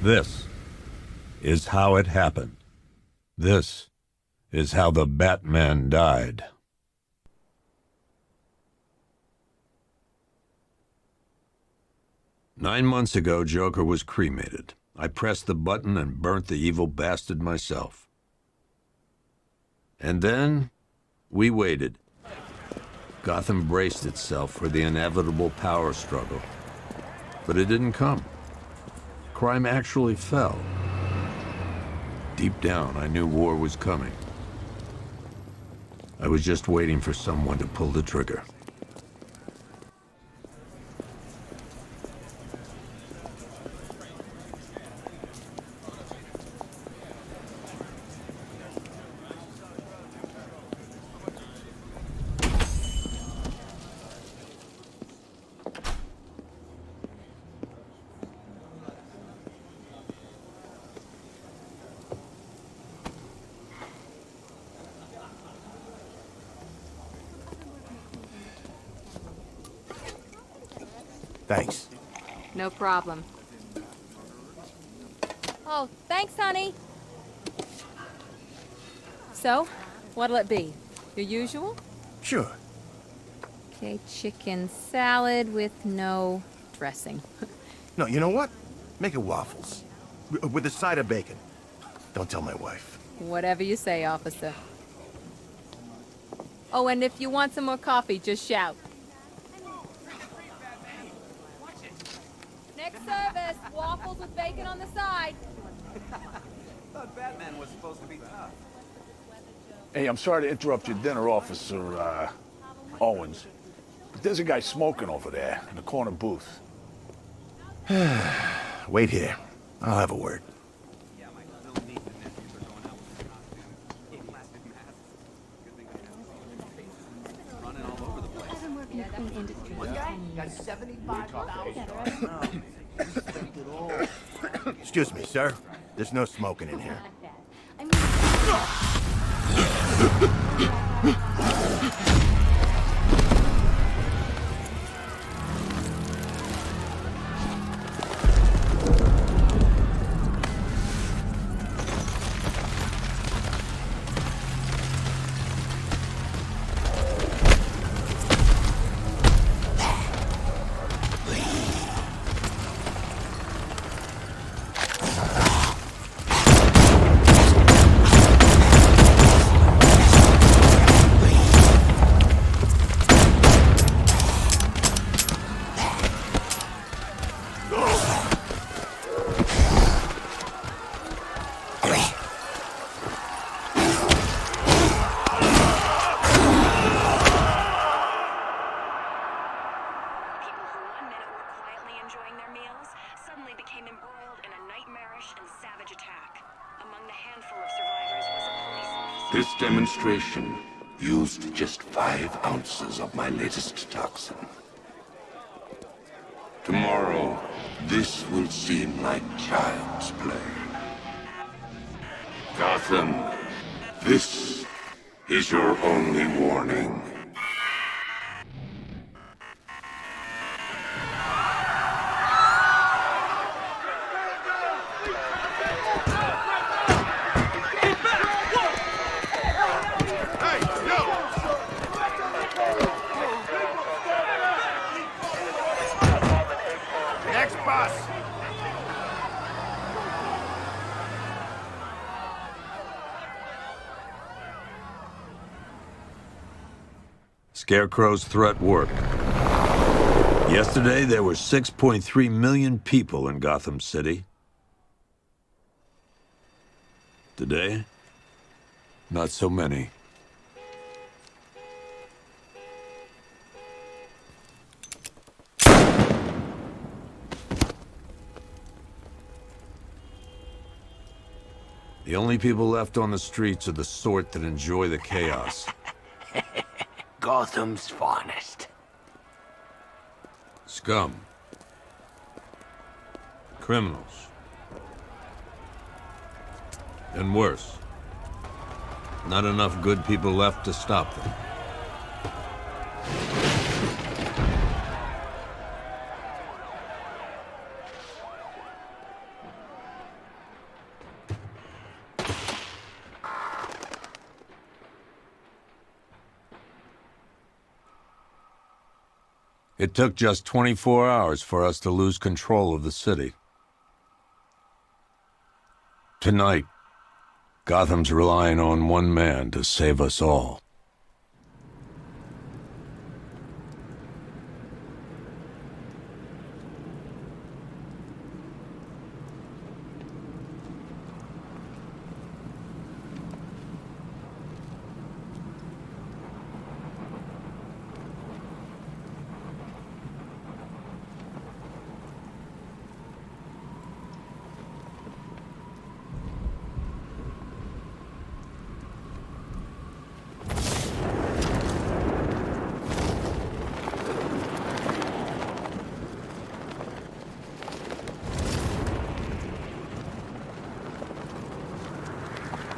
This is how it happened. This is how the Batman died. "9 months ago, Joker was cremated. I pressed the button and burnt the evil bastard myself. And then, we waited. Gotham braced itself for the inevitable power struggle. But it didn't come. Crime actually fell. Deep down, I knew war was coming. I was just waiting for someone to pull the trigger. Thanks. No problem. Oh, thanks, honey. So, what'll it be? Your usual? Sure. Okay, chicken salad with no dressing. No, you know what? Make it waffles. With a side of bacon. Don't tell my wife. Whatever you say, officer. Oh, and if you want some more coffee, just shout. Next service, waffles with bacon on the side. Thought Batman was supposed to be tough. Hey, I'm sorry to interrupt your dinner, Officer, Owens. But there's a guy smoking over there in the corner booth. Wait here. I'll have a word. Yeah, my little niece and nephews are going out with the costumes. In plastic masks. Good thing I have running all over the place. One guy got 75,000. Excuse me, sir. There's no smoking in here. This demonstration used just 5 ounces of my latest toxin. Tomorrow, this will seem like child's play. Gotham, this is your only warning. Scarecrow's threat worked. Yesterday, there were 6.3 million people in Gotham City. Today, not so many. The only people left on the streets are the sort that enjoy the chaos. Gotham's finest. Scum. Criminals. And worse. Not enough good people left to stop them. It took just 24 hours for us to lose control of the city. Tonight, Gotham's relying on one man to save us all.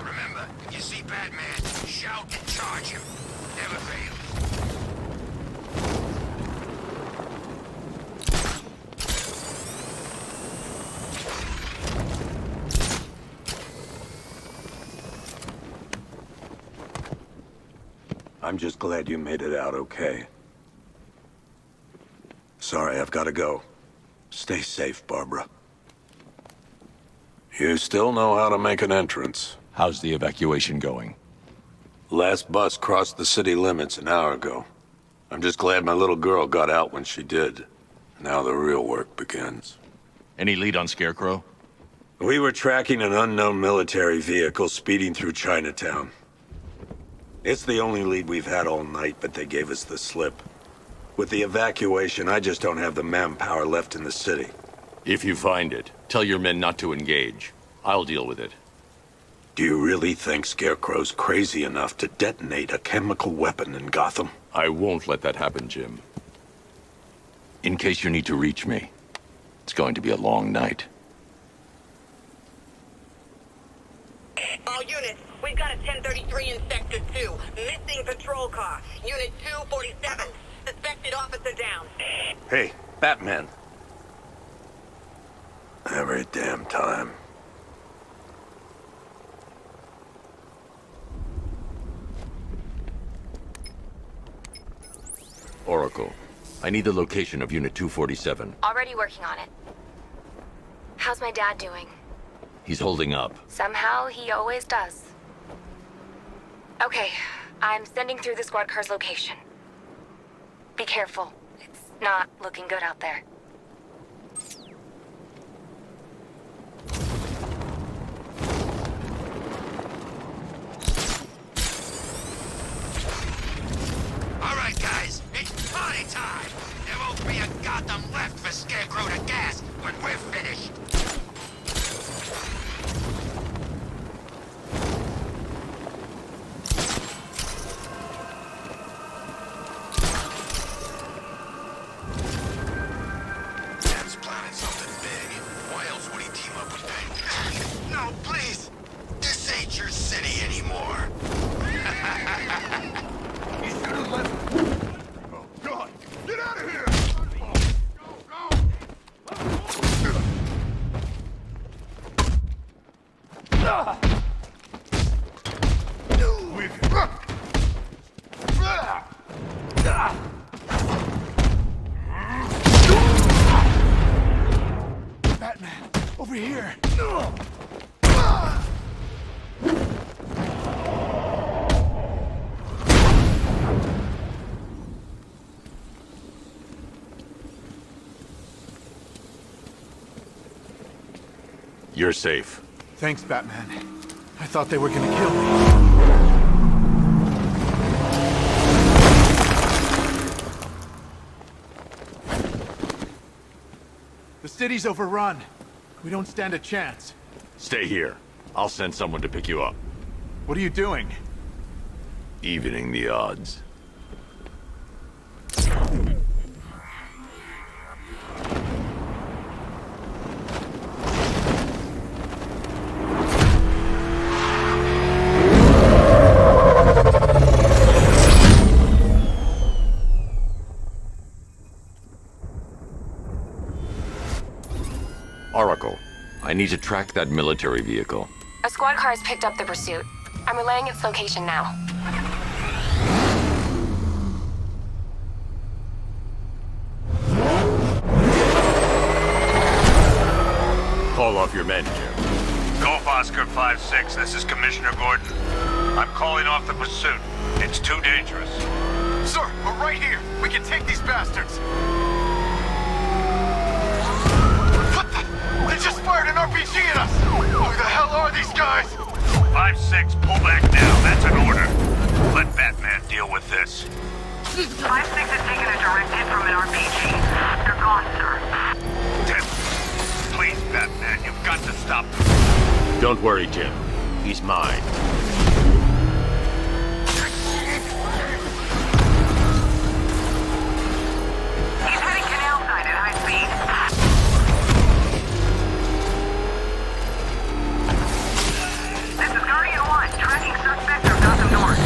Remember, if you see Batman, shout and charge him. Never fails. I'm just glad you made it out okay. Sorry, I've got to go. Stay safe, Barbara. You still know how to make an entrance. How's the evacuation going? Last bus crossed the city limits an hour ago. I'm just glad my little girl got out when she did. Now the real work begins. Any lead on Scarecrow? We were tracking an unknown military vehicle speeding through Chinatown. It's the only lead we've had all night, but they gave us the slip. With the evacuation, I just don't have the manpower left in the city. If you find it, tell your men not to engage. I'll deal with it. Do you really think Scarecrow's crazy enough to detonate a chemical weapon in Gotham? I won't let that happen, Jim. In case you need to reach me, it's going to be a long night. All units, we've got a 1033 in Sector 2. Missing patrol car. Unit 247. Suspected officer down. Hey, Batman. Every damn time. Oracle, I need the location of Unit 247. Already working on it. How's my dad doing? He's holding up. Somehow, he always does. Okay, I'm sending through the squad car's location. Be careful. It's not looking good out there. All right, guys, it's party time. There won't be a Gotham left for Scarecrow to gas when we're finished. Dad's planning something big. Why else would he team up with me? No, please. This ain't your city anymore. You should have left. Oh, God! Get out of here! Batman, over here. You're safe. Thanks, Batman. I thought they were gonna kill me. The city's overrun. We don't stand a chance. Stay here. I'll send someone to pick you up. What are you doing? Evening the odds. Oracle, I need to track that military vehicle. A squad car has picked up the pursuit. I'm relaying its location now. call off your men, Jim. Golf Oscar 5-6, this is Commissioner Gordon. I'm calling off the pursuit. It's too dangerous. Sir, we're right here. We can take these bastards. What the? They just fired an RPG at us. Who the hell are these guys? 5-6, pull back now. That's an order. Let Batman deal with this. 5-6 has taken a direct hit from an RPG. They're gone, sir. 10. Please, Batman, you've got to stop them. Don't worry, Jim. He's mine. He's heading canal side at high speed. This is Guardian 1, tracking suspect of Gotham North.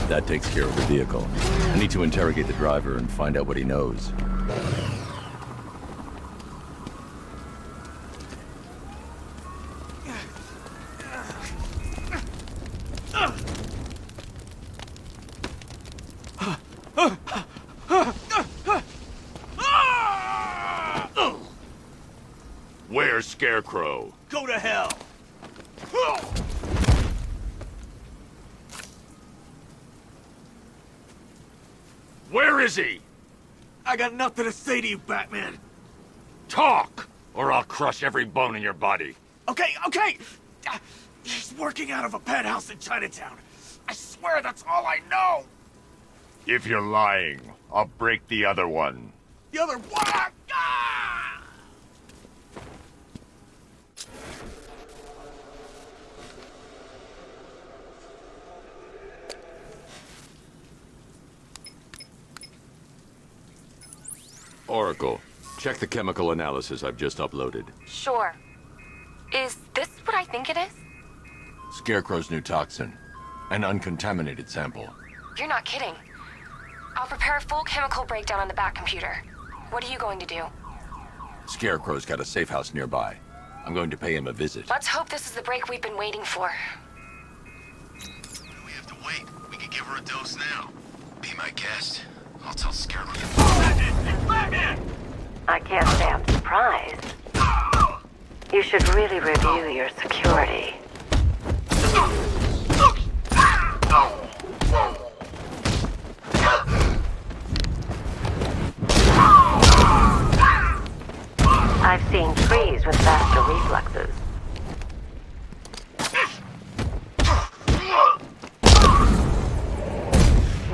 That takes care of the vehicle. I need to interrogate the driver and find out what he knows. Where's Scarecrow? Go to hell. Where is he? I got nothing to say to you, Batman. Talk, or I'll crush every bone in your body. Okay. He's working out of a penthouse in Chinatown. I swear that's all I know. If you're lying, I'll break the other one. The other one. Ah! Oracle, check the chemical analysis I've just uploaded. Sure. Is this what I think it is? Scarecrow's new toxin. An uncontaminated sample. You're not kidding. I'll prepare a full chemical breakdown on the back computer. What are you going to do? Scarecrow's got a safe house nearby. I'm going to pay him a visit. Let's hope this is the break we've been waiting for. We have to wait. We could give her a dose now. Be my guest. I'll tell Scarecrow. I can't say I'm surprised. You should really review your security. I've seen trees with faster reflexes.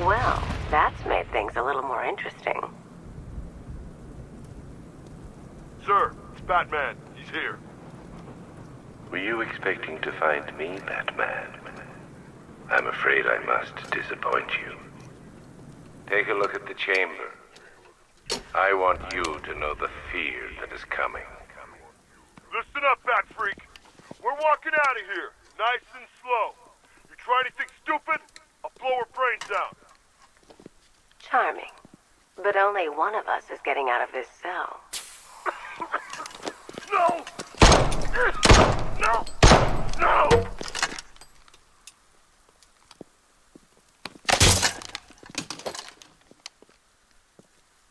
Well, that's made things a little more interesting. Sir, it's Batman. He's here. Were you expecting to find me, Batman? I'm afraid I must disappoint you. Take a look at the chamber. I want you to know the fear that is coming. Listen up, Bat Freak. We're walking out of here, nice and slow. You try anything stupid, I'll blow her brains out. Charming. But only one of us is getting out of this cell. No! No! No!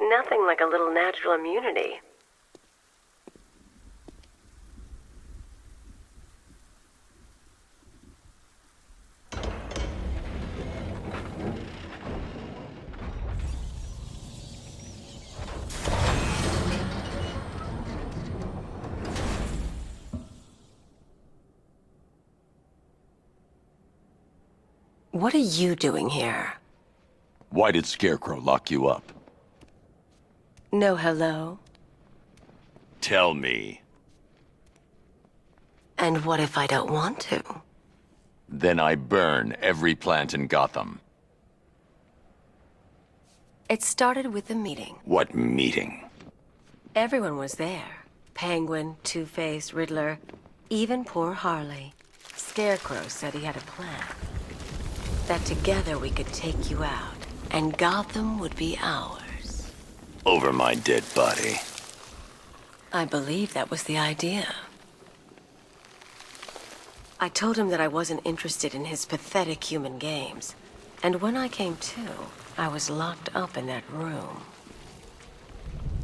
Nothing like a little natural immunity. What are you doing here? Why did Scarecrow lock you up? No hello? Tell me. And what if I don't want to? Then I burn every plant in Gotham. It started with a meeting. What meeting? Everyone was there. Penguin, Two-Face, Riddler, even poor Harley. Scarecrow said he had a plan. That together we could take you out, and Gotham would be ours. Over my dead body. I believe that was the idea. I told him that I wasn't interested in his pathetic human games. And when I came to, I was locked up in that room.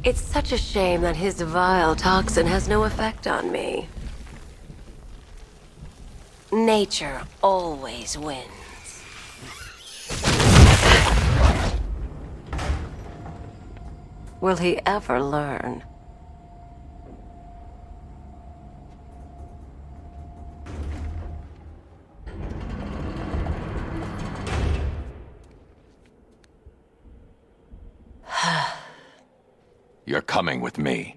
It's such a shame that his vile toxin has no effect on me. Nature always wins. Will he ever learn? You're coming with me.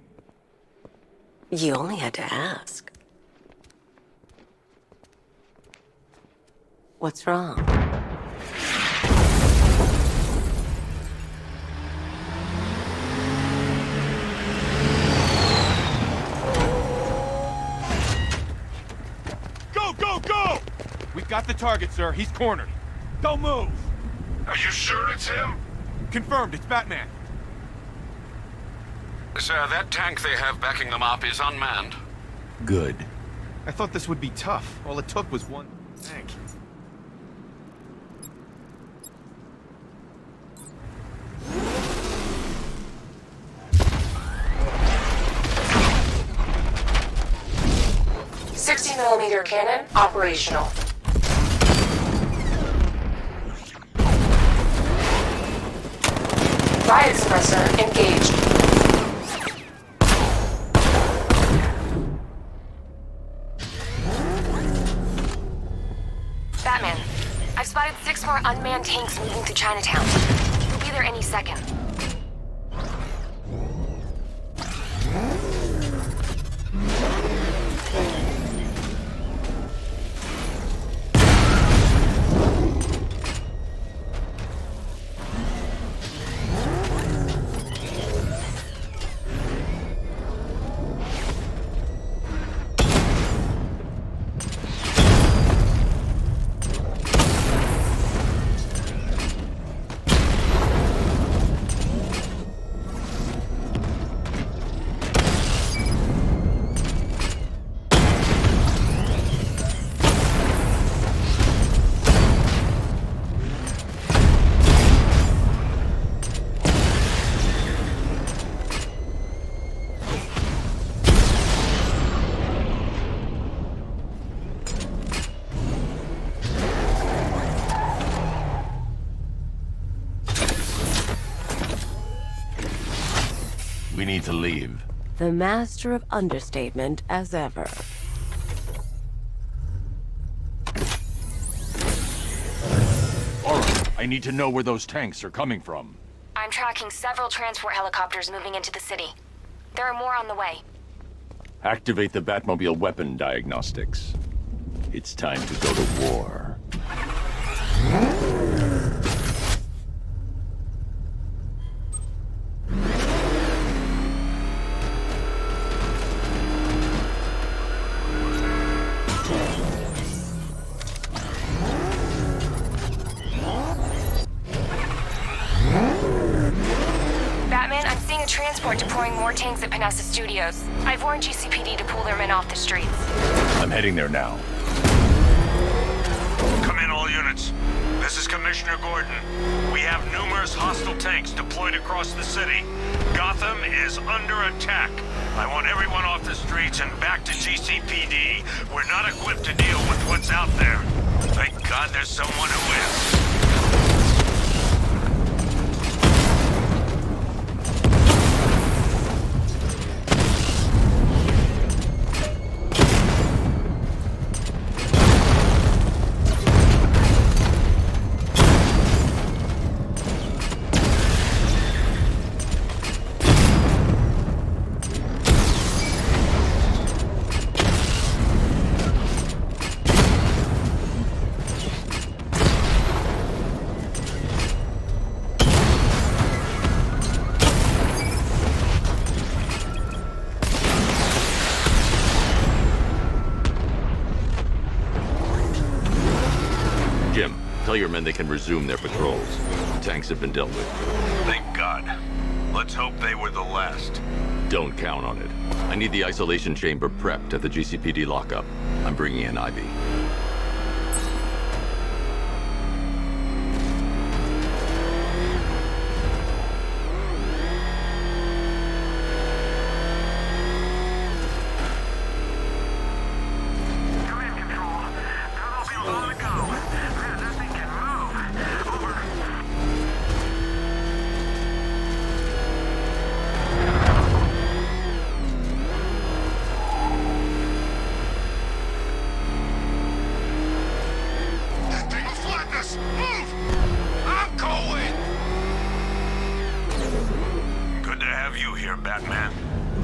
You only had to ask. What's wrong? Go, go, go! We've got the target, sir. He's cornered. Don't move! Are you sure it's him? Confirmed, it's Batman. Sir, that tank they have backing them up is unmanned. Good. I thought this would be tough. All it took was one tank. .60mm cannon operational. Riot suppressor engaged. Batman, I've spotted 6 more unmanned tanks moving to Chinatown. We'll be there any second. We need to leave. The master of understatement as ever. All right, I need to know where those tanks are coming from. I'm tracking several transport helicopters moving into the city. There are more on the way. Activate the Batmobile weapon diagnostics. It's time to go to war. Batman, I'm seeing a transport deploying more tanks at Panessa Studios. I've warned GCPD to pull their men off the streets. I'm heading there now. Come in, all units. This is Commissioner Gordon. We have numerous hostile tanks deployed across the city. Gotham is under attack. I want everyone off the streets and back to GCPD. We're not equipped to deal with what's out there. Thank God there's someone who is. Jim, tell your men they can resume their patrols. The tanks have been dealt with. Thank God. Let's hope they were the last. Don't count on it. I need the isolation chamber prepped at the GCPD lockup. I'm bringing in Ivy.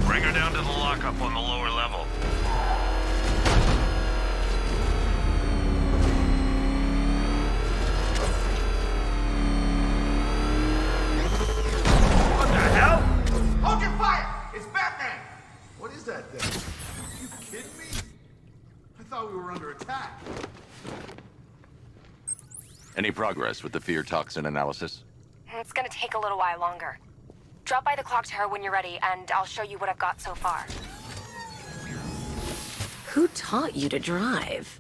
Bring her down to the lockup on the lower level. What the hell? Hold your fire! It's Batman! What is that thing? You kidding me? I thought we were under attack. Any progress with the fear toxin analysis? It's gonna take a little while longer. Drop by the clock tower when you're ready, and I'll show you what I've got so far. Who taught you to drive?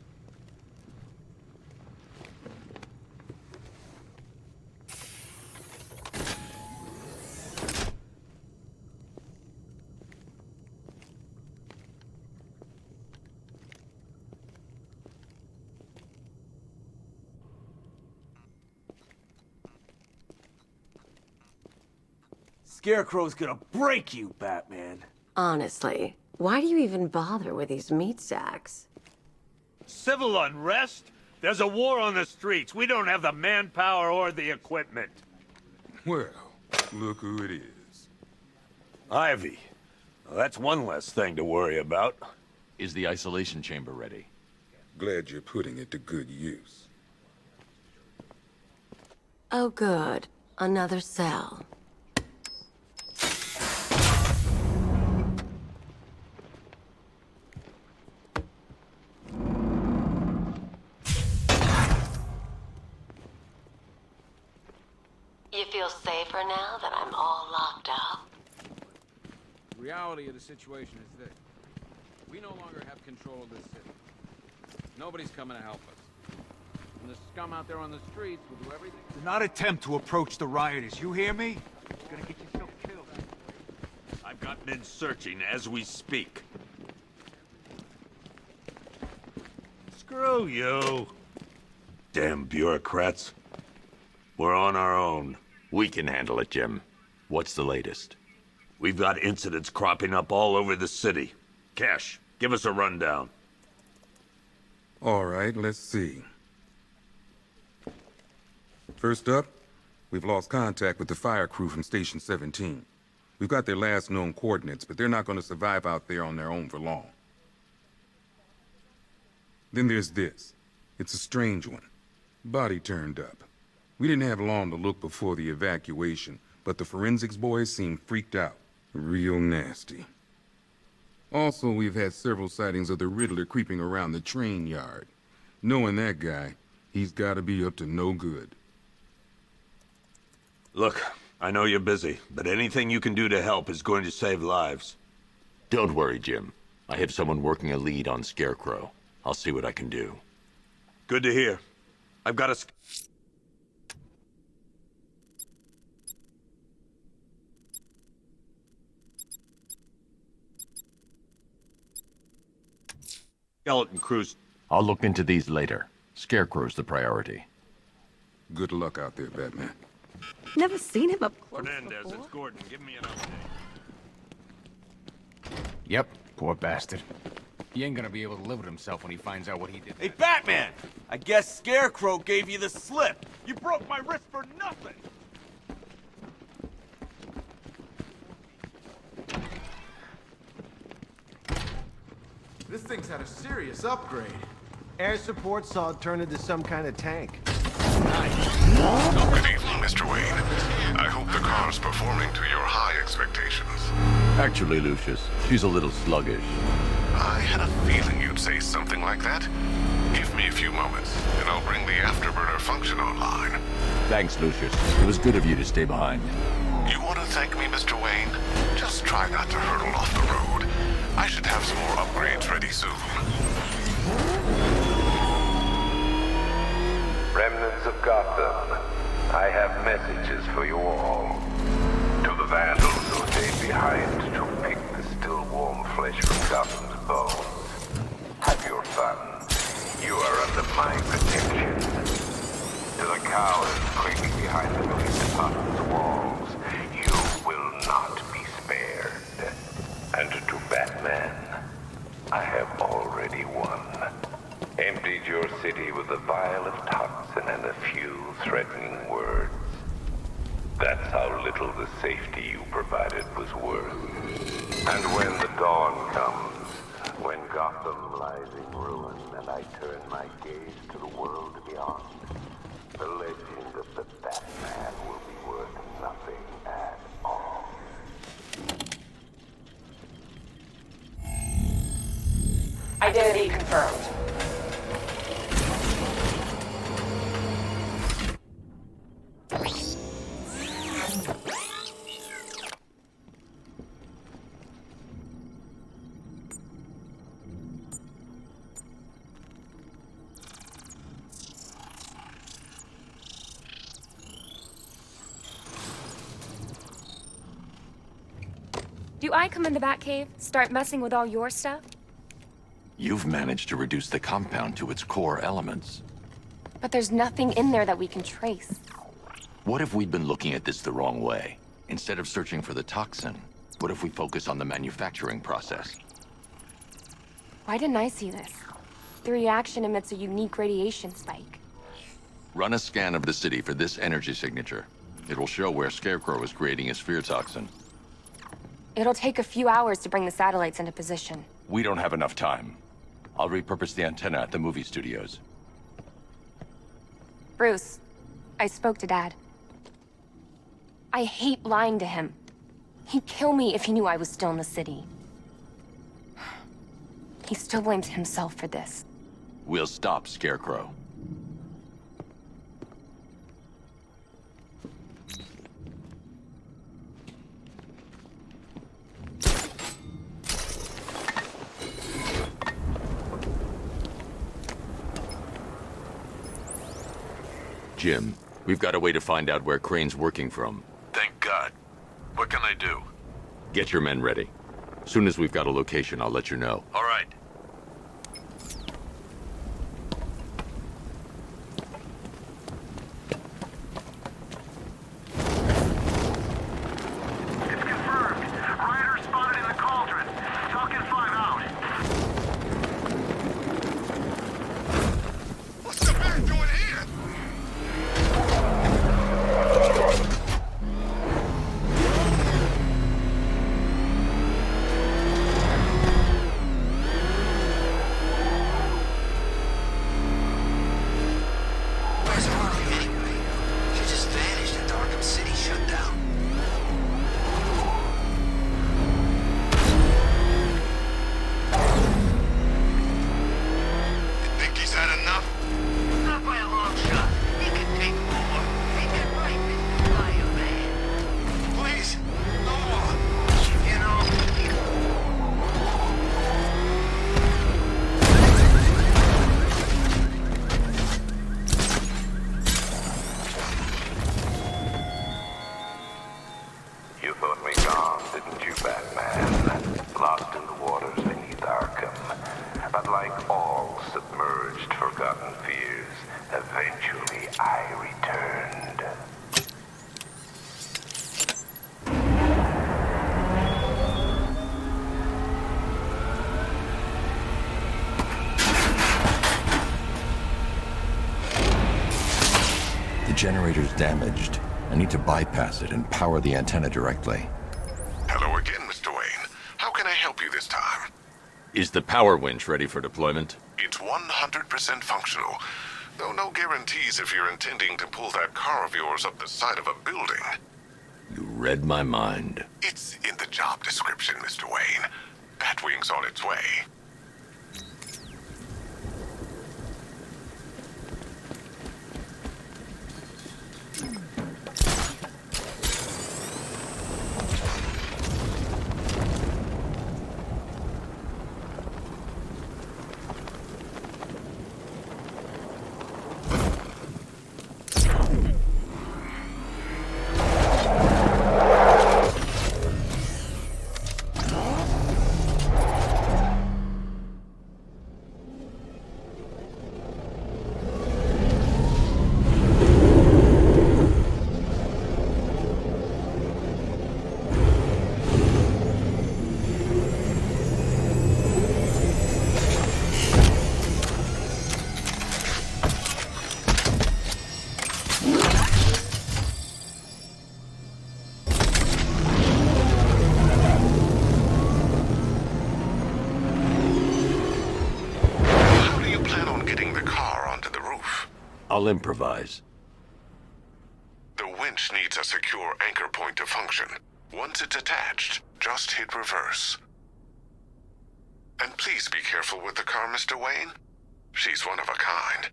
Scarecrow's gonna break you, Batman. Honestly, why do you even bother with these meat sacks? Civil unrest? There's a war on the streets. We don't have the manpower or the equipment. Well, look who it is. Ivy. Well, that's one less thing to worry about. Is the isolation chamber ready? Glad you're putting it to good use. Oh, good. Another cell. You feel safer now that I'm all locked up? The reality of the situation is this. We no longer have control of this city. Nobody's coming to help us. And the scum out there on the streets will do everything. Do not attempt to approach the rioters, you hear me? You're gonna get yourself killed. I've got men searching as we speak. Screw you. Damn bureaucrats. We're on our own. We can handle it, Jim. What's the latest? We've got incidents cropping up all over the city. Cash, give us a rundown. All right, let's see. First up, we've lost contact with the fire crew from Station 17. We've got their last known coordinates, but they're not going to survive out there on their own for long. Then there's this. It's a strange one. Body turned up. We didn't have long to look before the evacuation, but the forensics boys seemed freaked out. Real nasty. Also, we've had several sightings of the Riddler creeping around the train yard. Knowing that guy, he's gotta be up to no good. Look, I know you're busy, but anything you can do to help is going to save lives. Don't worry, Jim. I have someone working a lead on Scarecrow. I'll see what I can do. Good to hear. I've got a... skeleton crews. I'll look into these later. Scarecrow's the priority. Good luck out there, Batman. Never seen him up close Fernandez, before. it's Gordon. Give me an update. Yep, poor bastard. He ain't gonna be able to live with himself when he finds out what he did. Hey, Batman! I guess Scarecrow gave you the slip. You broke my wrist for nothing! This thing's had a serious upgrade. Air support saw it turn into some kind of tank. Good evening, Mr. Wayne. I hope the car's performing to your high expectations. Actually, Lucius, she's a little sluggish. I had a feeling you'd say something like that. Give me a few moments, and I'll bring the afterburner function online. Thanks, Lucius. It was good of you to stay behind. You want to thank me, Mr. Wayne? Just try not to hurtle off the road. I should have some more upgrades ready soon. Remnants of Gotham, I have messages for you all. To the vandals who stayed behind to pick the still warm flesh from Gotham's bones. Have your fun. You are under my protection. To the cowards creeping behind the police department's walls, you will not be spared. And to Batman, I have already won. Emptied your city with a vial of toxin and a few threatening words. That's how little the safety you provided was worth. And when the dawn comes, when Gotham lies in ruin and I turn my gaze to the world beyond, the legend of the Batman will be worth nothing at all. Identity confirmed. Do I come in the Batcave, start messing with all your stuff? You've managed to reduce the compound to its core elements. But there's nothing in there that we can trace. What if we'd been looking at this the wrong way? Instead of searching for the toxin, what if we focus on the manufacturing process? Why didn't I see this? The reaction emits a unique radiation spike. Run a scan of the city for this energy signature. It'll show where Scarecrow is creating his fear toxin. It'll take a few hours to bring the satellites into position. We don't have enough time. I'll repurpose the antenna at the movie studios. Bruce, I spoke to Dad. I hate lying to him. He'd kill me if he knew I was still in the city. He still blames himself for this. We'll stop Scarecrow. Jim, we've got a way to find out where Crane's working from. Thank God. What can I do? Get your men ready. Soon as we've got a location, I'll let you know. All right. It's confirmed. Rider spotted in the cauldron. Falcon 5 out. What's the man doing here? Where's Harley anyway? She just vanished and Arkham City shut down. You think he's had enough? Not by a long shot. He can take more. Ain't that right, Mr. Fireman? Please, no more. You know, You thought me gone, didn't you, Batman? Lost in the waters beneath Arkham. But like all submerged, forgotten fears, eventually I returned. The generator's damaged. I need to bypass it and power the antenna directly. hello again, Mr. Wayne. How can I help you this time? Is the power winch ready for deployment? It's 100% functional. Though no guarantees if you're intending to pull that car of yours up the side of a building. You read my mind. It's in the job description, Mr. Wayne. Batwing's on its way. I'll improvise. The winch needs a secure anchor point to function. Once it's attached, just hit reverse. And please be careful with the car, Mr. Wayne. She's one of a kind.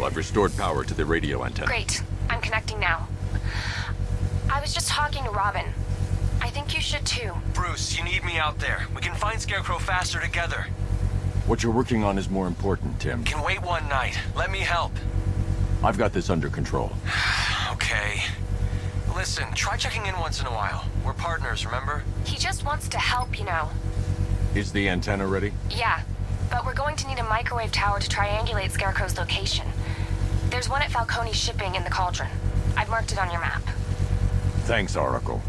I've restored power to the radio antenna. Great. I'm connecting now. I was just talking to Robin. I think you should too. Bruce, you need me out there. We can find Scarecrow faster together. What you're working on is more important, Tim. Can wait one night. Let me help. I've got this under control. Okay. Listen, try checking in once in a while. We're partners, remember? He just wants to help, you know. Is the antenna ready? Yeah, but we're going to need a microwave tower to triangulate Scarecrow's location. There's one at Falcone's shipping in the Cauldron. I've marked it on your map. Thanks, Oracle.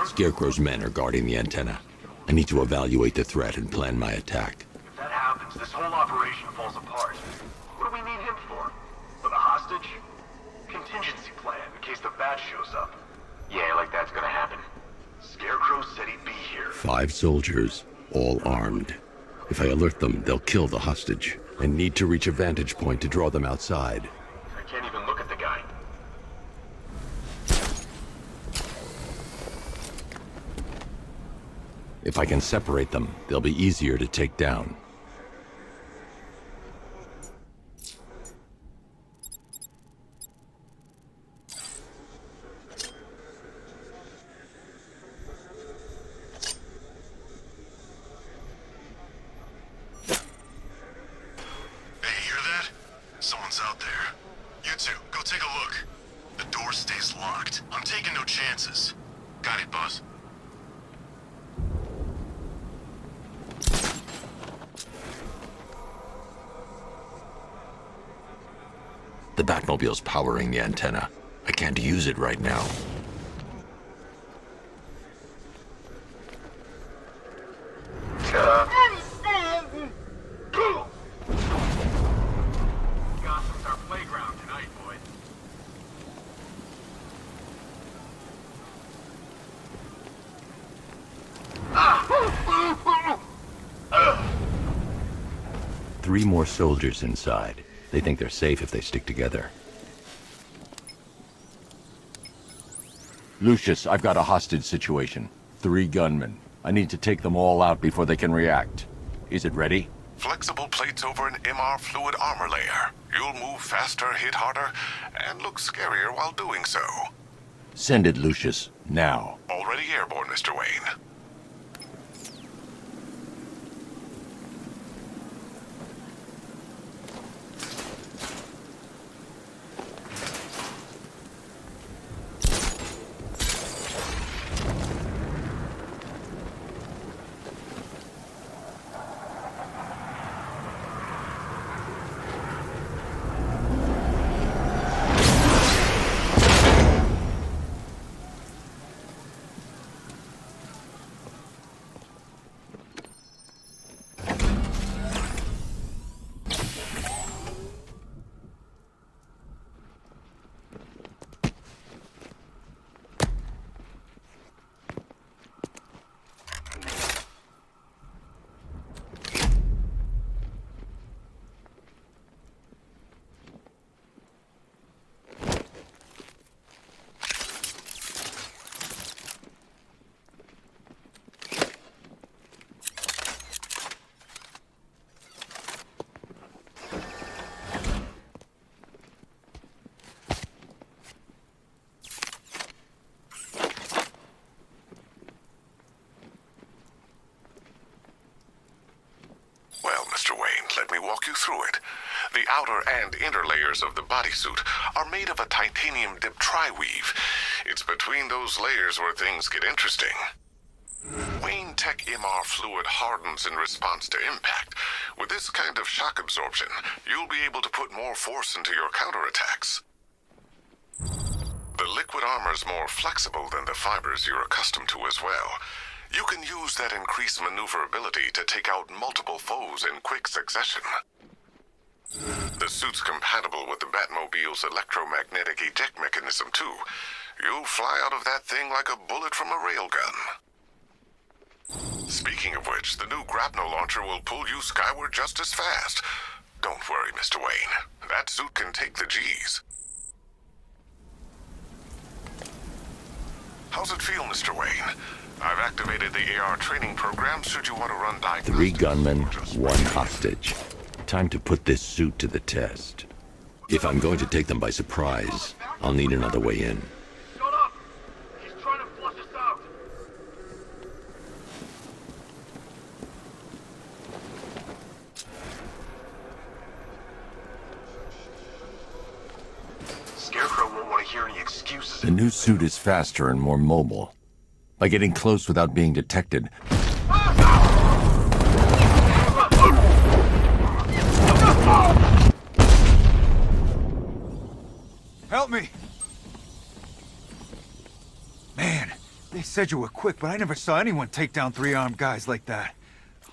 Scarecrow's men are guarding the antenna. I need to evaluate the threat and plan my attack. If that happens, this whole operation falls apart. What do we need him for? For the hostage? Contingency plan, in case the bat shows up. Yeah, like that's gonna happen. Scarecrow said he'd be here. 5 soldiers, all armed. If I alert them, they'll kill the hostage. I need to reach a vantage point to draw them outside. I can't even look at the guy. If I can separate them, they'll be easier to take down. The Batmobile's powering the antenna. I can't use it right now. Gotham's our playground tonight, boys. Three more soldiers inside. They think they're safe if they stick together. Lucius, I've got a hostage situation. 3 gunmen. I need to take them all out before they can react. Is it ready? Flexible plates over an MR fluid armor layer. You'll move faster, hit harder, and look scarier while doing so. Send it, Lucius. Now. Already airborne, Mr. Wayne. Let me walk you through it. The outer and inner layers of the bodysuit are made of a titanium-dipped tri-weave. It's between those layers where things get interesting. Wayne Tech MR fluid hardens in response to impact. With this kind of shock absorption, you'll be able to put more force into your counterattacks. The liquid armor's more flexible than the fibers you're accustomed to as well. You can use that increased maneuverability to take out multiple foes in quick succession. The suit's compatible with the Batmobile's electromagnetic eject mechanism, too. You'll fly out of that thing like a bullet from a railgun. Speaking of which, the new grapnel launcher will pull you skyward just as fast. Don't worry, Mr. Wayne. That suit can take the G's. How's it feel, Mr. Wayne? I've activated the AR training program should you want to run diagnostics. 3 gunmen, 1 hostage. Time to put this suit to the test. If I'm going to take them by surprise, I'll need another way in. Shut up! He's trying to flush us out! Scarecrow won't want to hear any excuses. The new suit is faster and more mobile. By getting close without being detected, help me! Man, they said you were quick, but I never saw anyone take down 3 armed guys like that.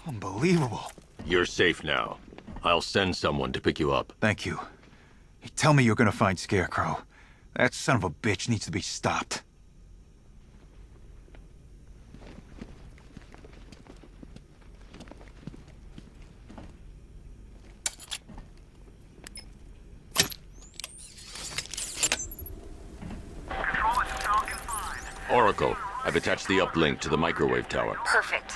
Unbelievable. you're safe now. I'll send someone to pick you up. Thank you. Tell me you're gonna find Scarecrow. That son of a bitch needs to be stopped. Oracle, I've attached the uplink to the microwave tower. Perfect.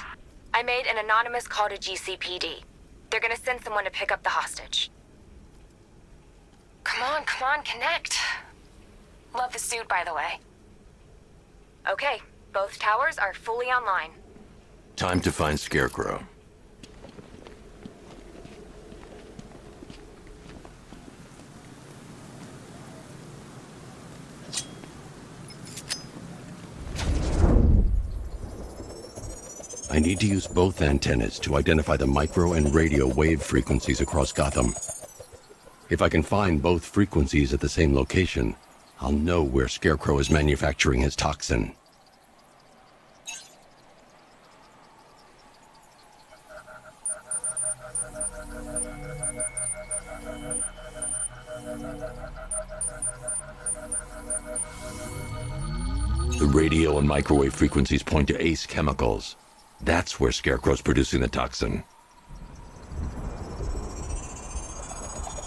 I made an anonymous call to GCPD. They're gonna send someone to pick up the hostage. Come on, connect. Love the suit, by the way. Okay, both towers are fully online. Time to find Scarecrow. I need to use both antennas to identify the micro and radio wave frequencies across Gotham. If I can find both frequencies at the same location, I'll know where Scarecrow is manufacturing his toxin. The radio and microwave frequencies point to Ace Chemicals. That's where Scarecrow's producing the toxin.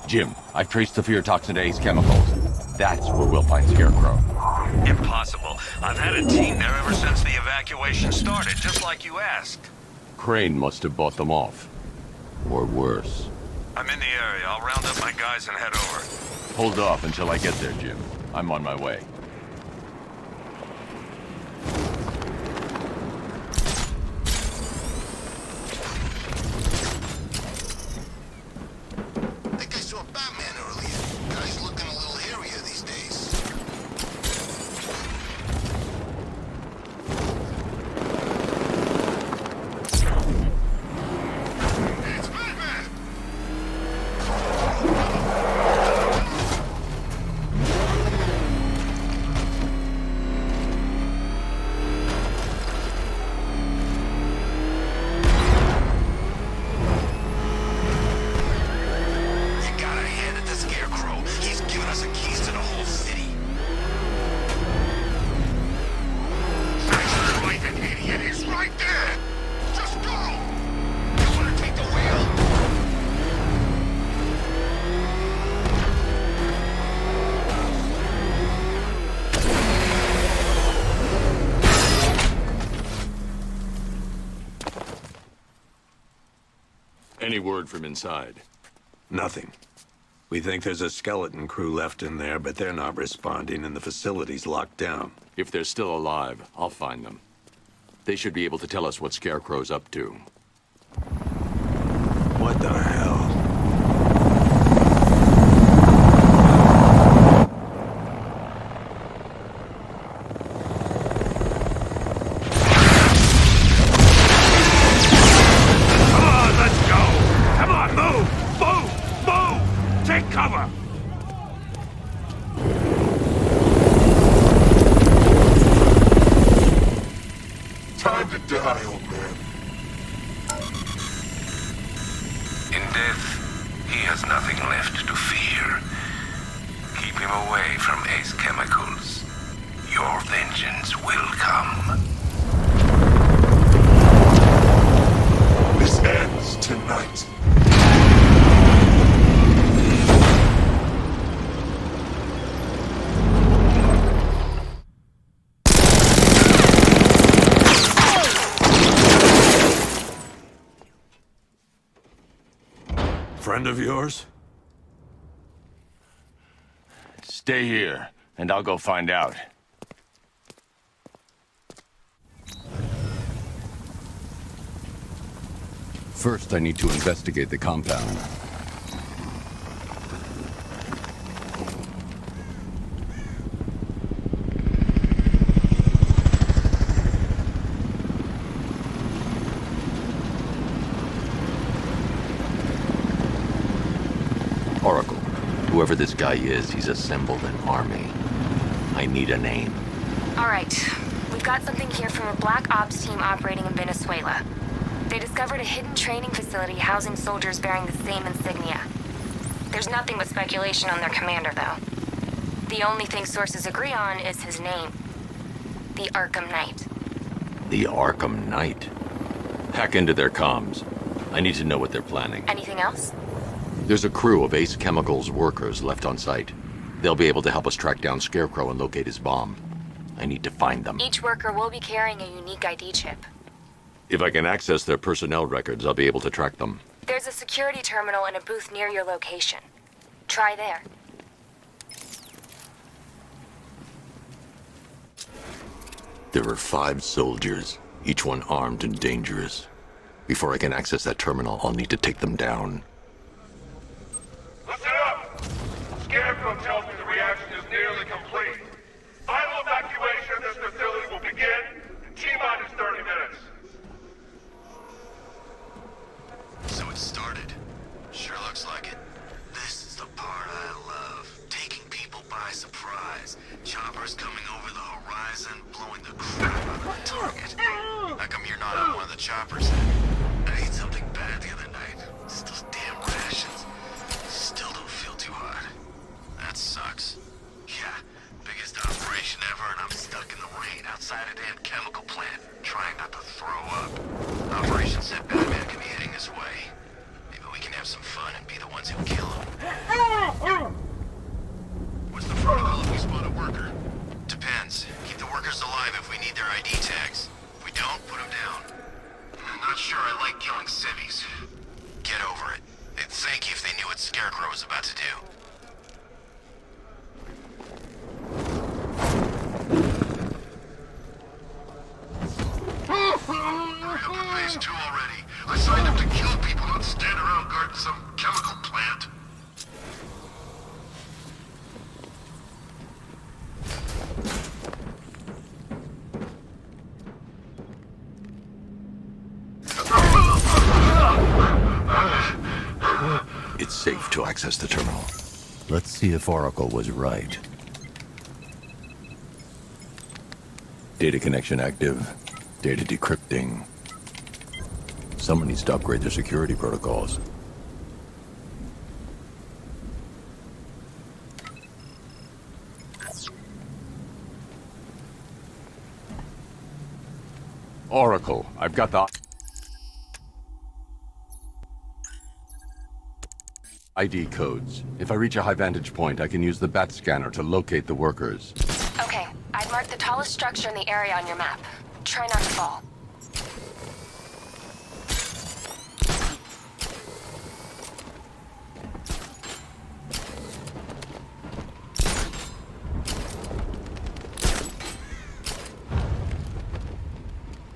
Jim, I've traced the fear toxin to Ace Chemicals. That's where we'll find Scarecrow. Impossible. I've had a team there ever since the evacuation started, just like you asked. Crane must have bought them off. Or worse. I'm in the area. I'll round up my guys and head over. Hold off until I get there, Jim. I'm on my way. I think I saw Batman earlier. Guy's looking a little hairier these days. It's Batman! Any word from inside? Nothing. We think there's a skeleton crew left in there, but they're not responding and the facility's locked down. If they're still alive, I'll find them. They should be able to tell us what Scarecrow's up to. What the hell? Friend of yours? Stay here, and I'll go find out. First, I need to investigate the compound. Oracle, whoever this guy is, he's assembled an army. I need a name. All right. We've got something here from a Black Ops team operating in Venezuela. They discovered a hidden training facility housing soldiers bearing the same insignia. There's nothing but speculation on their commander, though. The only thing sources agree on is his name. The Arkham Knight. The Arkham Knight? Hack into their comms. I need to know what they're planning. Anything else? There's a crew of Ace Chemicals workers left on site. They'll be able to help us track down Scarecrow and locate his bomb. I need to find them. Each worker will be carrying a unique ID chip. If I can access their personnel records, I'll be able to track them. There's a security terminal and a booth near your location. Try there. There are 5 soldiers, each one armed and dangerous. Before I can access that terminal, I'll need to take them down. Listen up! Scarecrow tells me the reaction is nearly complete. Final evacuation of this facility will begin in T-minus 30 minutes. So it started. Sure looks like it. This is the part. choppers. I ate something bad the other night. It's those damn rations. Still don't feel too hot. That sucks. Yeah, biggest operation ever, and I'm stuck in the rain outside a damn chemical plant, trying not to throw up. Operation said Batman could be heading this way. Maybe we can have some fun and be the ones who kill him. What's the protocol if we spot a worker? Depends. Keep the workers alive if we need their ID tags. If we don't, put them down. I'm not sure I like killing civvies. Get over it. They'd thank you if they knew what Scarecrow was about to do. Hurry up with phase 2 already. I signed up to kill people, not stand around guarding some chemical plant. It's safe to access the terminal. Let's see if Oracle was right. Data connection active. Data decrypting. Someone needs to upgrade their security protocols. Oracle, I've got the ID codes. If I reach a high vantage point, I can use the bat scanner to locate the workers. Okay, I'd mark the tallest structure in the area on your map. Try not to fall.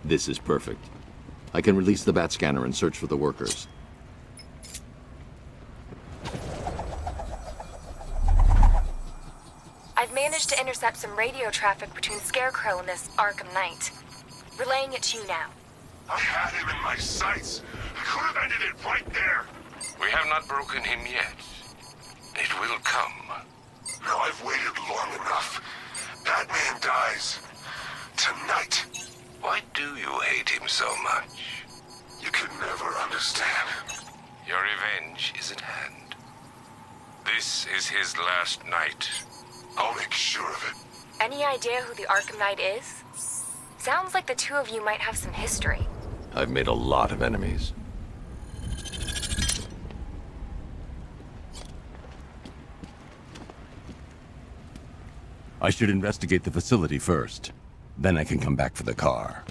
This is perfect. I can release the bat scanner and search for the workers. I've managed to intercept some radio traffic between Scarecrow and this Arkham Knight. Relaying it to you now. I had him in my sights. I could have ended it right there. We have not broken him yet. It will come. Now I've waited long enough. Batman dies. Tonight. Why do you hate him so much? You can never understand. Your revenge is at hand. This is his last night. I'll make sure of it. Any idea who the Arkham Knight is? Sounds like the two of you might have some history. I've made a lot of enemies. I should investigate the facility first. Then I can come back for the car.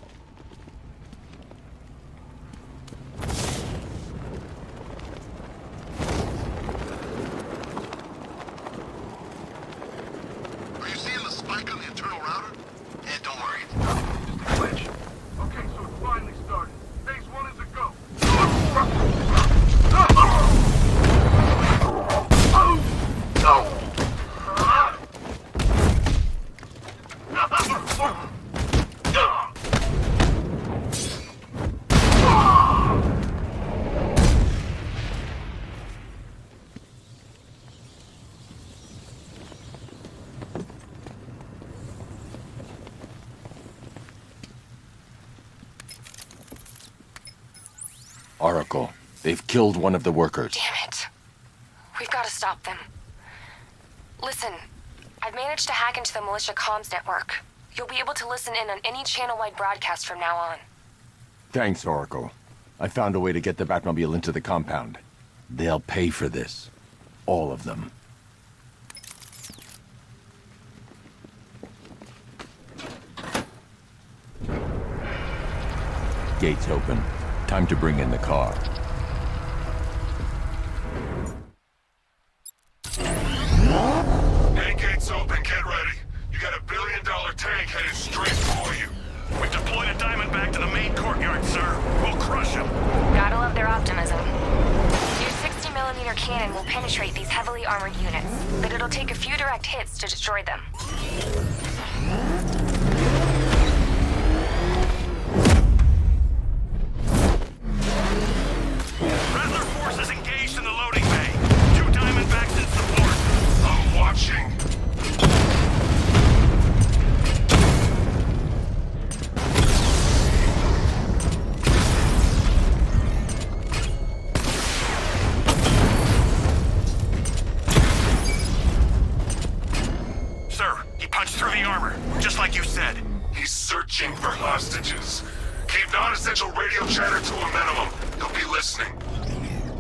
Are you seeing the spike on the internal router? Yeah, don't worry. Just a glitch. Okay, so it's finally started. Phase 1 is a go. Oracle, they've killed one of the workers. Damn it. We've got to stop them. Listen, I've managed to hack into the militia comms network. You'll be able to listen in on any channel-wide broadcast from now on. Thanks, Oracle. I found a way to get the Batmobile into the compound. They'll pay for this. All of them. Gates open. Time to bring in the car. Main gate's open, get ready. You got $1 billion tank headed straight for you. We've deployed a diamond back to the main courtyard, sir. We'll crush him. Gotta love their optimism. Your 60mm cannon will penetrate these heavily armored units, but it'll take a few direct hits to destroy them. Rattler forces engaged in the loading bay. 2 Diamondbacks in support. I'm watching. minimum. He'll be listening.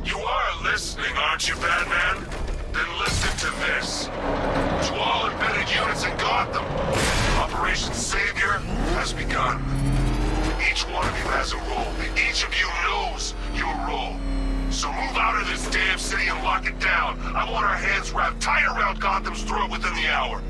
You are listening, aren't you, Batman? Then listen to this. To all embedded units in Gotham, Operation Savior has begun. Each one of you has a role. Each of you knows your role. So move out of this damn city and lock it down. I want our hands wrapped tight around Gotham's throat within the hour.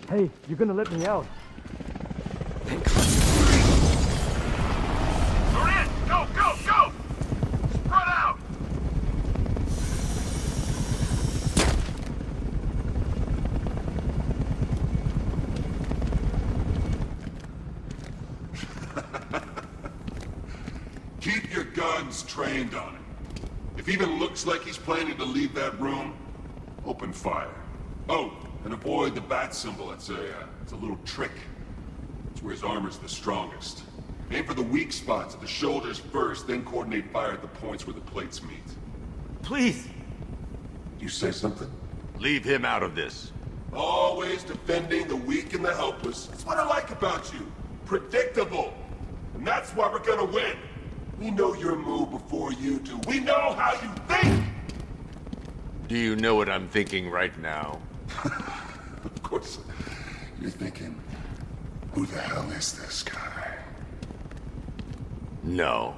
Hey, you're gonna let me out. We're in! Go, go, go! Spread out! Keep your guns trained on him. If he even looks like he's planning to leave that room, open fire. Oh, and avoid the bat symbol. It's a little trick. It's where his armor's the strongest. Aim for the weak spots at the shoulders first, then coordinate fire at the points where the plates meet. Please! You say something? Leave him out of this. Always defending the weak and the helpless. That's what I like about you. Predictable. And that's why we're gonna win. We know your move before you do. We know how you think! Do you know what I'm thinking right now? Of course. You're thinking, who the hell is this guy? No.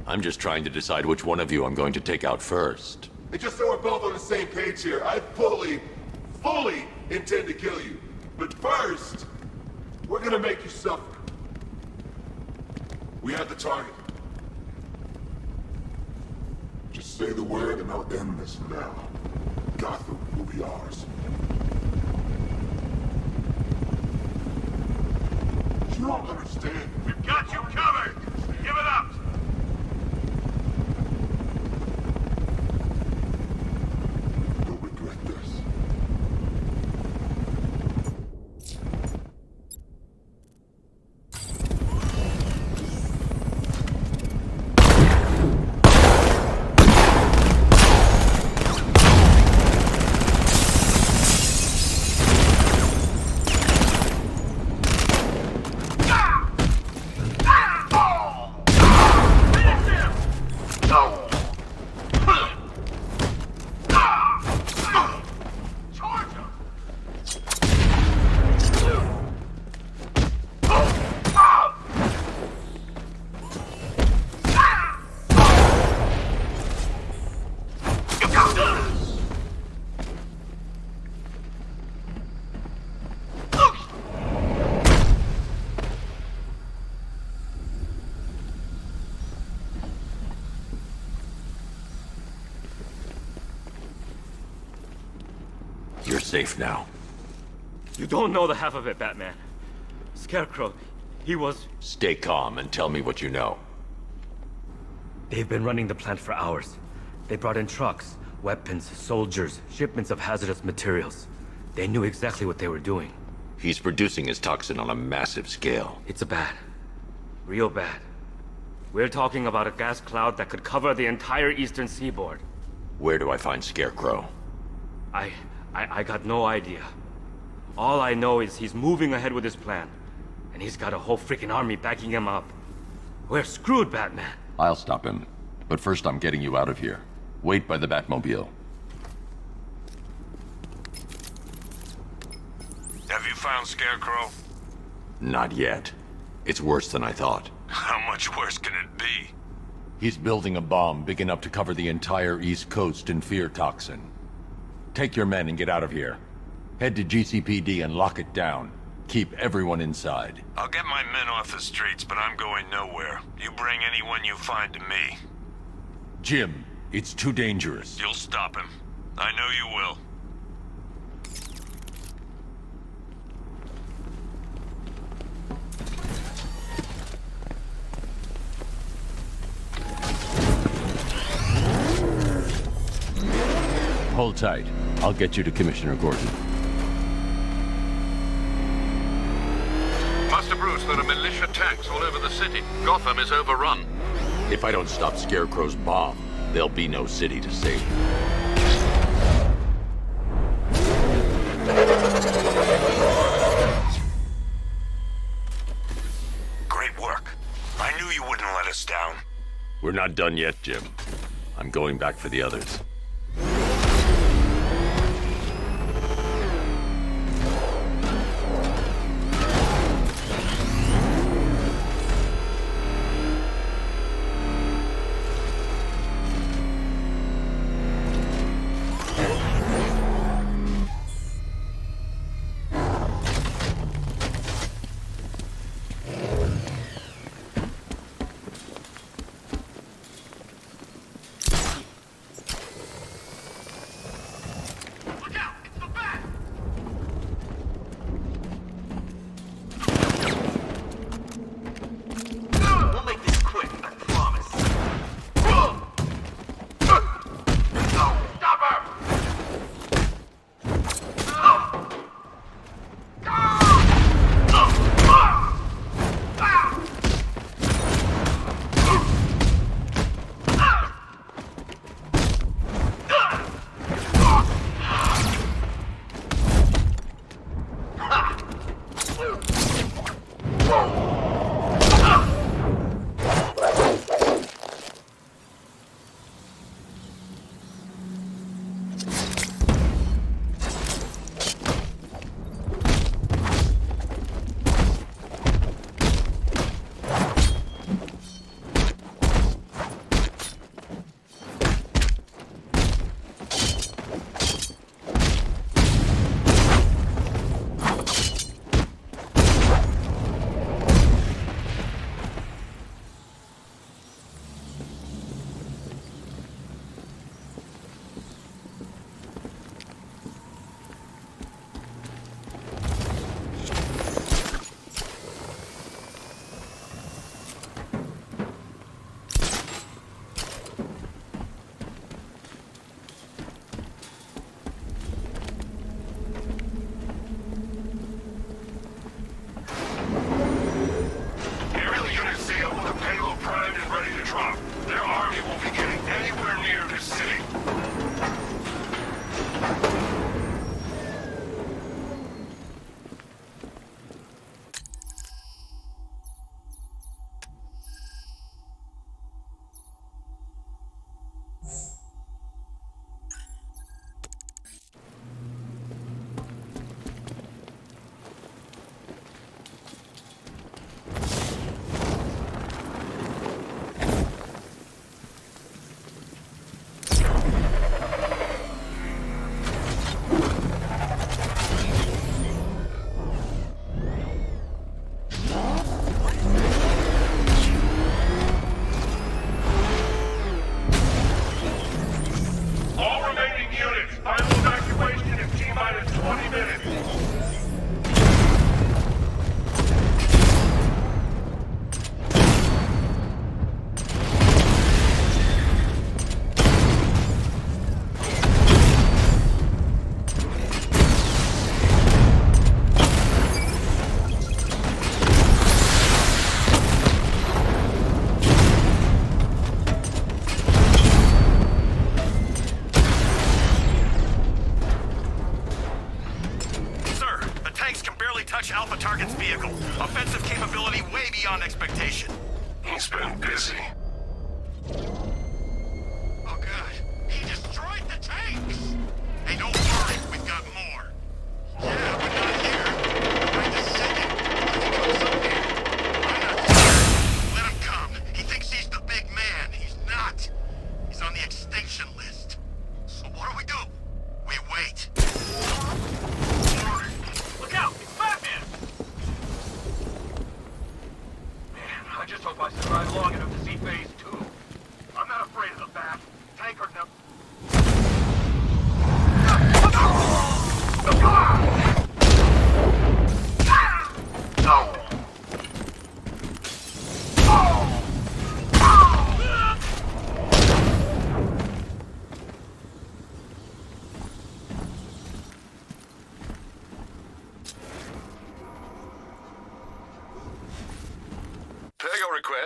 I'm just trying to decide which one of you I'm going to take out first. And just so we're both on the same page here, I fully intend to kill you. But first, we're gonna make you suffer. We have the target. Just say the word and I'll end this now. Gotham will be ours. You don't understand. We've got you covered! Give it up! You'll regret this. You're safe now. You don't know the half of it, Batman. Scarecrow, he was... Stay calm and tell me what you know. They've been running the plant for hours. They brought in trucks, weapons, soldiers, shipments of hazardous materials. They knew exactly what they were doing. He's producing his toxin on a massive scale. It's bad. Real bad. We're talking about a gas cloud that could cover the entire eastern seaboard. Where do I find Scarecrow? I got no idea. All I know is he's moving ahead with his plan. And he's got a whole freaking army backing him up. We're screwed, Batman. I'll stop him. But first I'm getting you out of here. Wait by the Batmobile. Have you found Scarecrow? Not yet. It's worse than I thought. How much worse can it be? He's building a bomb big enough to cover the entire East Coast in fear toxin. Take your men and get out of here. Head to GCPD and lock it down. Keep everyone inside. I'll get my men off the streets, but I'm going nowhere. You bring anyone you find to me. Jim, it's too dangerous. You'll stop him. I know you will. Hold tight. I'll get you to Commissioner Gordon. Master Bruce, there are militia tanks all over the city. Gotham is overrun. If I don't stop Scarecrow's bomb, there'll be no city to save. Great work. I knew you wouldn't let us down. We're not done yet, Jim. I'm going back for the others.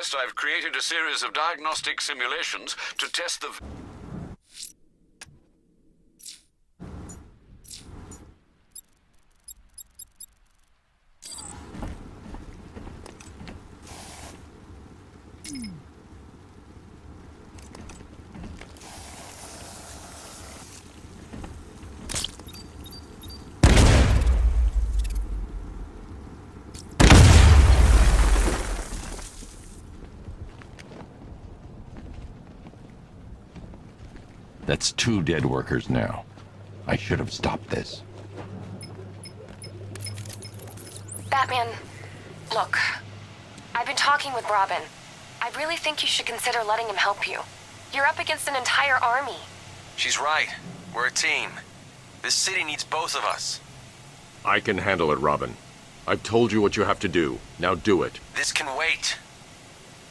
First, I've created a series of diagnostic simulations to test the... That's 2 dead workers now. I should have stopped this. Batman, look. I've been talking with Robin. I really think you should consider letting him help you. You're up against an entire army. She's right. We're a team. This city needs both of us. I can handle it, Robin. I've told you what you have to do. Now do it. This can wait.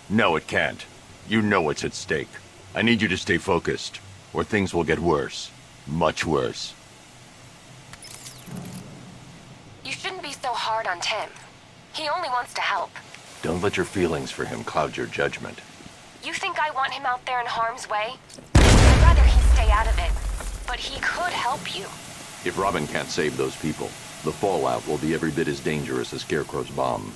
No, it can't. You know what's at stake. I need you to stay focused, or things will get worse. Much worse. You shouldn't be so hard on Tim. He only wants to help. Don't let your feelings for him cloud your judgment. You think I want him out there in harm's way? I'd rather he stay out of it. But he could help you. If Robin can't save those people, the fallout will be every bit as dangerous as Scarecrow's bomb.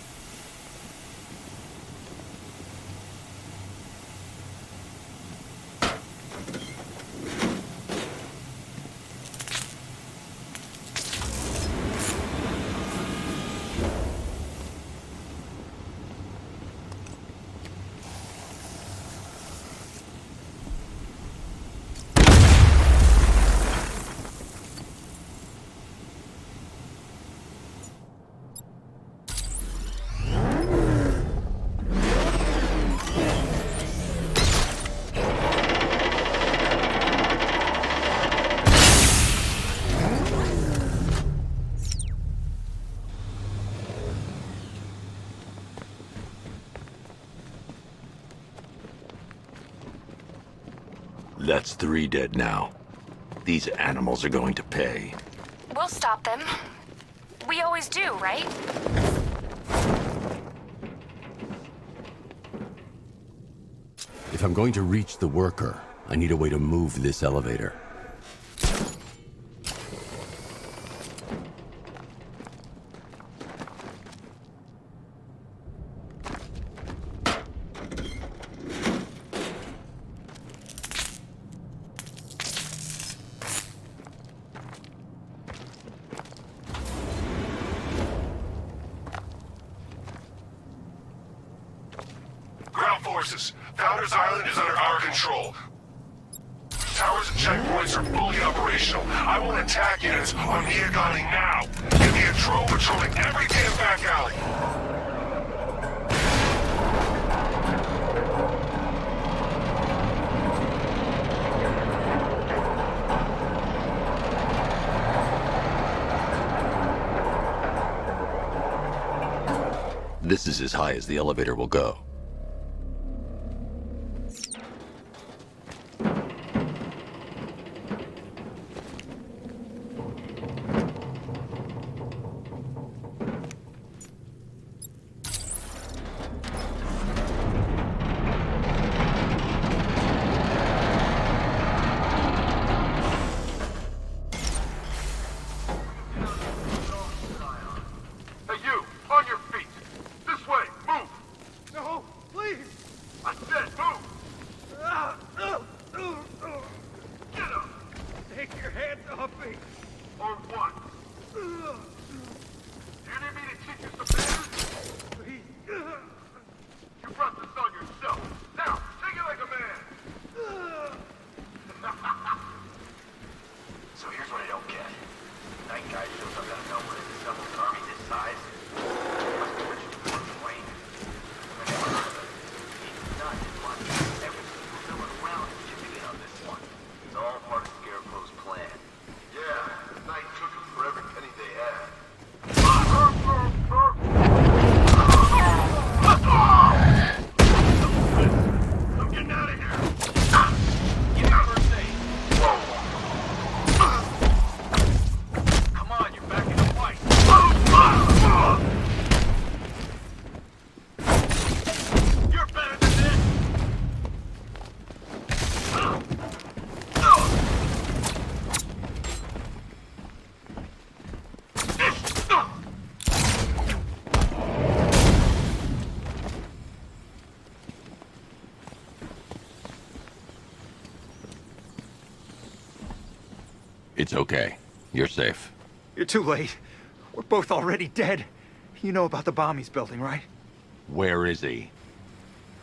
That's 3 dead now. These animals are going to pay. We'll stop them. We always do, right? If I'm going to reach the worker, I need a way to move this elevator. Ground forces, Founders Island is under our control. Towers and checkpoints are fully operational. I want attack units on Miagani now. Get the Patrol patrolling every damn back alley. This is as high as the elevator will go. Hey, you! On your feet! This way! Move! No! It's okay. You're safe. You're too late. We're both already dead. You know about the bomb he's building, right? Where is he?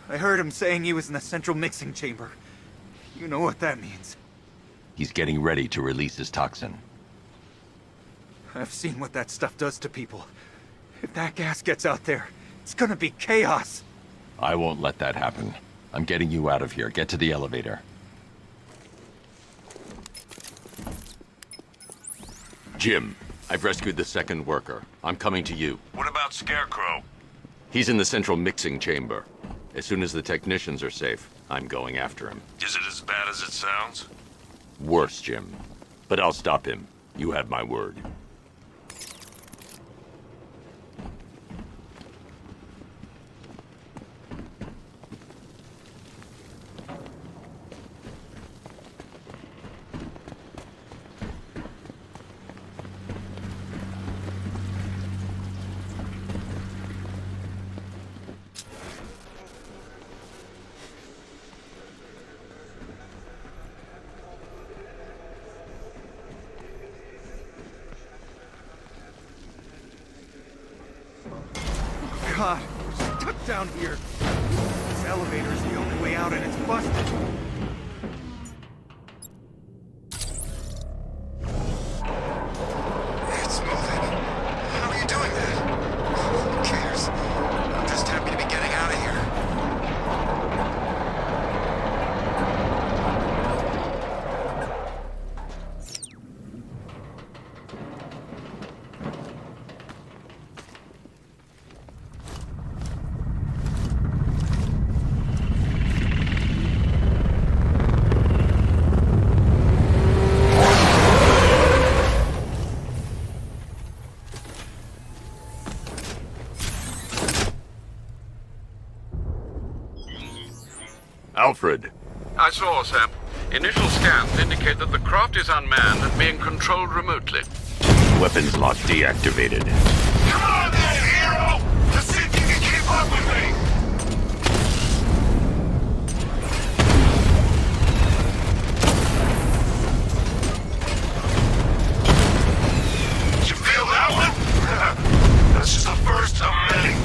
I heard him saying he was in the central mixing chamber. You know what that means. He's getting ready to release his toxin. I've seen what that stuff does to people. If that gas gets out there, it's gonna be chaos. I won't let that happen. I'm getting you out of here. Get to the elevator. Jim, I've rescued the second worker. I'm coming to you. What about Scarecrow? He's in the central mixing chamber. As soon as the technicians are safe, I'm going after him. Is it as bad as it sounds? Worse, Jim. But I'll stop him. You have my word. God, we're stuck down here. This elevator's the only way out and it's busted. It's moving. How are you doing that? Who cares? I'm just happy to be getting out of here. Alfred. I saw, Sam. Initial scans indicate that the craft is unmanned and being controlled remotely. Weapons lock deactivated. Come on then, hero! Let's see if you can keep up with me! Did you feel that one? That's just the first of many.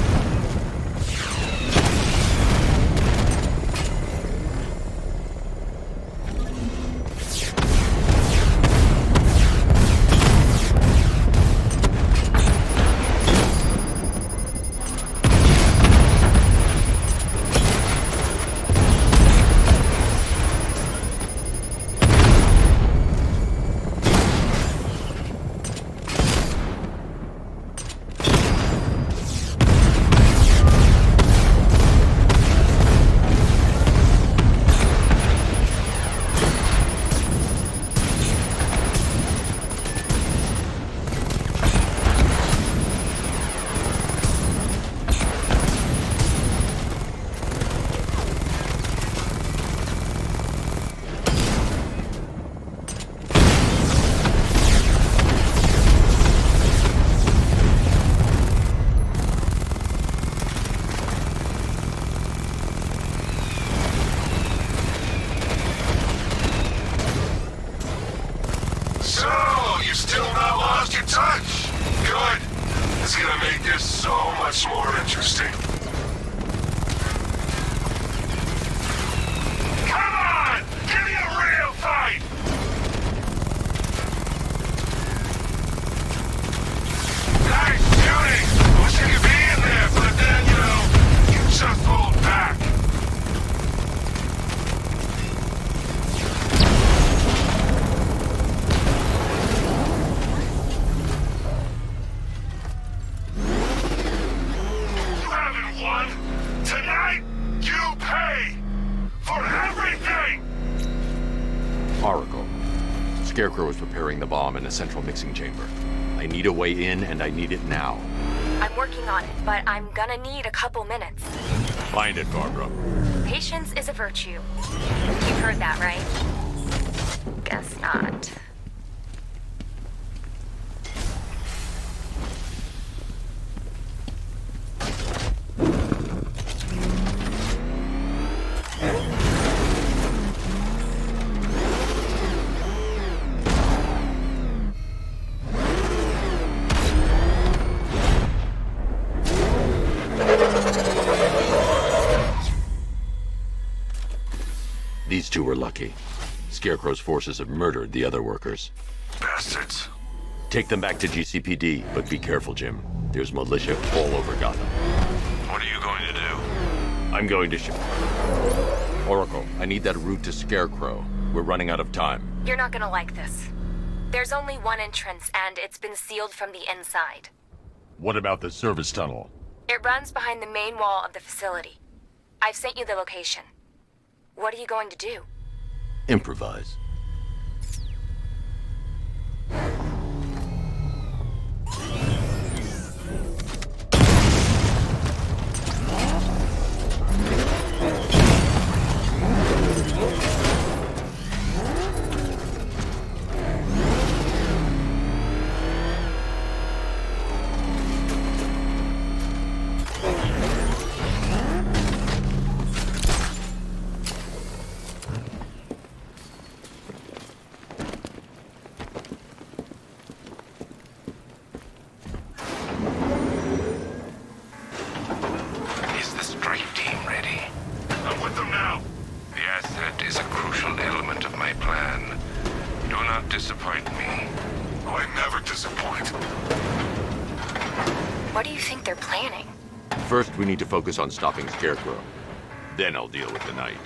Scarecrow is preparing the bomb in a central mixing chamber. I need a way in, and I need it now. I'm working on it, but I'm gonna need a couple minutes. Find it, Barbara. Patience is a virtue. You've heard that, right? Guess not. These two were lucky. Scarecrow's forces have murdered the other workers. Bastards. Take them back to GCPD, but be careful, Jim. There's militia all over Gotham. What are you going to do? I'm going to shoot. Oracle, I need that route to Scarecrow. We're running out of time. You're not gonna like this. There's only one entrance, and it's been sealed from the inside. What about the service tunnel? It runs behind the main wall of the facility. I've sent you the location. What are you going to do? Improvise. First, we need to focus on stopping Scarecrow. Then I'll deal with the Knight.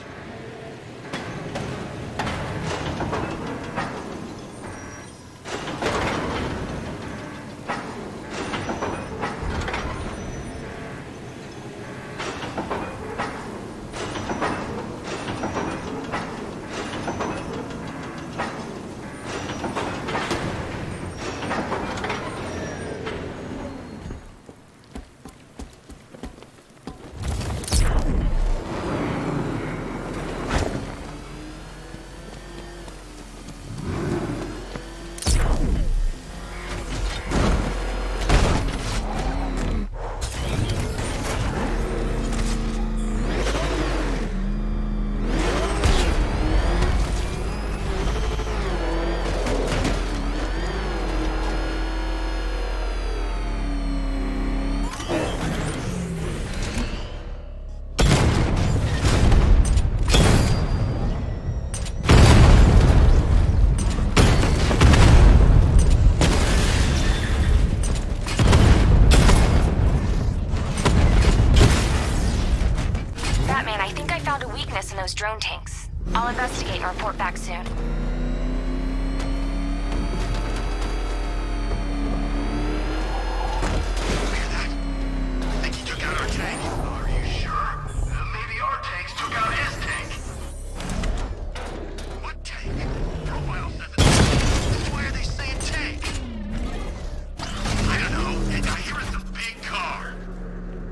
Drone tanks. I'll investigate and report back soon. I think he took out our tank. Are you sure? Maybe our tanks took out his tank. What tank? Profile says it's... Why are they saying tank? I don't know. And I hear it's a big car.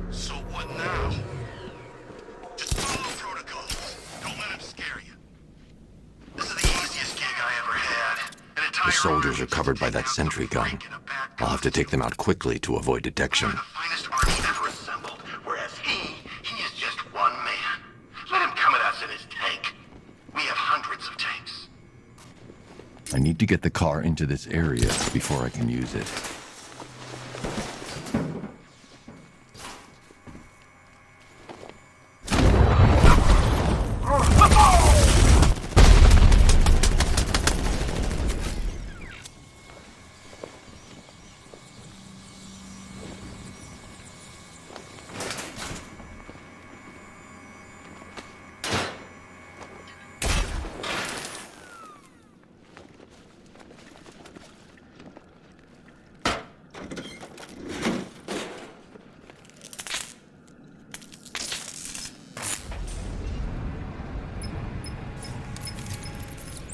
So what now? Just follow protocol. Don't let him scare you. This is the easiest gig I ever had. The soldiers are covered by that sentry gun. I'll have to take them out quickly to avoid detection. Finest army ever assembled, whereas he is just one man. Let him come at us in his tank. We have hundreds of tanks. I need to get the car into this area before I can use it.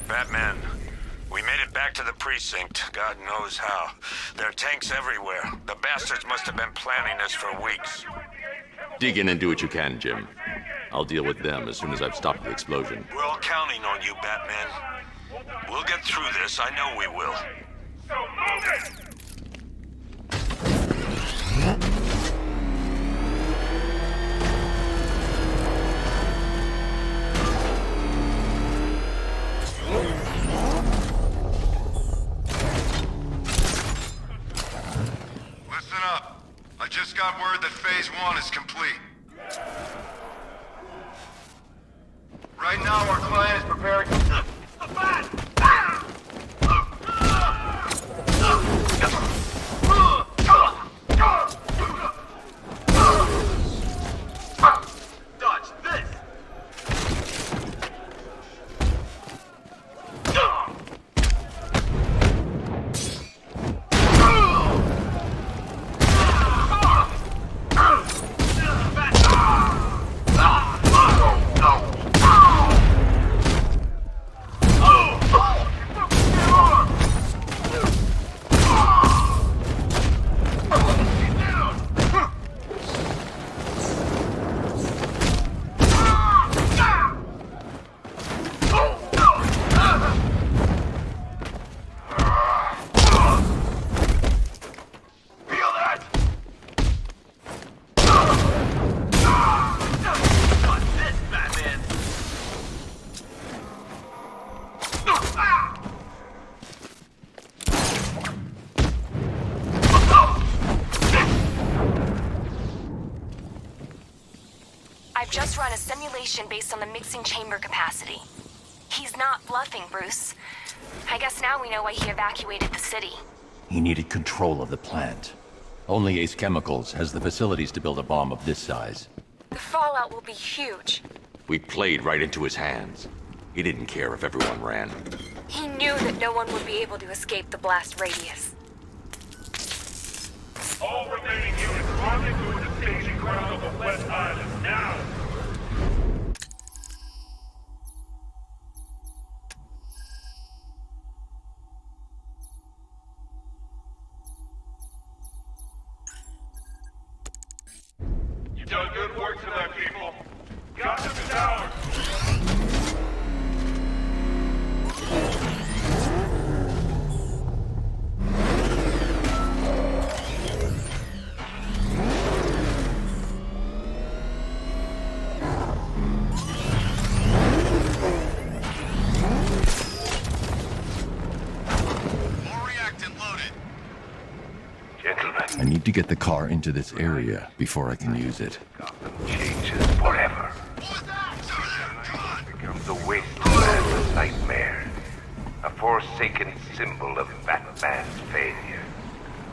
Batman, we made it back to the precinct, God knows how. There are tanks everywhere. The bastards must have been planning this for weeks. Dig in and do what you can, Jim. I'll deal with them as soon as I've stopped the explosion. We're all counting on you, Batman. We'll get through this, I know we will. So move it! Listen up. I just got word that Phase 1 is complete. Right now, our client just run a simulation based on the mixing chamber capacity. He's not bluffing, Bruce. I guess now we know why he evacuated the city. He needed control of the plant. Only Ace Chemicals has the facilities to build a bomb of this size. The fallout will be huge. We played right into his hands. He didn't care if everyone ran. He knew that no one would be able to escape the blast radius. All remaining units rendezvous at the staging ground of the West Island, now! You've done good work tonight, people. Gotham is ours! I need to get the car into this area before I can use it. Changes forever. It becomes a wasteland of nightmares. A forsaken symbol of Batman's failure.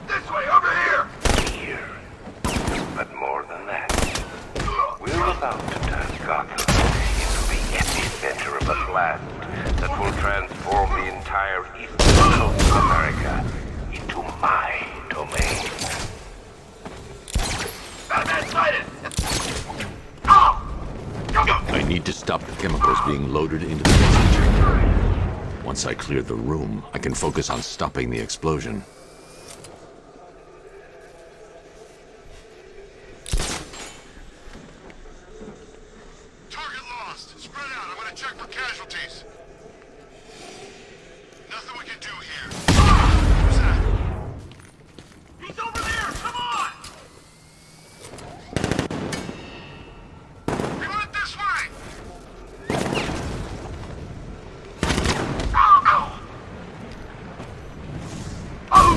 This way, over here! Here. But more than that. We're about to turn Gotham into the epicenter of a blast that will transform the entire eastern coast of America into my domain. Batman sighted! I need to stop the chemicals being loaded into the mixing chamber. Once I clear the room, I can focus on stopping the explosion. Target lost. Spread out. I'm gonna check for casualties. Nothing we can do here. Who's that? He's over there! Come on! We went this way! Oh! Oh!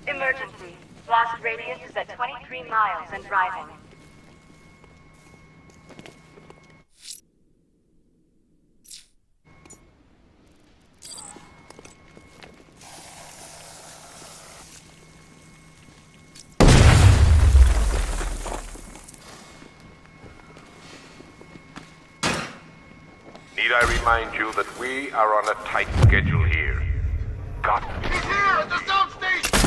Emergency. Blast radius is at 23 miles and rising. Need I remind you that we are on a tight schedule here? Gotham. He's here at the soundstation!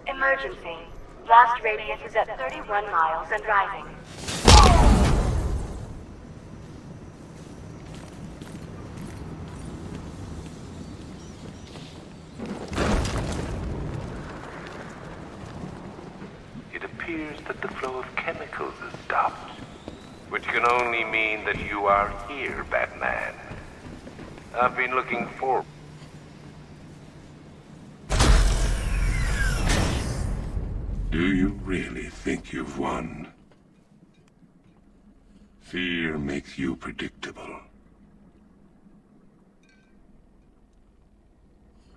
Emergency. Blast radius is at 31 miles and rising. It appears that the flow of chemicals has stopped, which can only mean that you are here, Batman. I've been looking forward. Do you really think you've won? Fear makes you predictable.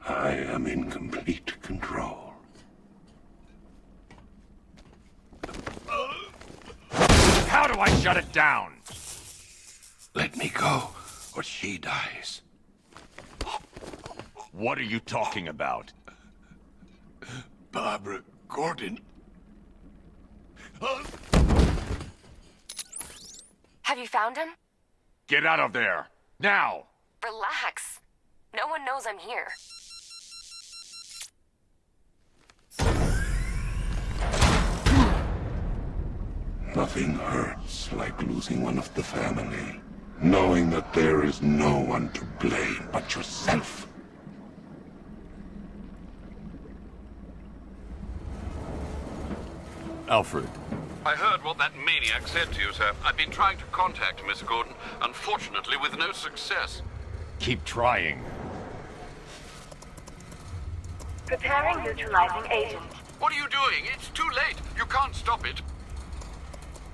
I am in complete control. How do I shut it down? Let me go, or she dies. What are you talking about? Barbara Gordon. Have you found him? Get out of there! Now! Relax. No one knows I'm here. Nothing hurts like losing one of the family. Knowing that there is no one to blame but yourself. Alfred. I heard what that maniac said to you, sir. I've been trying to contact Miss Gordon, unfortunately with no success. Keep trying. Preparing neutralizing agent. What are you doing? It's too late. You can't stop it.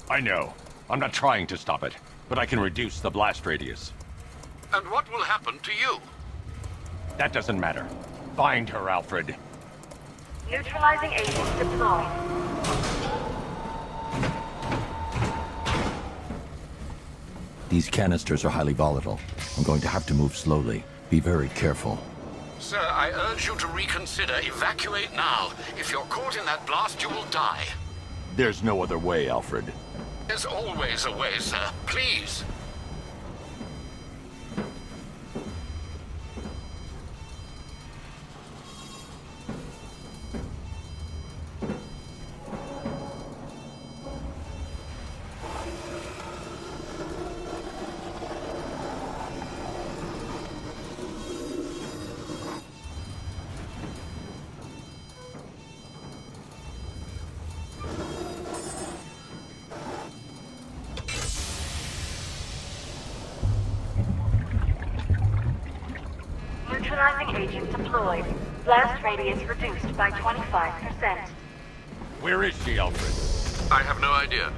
I know. I'm not trying to stop it, but I can reduce the blast radius. And what will happen to you? That doesn't matter. Find her, Alfred. Neutralizing agent deployed. These canisters are highly volatile. I'm going to have to move slowly. Be very careful. Sir, I urge you to reconsider. Evacuate now. If you're caught in that blast, you will die. There's no other way, Alfred. There's always a way, sir. Please. Neutralizing agent deployed. Blast radius reduced by 25%. Where is she, Alfred? I have no idea.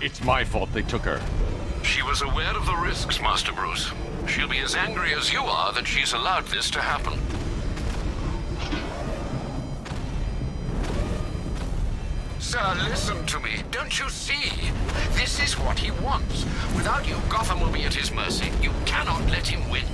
It's my fault they took her. She was aware of the risks, Master Bruce. She'll be as angry as you are that she's allowed this to happen. Sir, listen to me. Don't you see? This is what he wants. Without you, Gotham will be at his mercy. You cannot let him win.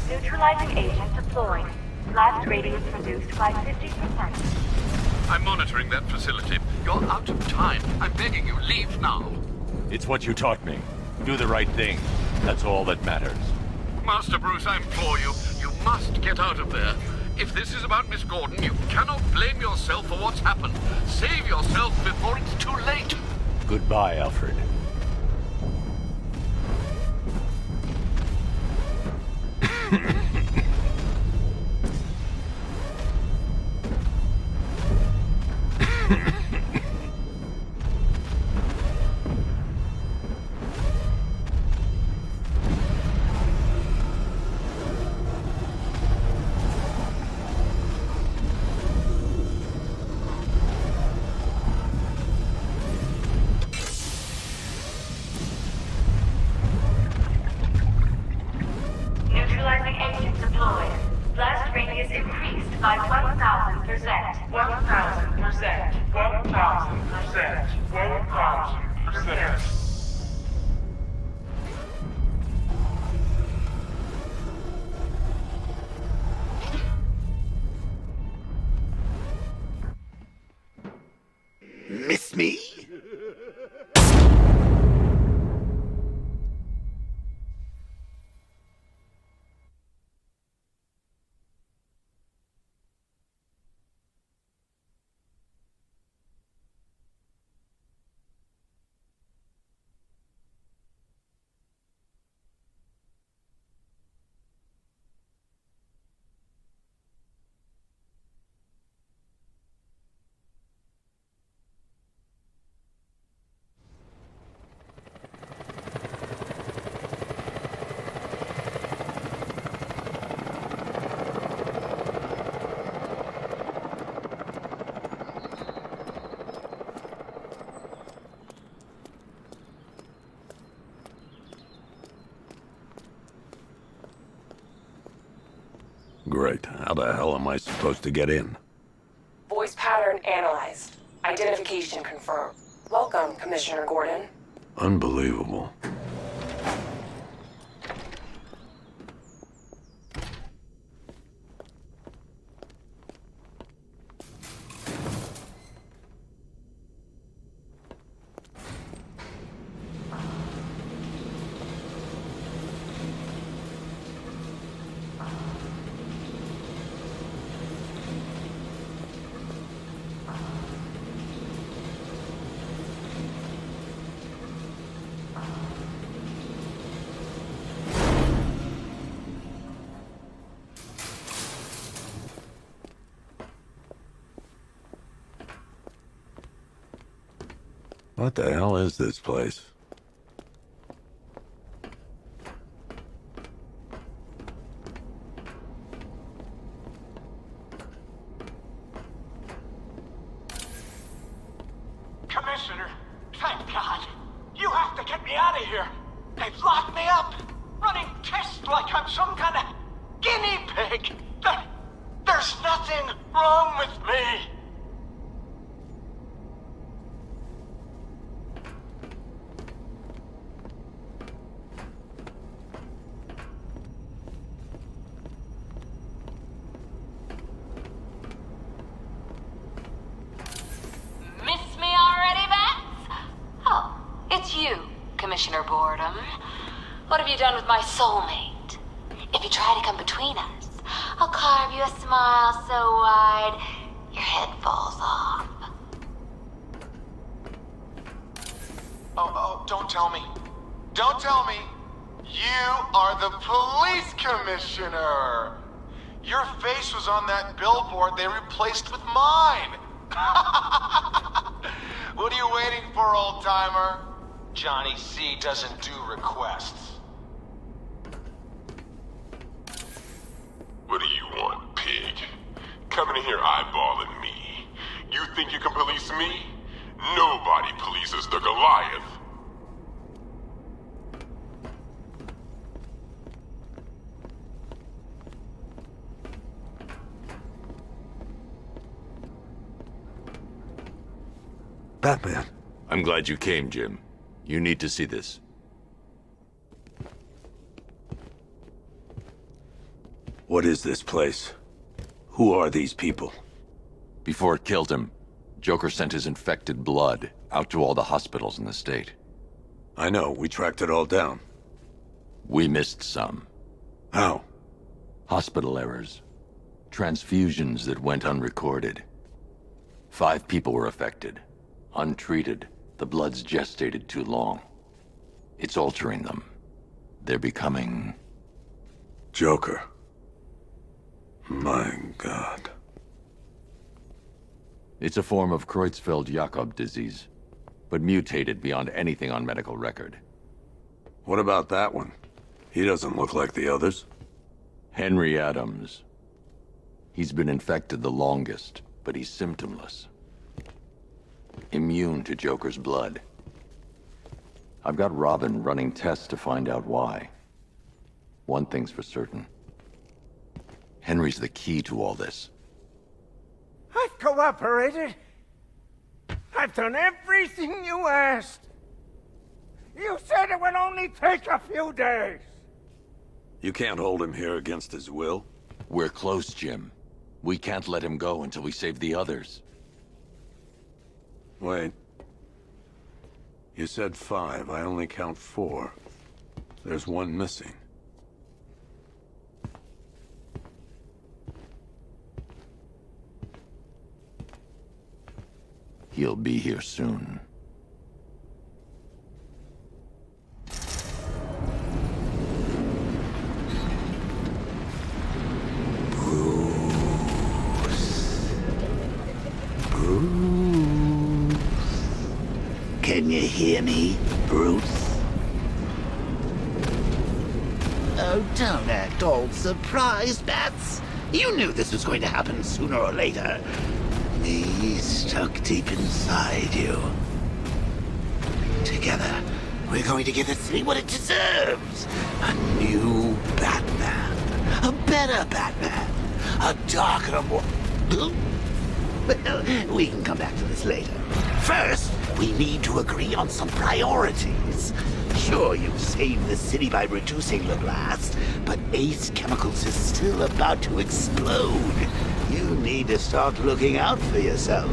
Neutralizing agent deployed. Blast radius reduced by 50%. I'm monitoring that facility. You're out of time. I'm begging you, leave now. It's what you taught me. Do the right thing. That's all that matters. Master Bruce, I implore you, you must get out of there. If this is about Miss Gordon, you cannot blame yourself for what's happened. Save yourself before it's too late. Goodbye, Alfred. Neutralizing agent deployed. Blast radius increased by 1,000%. 1,000%. 1,000%. 1,000%. Miss me? Great. How the hell am I supposed to get in? Voice pattern analyzed. Identification confirmed. Welcome, Commissioner Gordon. Unbelievable. What the hell is this place? Commissioner, thank God. You have to get me out of here. They've locked me up, running tests like I'm some kind of guinea pig. There's nothing wrong with me. Miss me already, Bats? Oh, it's you, Commissioner Boredom. What have you done with my soulmate? If you try to come between us, I'll carve you a smile so wide, your head falls off. Oh, don't tell me. Don't tell me. You are the police commissioner. Your face was on that billboard they replaced with mine. What are you waiting for, old-timer? Johnny C doesn't do requests. What do you want, pig? Coming in here eyeballing me. You think you can police me? Nobody polices the Goliath. Batman. I'm glad you came, Jim. You need to see this. What is this place? Who are these people? Before it killed him, Joker sent his infected blood out to all the hospitals in the state. I know, we tracked it all down. We missed some. How? Hospital errors. Transfusions that went unrecorded. 5 people were affected. Untreated, the blood's gestated too long. It's altering them. They're becoming... Joker. My God. It's a form of Creutzfeldt-Jakob disease, but mutated beyond anything on medical record. What about that one? He doesn't look like the others. Henry Adams. He's been infected the longest, but he's symptomless. Immune to Joker's blood. I've got Robin running tests to find out why. One thing's for certain. Henry's the key to all this. I've cooperated. I've done everything you asked. You said it would only take a few days. You can't hold him here against his will. We're close, Jim. We can't let him go until we save the others. Wait. You said 5. I only count 4. There's one missing. He'll be here soon. Can you hear me, Bruce? Oh, don't act all surprised, Bats. You knew this was going to happen sooner or later. Me stuck deep inside you. Together, we're going to give the city what it deserves. A new Batman. A better Batman. A darker, more... Well, we can come back to this later. First, we need to agree on some priorities. Sure, you've saved the city by reducing the blast, but Ace Chemicals is still about to explode. You need to start looking out for yourself.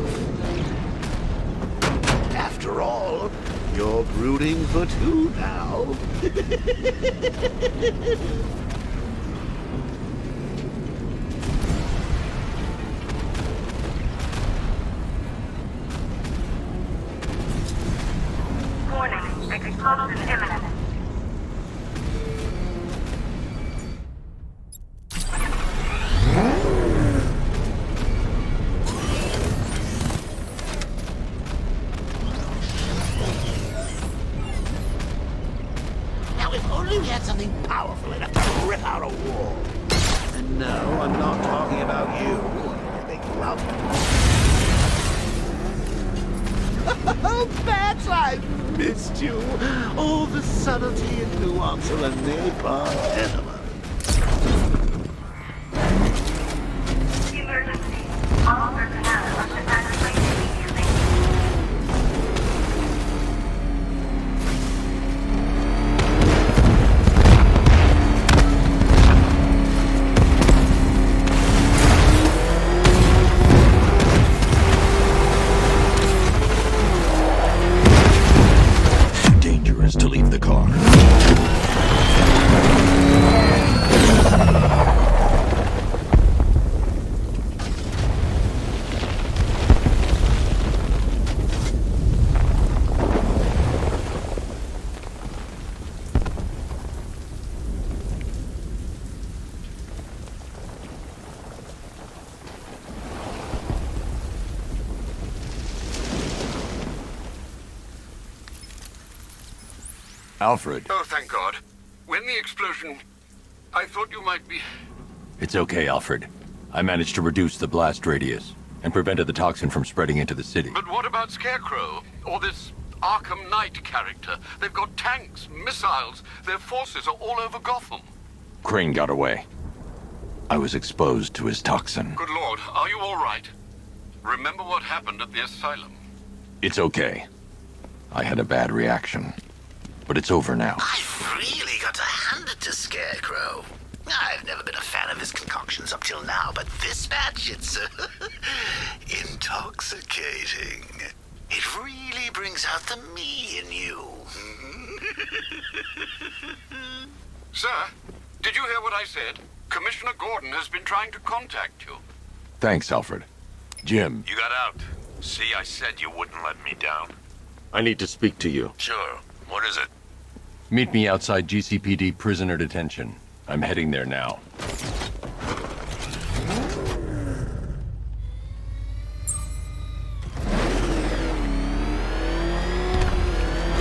After all, you're brooding for 2 now. Warning, explosion imminent. only we had something powerful enough to rip out a wall. And no, I'm not talking about you. I think love. Oh, Bats, I've missed you. All the subtlety and nuance of a napalm enema. Emergency. All personnel must evacuate immediately. Dangerous to leave the car. Alfred. Oh, thank God. When the explosion... I thought you might be... It's okay, Alfred. I managed to reduce the blast radius and prevented the toxin from spreading into the city. But what about Scarecrow? Or this Arkham Knight character? They've got tanks, missiles. Their forces are all over Gotham. Crane got away. I was exposed to his toxin. Good Lord, are you all right? Remember what happened at the asylum? It's okay. I had a bad reaction. But it's over now. I've really got to hand it to Scarecrow. I've never been a fan of his concoctions up till now, but this batch, it's intoxicating. It really brings out the me in you. Sir, did you hear what I said? Commissioner Gordon has been trying to contact you. Thanks, Alfred. Jim. You got out. See, I said you wouldn't let me down. I need to speak to you. Sure. What is it? Meet me outside GCPD prisoner detention. I'm heading there now.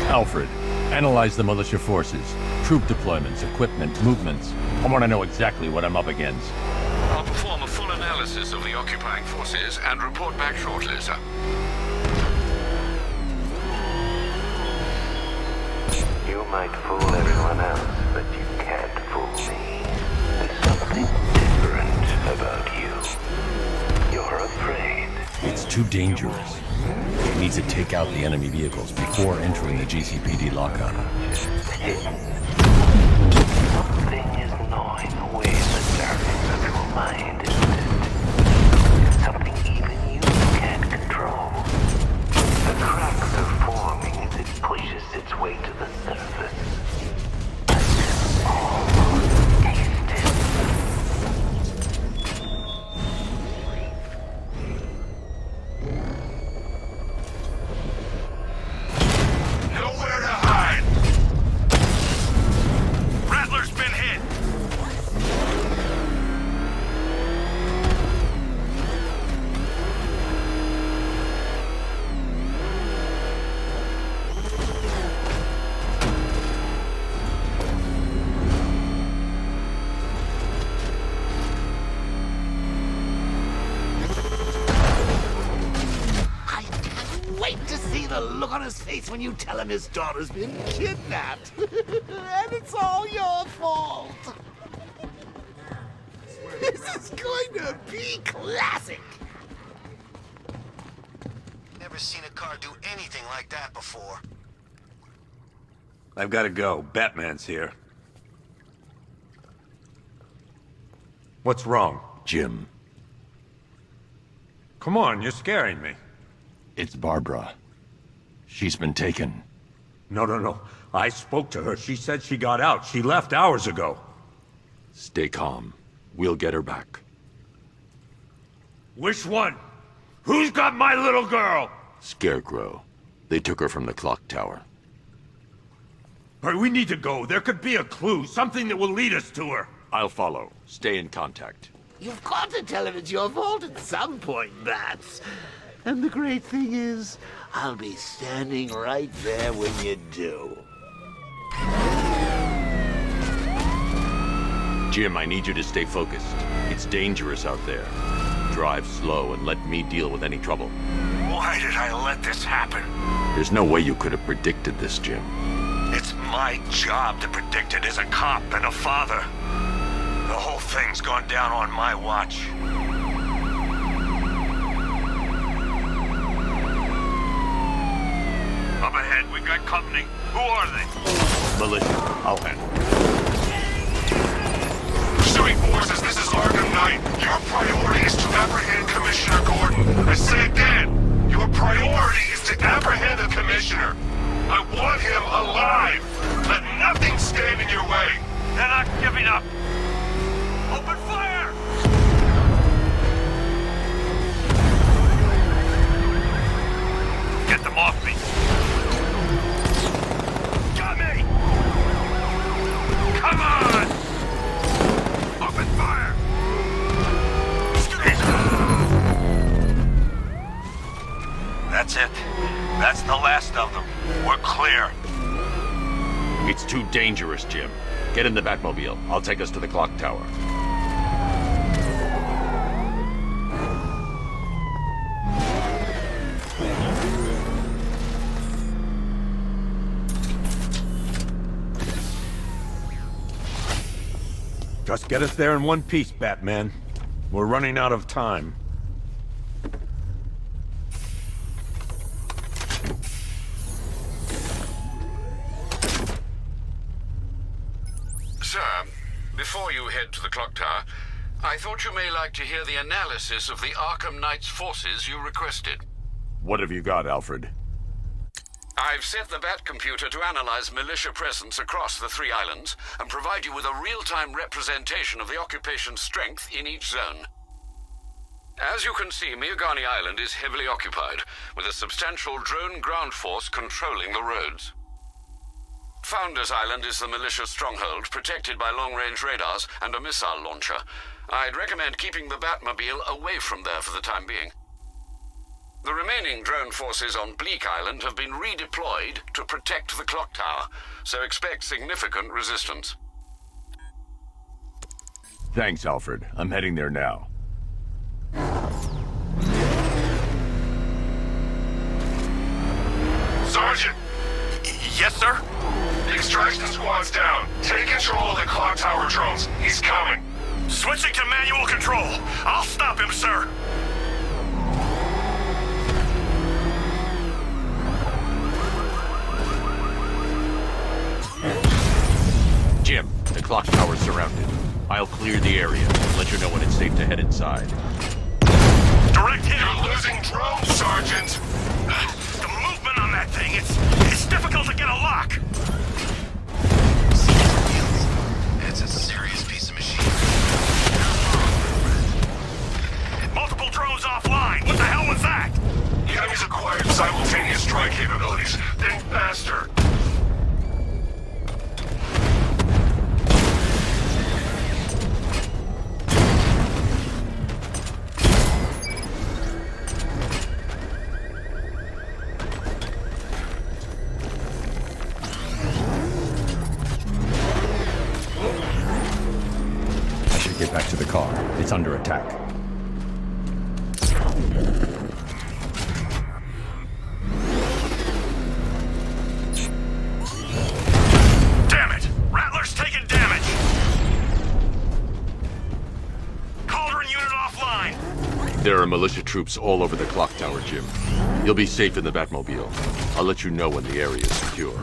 Alfred, analyze the militia forces, troop deployments, equipment, movements. I want to know exactly what I'm up against. I'll perform a full analysis of the occupying forces and report back shortly, sir. You might fool everyone else, but you can't fool me. There's something different about you. You're afraid. It's too dangerous. It needs to take out the enemy vehicles before entering the GCPD lockup. Something is gnawing away in the darkness of your mind, isn't it? Something even you can't control. The cracks are forming as it pushes its way to the surface. I can almost taste it. Nowhere to hide! Rattler's been hit! I can't wait to see the look on his face when you tell him his daughter's been kidnapped. And it's all your fault. This is going to be classic. Never seen a car do anything like that before. I've got to go. Batman's here. What's wrong? Jim. Come on, you're scaring me. It's Barbara. She's been taken. No. I spoke to her. She said she got out. She left hours ago. Stay calm. We'll get her back. Which one? Who's got my little girl? Scarecrow. They took her from the clock tower. All right, we need to go. There could be a clue, something that will lead us to her. I'll follow. Stay in contact. You've got to tell him it's your fault at some point, Bats. And the great thing is, I'll be standing right there when you do. Jim, I need you to stay focused. It's dangerous out there. Drive slow and let me deal with any trouble. Why did I let this happen? There's no way you could have predicted this, Jim. It's my job to predict it as a cop and a father. The whole thing's gone down on my watch. Up ahead, we've got company. Who are they? Militia. I'll handle it. Pursuing forces, this is Arkham Knight. Your priority is to apprehend Commissioner Gordon. I say again, your priority is to apprehend the Commissioner. I want him alive. Let nothing stand in your way. They're not giving up. Open fire! Get them off me. Got me! Come on! Open fire! That's it. That's the last of them. We're clear. It's too dangerous, Jim. Get in the Batmobile. I'll take us to the clock tower. Just get us there in one piece, Batman. We're running out of time. Sir, before you head to the clock tower, I thought you may like to hear the analysis of the Arkham Knight's forces you requested. What have you got, Alfred? I've set the Bat computer to analyze militia presence across the 3 islands and provide you with a real-time representation of the occupation's strength in each zone. As you can see, Miagani Island is heavily occupied, with a substantial drone ground force controlling the roads. Founders Island is the militia stronghold, protected by long-range radars and a missile launcher. I'd recommend keeping the Batmobile away from there for the time being. The remaining drone forces on Bleak Island have been redeployed to protect the clock tower, so expect significant resistance. Thanks, Alfred. I'm heading there now. Sergeant! Yes, sir? The extraction squad's down. Take control of the clock tower drones. He's coming. Switching to manual control. I'll stop him, sir. Jim, the clock tower's surrounded. I'll clear the area and let you know when it's safe to head inside. Direct hit! You're losing drones, Sergeant! The movement on that thing, it's difficult to get a lock! It's a serious piece of machinery. Multiple drones offline! What the hell was that? The enemy's acquired simultaneous strike capabilities. Think faster. Get back to the car. It's under attack. Damn it! Rattler's taking damage! Cauldron unit offline! There are militia troops all over the clock tower, Jim. You'll be safe in the Batmobile. I'll let you know when the area is secure.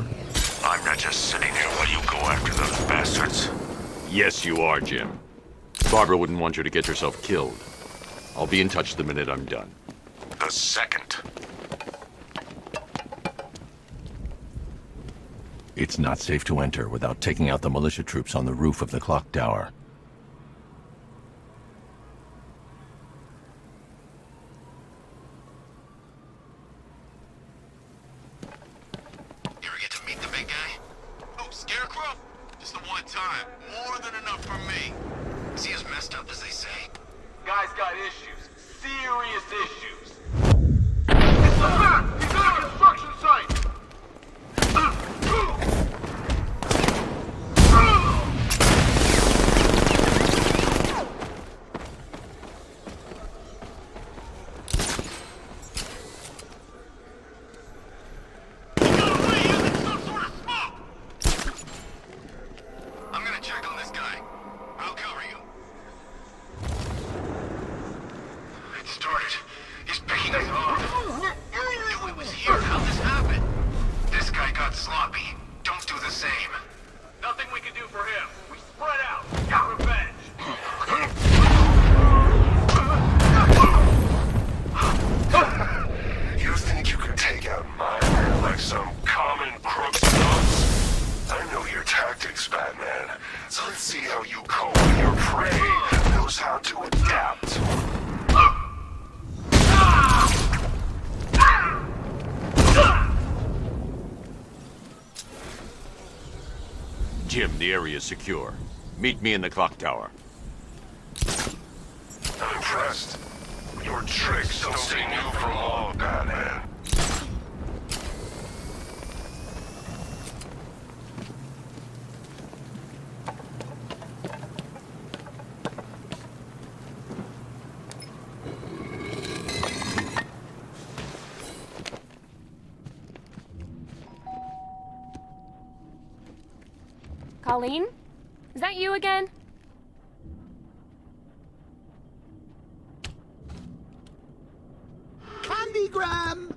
I'm not just sitting here while you go after those bastards. Yes, you are, Jim. Barbara wouldn't want you to get yourself killed. I'll be in touch the minute I'm done. The second. It's not safe to enter without taking out the militia troops on the roof of the clock tower. You ever get to meet the big guy? Oh, Scarecrow? Just the one time. More than enough for me. Is he as messed up as they say? Guy's got issues. Serious issues. It's the Bat! He's at a construction site! for him. We spread out. Got revenge. You think you can take out my man like some common crook's nuts? I know your tactics, Batman. So let's see how you cope when your prey knows how to adapt. Jim, the area is secure. Meet me in the clock tower. I'm impressed. Your tricks don't stay new for long, Batman. Colleen? Is that you again? Candygram!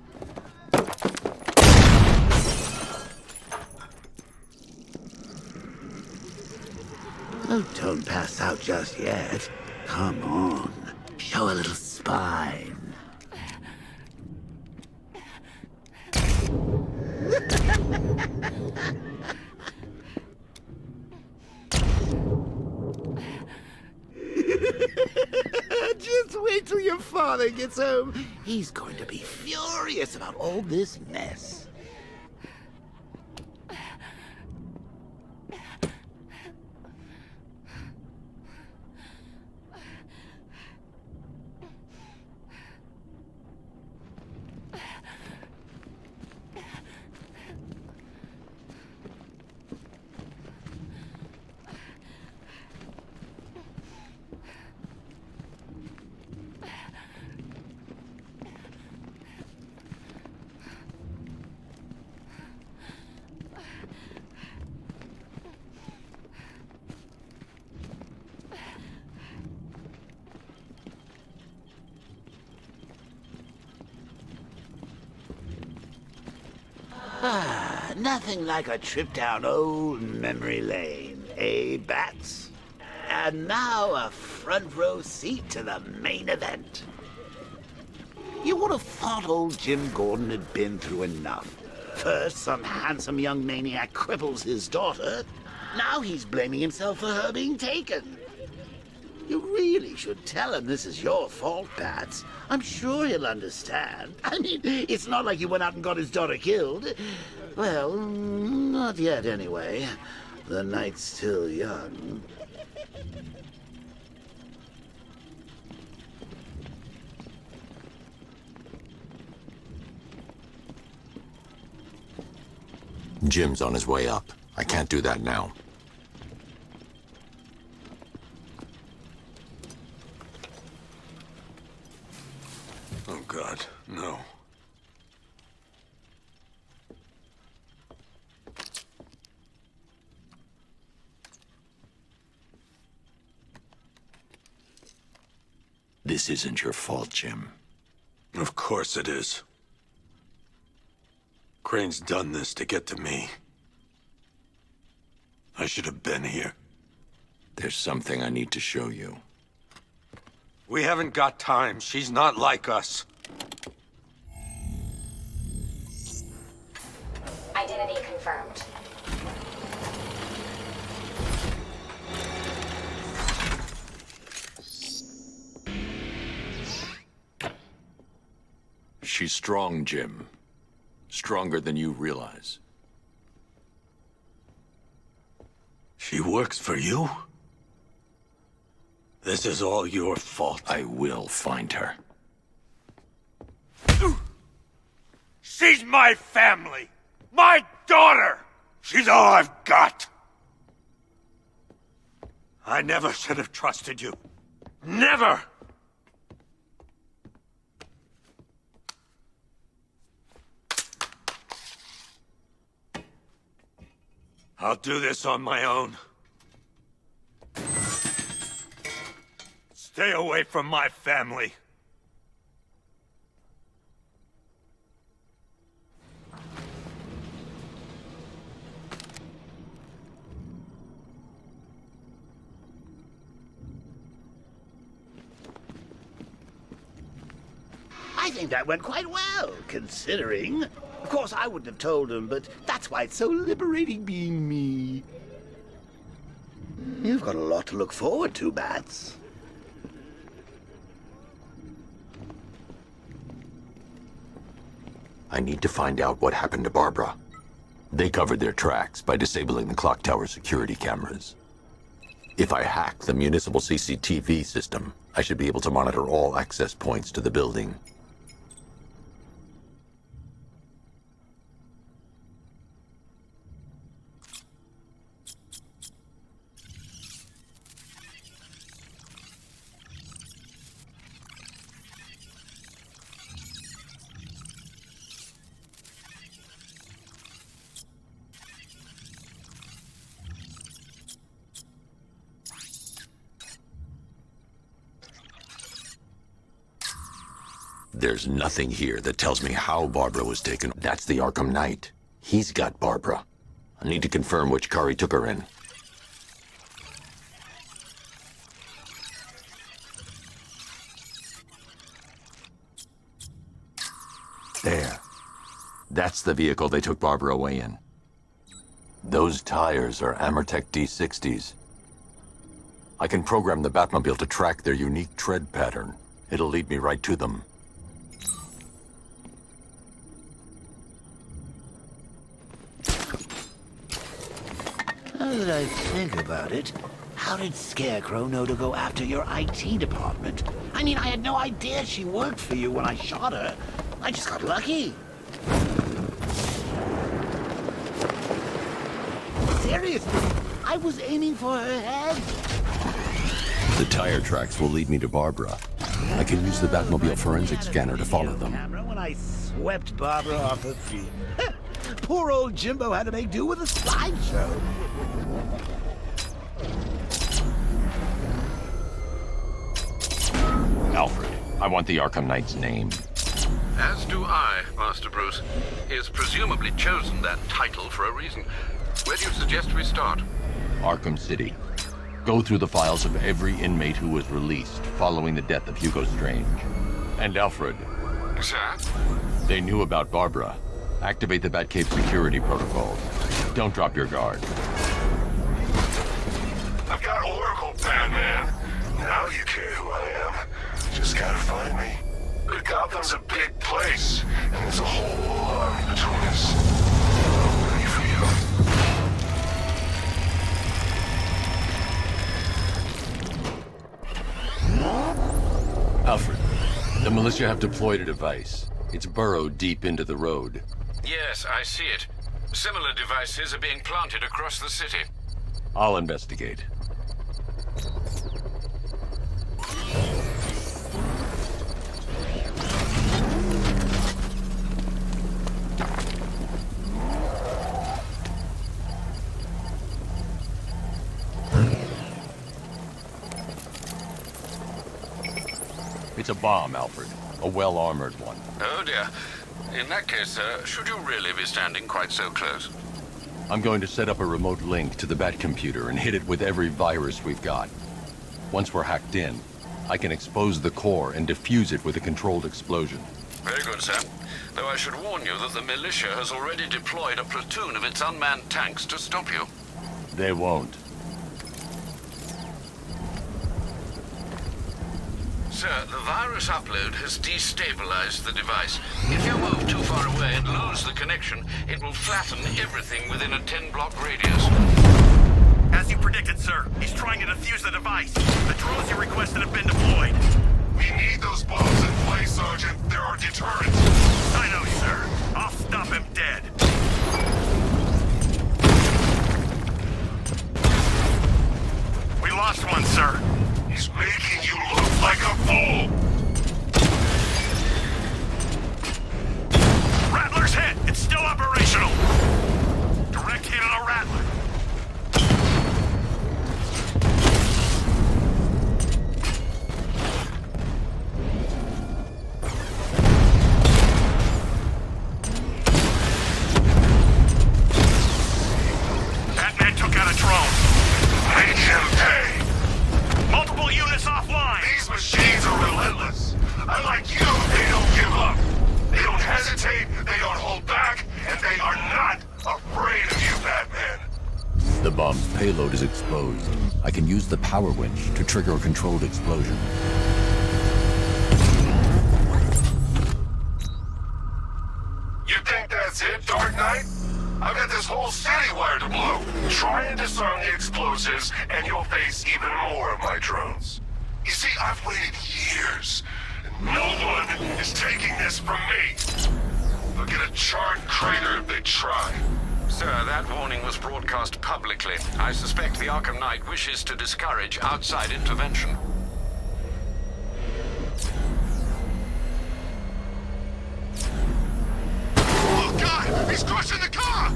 Oh, don't pass out just yet. Come on. Show a little spine. Just wait till your father gets home. He's going to be furious about all this mess. Nothing like a trip down old memory lane, eh, Bats? And now a front row seat to the main event. You would have thought old Jim Gordon had been through enough. First, some handsome young maniac cripples his daughter. Now he's blaming himself for her being taken. You really should tell him this is your fault, Bats. I'm sure he'll understand. I mean, it's not like you went out and got his daughter killed. Well, not yet anyway. The night's still young. Jim's on his way up. I can't do that now. Oh, God, no. This isn't your fault, Jim. Of course it is. Crane's done this to get to me. I should have been here. There's something I need to show you. We haven't got time. She's not like us. Identity confirmed. She's strong, Jim. Stronger than you realize. She works for you? This is all your fault. I will find her. She's my family! My daughter! She's all I've got! I never should have trusted you. Never! I'll do this on my own. Stay away from my family. think that went quite well, considering. Of course, I wouldn't have told him, but that's why it's so liberating being me. You've got a lot to look forward to, Bats. I need to find out what happened to Barbara. They covered their tracks by disabling the clock tower security cameras. If I hack the municipal CCTV system, I should be able to monitor all access points to the building. There's nothing here that tells me how Barbara was taken. That's the Arkham Knight. He's got Barbara. I need to confirm which car he took her in. There. That's the vehicle they took Barbara away in. Those tires are Amertech D60s. I can program the Batmobile to track their unique tread pattern. It'll lead me right to them. Now that I think about it, how did Scarecrow know to go after your IT department? I mean, I had no idea she worked for you when I shot her. I just got lucky. Seriously, I was aiming for her head. The tire tracks will lead me to Barbara. I can use the Batmobile forensic scanner to follow them. When I swept Barbara off her feet. Poor old Jimbo had to make do with a slideshow. Alfred, I want the Arkham Knight's name. As do I, Master Bruce. He has presumably chosen that title for a reason. Where do you suggest we start? Arkham City. Go through the files of every inmate who was released following the death of Hugo Strange. And Alfred. Sir? They knew about Barbara. Activate the Batcave security protocol. Don't drop your guard. I've got Oracle, Batman. Now you care who I am. Just gotta find me. But Gotham's a big place, and there's a whole army between us. I'm ready for you. Alfred, the militia have deployed a device. It's burrowed deep into the road. Yes, I see it. Similar devices are being planted across the city. I'll investigate. It's a bomb, Alfred. A well-armored one. Oh dear. In that case, should you really be standing quite so close? I'm going to set up a remote link to the Batcomputer and hit it with every virus we've got. Once we're hacked in, I can expose the core and defuse it with a controlled explosion. Very good, sir. Though I should warn you that the militia has already deployed a platoon of its unmanned tanks to stop you. They won't. Sir, the virus upload has destabilized the device. If you move too far away and lose the connection, it will flatten everything within a 10-block radius. As you predicted, sir, he's trying to defuse the device. The drones you requested have been deployed. We need those bombs in place, Sergeant. There are deterrents. I know, sir. I'll stop him dead. We lost one, sir. He's making you look like a fool! Rattler's hit! It's still operational! Direct hit on a Rattler. hesitate, they don't hold back, and they are not afraid of you, Batman. The bomb's payload is exposed. I can use the power winch to trigger a controlled explosion. You think that's it, Dark Knight? I've got this whole city wired to blow. Try and disarm the explosives, and you'll face even more of my drones. You see, I've waited years, and no one is taking this from me. They'll get a charred crater if they try. Sir, that warning was broadcast publicly. I suspect the Arkham Knight wishes to discourage outside intervention. Oh God! He's crushing the car!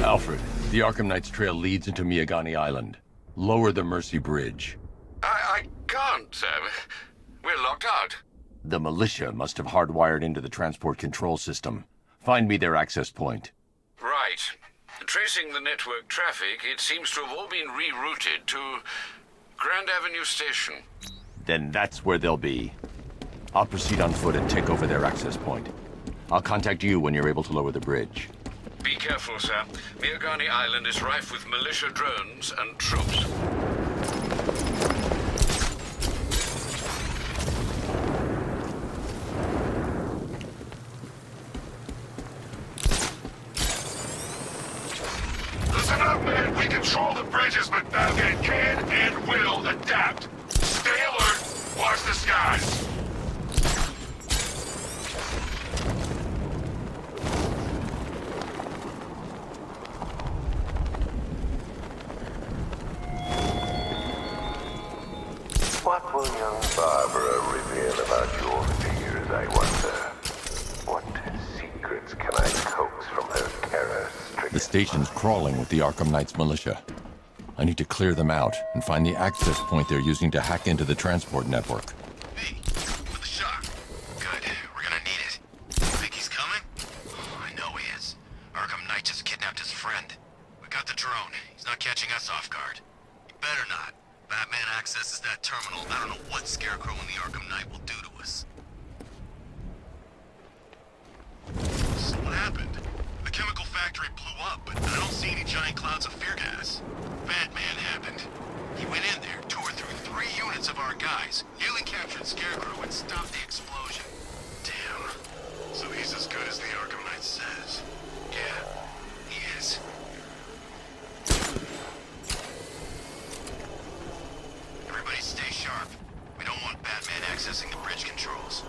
Alfred, the Arkham Knight's trail leads into Miyagani Island. Lower the Mercy Bridge. I can't, sir. We're locked out. The militia must have hardwired into the transport control system. Find me their access point. Right. Tracing the network traffic, it seems to have all been rerouted to Grand Avenue Station. Then that's where they'll be. I'll proceed on foot and take over their access point. I'll contact you when you're able to lower the bridge. Be careful, sir. Miyagani Island is rife with militia drones and troops. Listen up, man. We control the bridges, but Batman can and will adapt. Stay alert. Watch the skies. What will young Barbara reveal about your fears, I wonder? What secrets can I coax from her terror-stricken? The station's crawling with the Arkham Knight's militia. I need to clear them out and find the access point they're using to hack into the transport network. With the shock. Good. We're gonna need it. You think he's coming? Oh, I know he is. Arkham Knight just kidnapped his friend. We got the drone. He's not catching us off guard. He better not. Batman accesses that terminal. I don't know what Scarecrow and the Arkham Knight will do to us. So what happened? The chemical factory blew up, but I don't see any giant clouds of fear gas. Batman happened. He went in there, tore through 3 units of our guys, nearly captured Scarecrow and stopped the explosion. Damn. So he's as good as the Arkham Knight says. Yeah, he is. Everybody stay sharp. We don't want Batman accessing the bridge controls.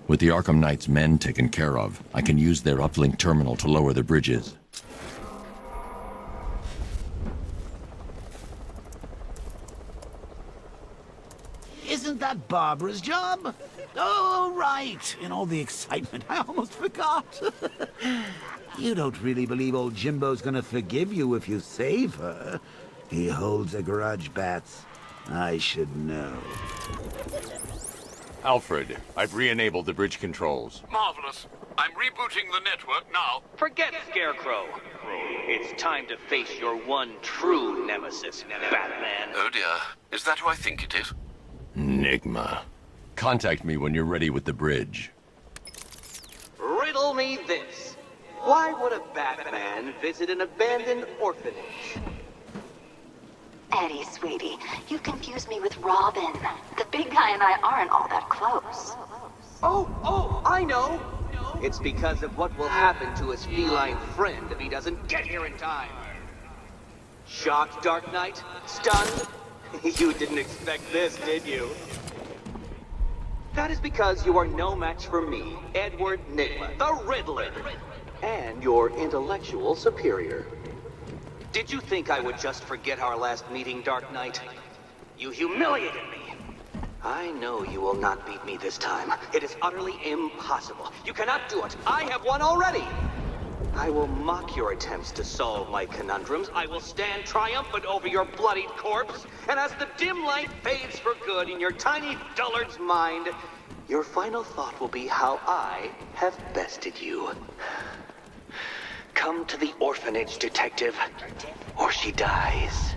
With the Arkham Knight's men taken care of, I can use their uplink terminal to lower the bridges. Isn't that Barbara's job? Oh, right. In all the excitement, I almost forgot. You don't really believe old Jimbo's gonna forgive you if you save her. He holds a grudge, Bats. I should know. Alfred, I've re-enabled the bridge controls. Marvelous. I'm rebooting the network now. Forget Scarecrow. It's time to face your one true nemesis, Batman. Oh dear. Is that who I think it is? Enigma. Contact me when you're ready with the bridge. Riddle me this. Why would a Batman visit an abandoned orphanage? Eddie, sweetie, you confused me with Robin. The big guy and I aren't all that close. Oh, I know. It's because of what will happen to his feline friend if he doesn't get here in time. Shocked, Dark Knight? Stunned? You didn't expect this, did you? That is because you are no match for me, Edward Nigma, the Riddler, and your intellectual superior. Did you think I would just forget our last meeting, Dark Knight? You humiliated me. I know you will not beat me this time. It is utterly impossible. You cannot do it. I have won already. I will mock your attempts to solve my conundrums. I will stand triumphant over your bloodied corpse. And as the dim light fades for good in your tiny dullard's mind, your final thought will be how I have bested you. Come to the orphanage, detective, or she dies.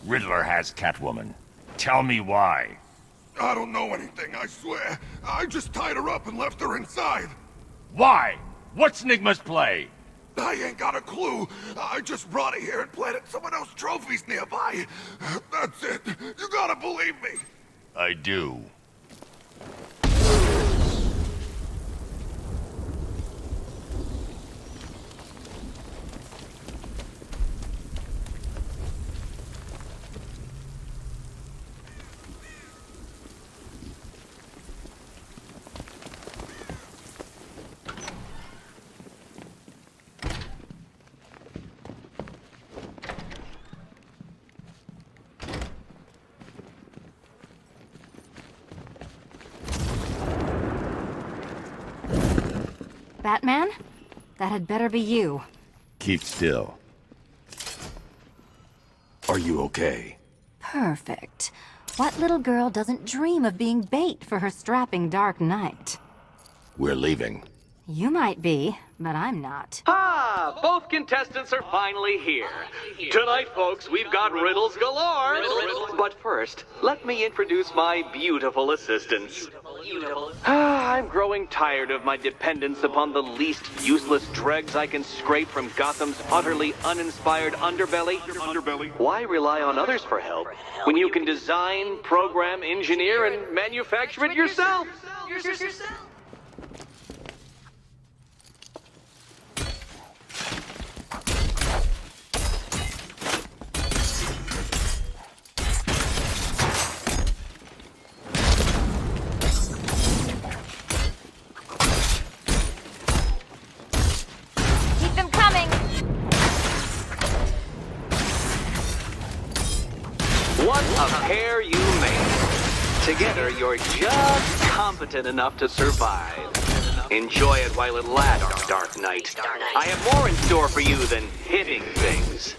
Riddler has Catwoman. Tell me why. I don't know anything, I swear. I just tied her up and left her inside. Why? What's Nigma's play? I ain't got a clue. I just brought her here and planted someone else's trophies nearby. That's it. You gotta believe me. I do. Batman? That had better be you. Keep still. Are you okay? Perfect. What little girl doesn't dream of being bait for her strapping Dark Knight? We're leaving. You might be, but I'm not. Ah, both contestants are finally here. Tonight, folks, we've got riddles galore. But first, let me introduce my beautiful assistants. I'm growing tired of my dependence upon the least useless dregs I can scrape from Gotham's utterly uninspired underbelly. Why rely on others for help when you can design, program, engineer, and manufacture it yourself? What a pair you made. Together, you're just competent enough to survive. Enjoy it while it lasts, Dark Knight. I have more in store for you than hitting things.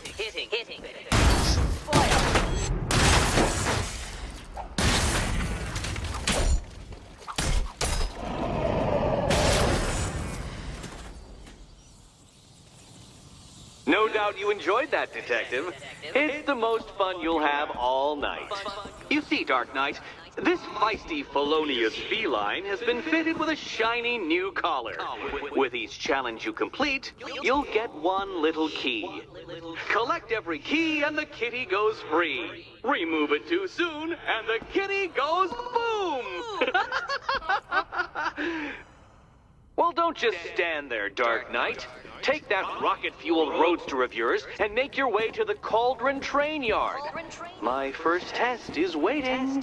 No doubt you enjoyed that, Detective. It's the most fun you'll have all night. You see, Dark Knight, this feisty felonious feline has been fitted with a shiny new collar. With each challenge you complete, you'll get one little key. Collect every key and the kitty goes free. Remove it too soon and the kitty goes boom! Well, don't just stand there, Dark Knight. Take that rocket-fueled roadster of yours and make your way to the Cauldron Train Yard. My first test is waiting.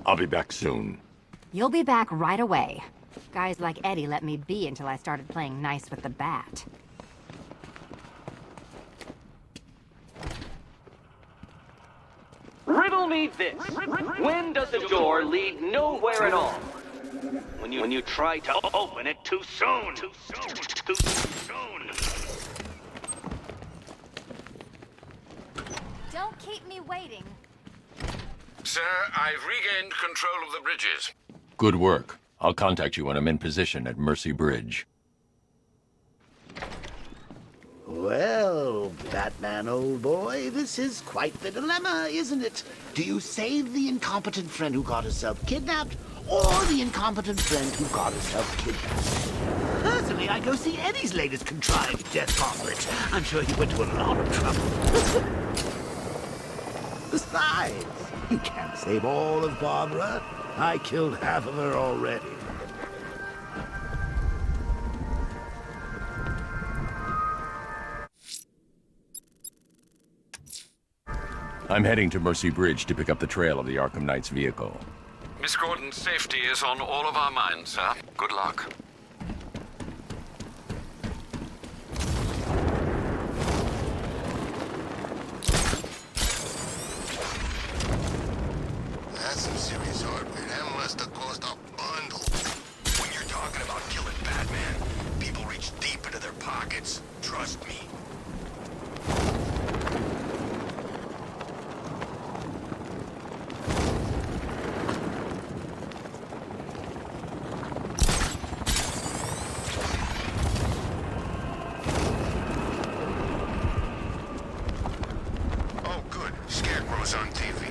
I'll be back soon. You'll be back right away. Guys like Eddie let me be until I started playing nice with the bat. Riddle me this. When does a door lead nowhere at all? When you try to open it too soon. Too soon. Don't keep me waiting. Sir, I've regained control of the bridges. Good work. I'll contact you when I'm in position at Mercy Bridge. Well, Batman, old boy, this is quite the dilemma, isn't it? Do you save the incompetent friend who got herself kidnapped, or the incompetent friend who got herself kidnapped? Personally, I'd go see Eddie's latest contrived death gauntlet. I'm sure he went to a lot of trouble. Besides, you can't save all of Barbara. I killed half of her already. I'm heading to Mercy Bridge to pick up the trail of the Arkham Knight's vehicle. Miss Gordon's safety is on all of our minds, sir. Good luck. That's some serious hardware. That must have cost a bundle. When you're talking about killing Batman, people reach deep into their pockets. Trust me. On TV.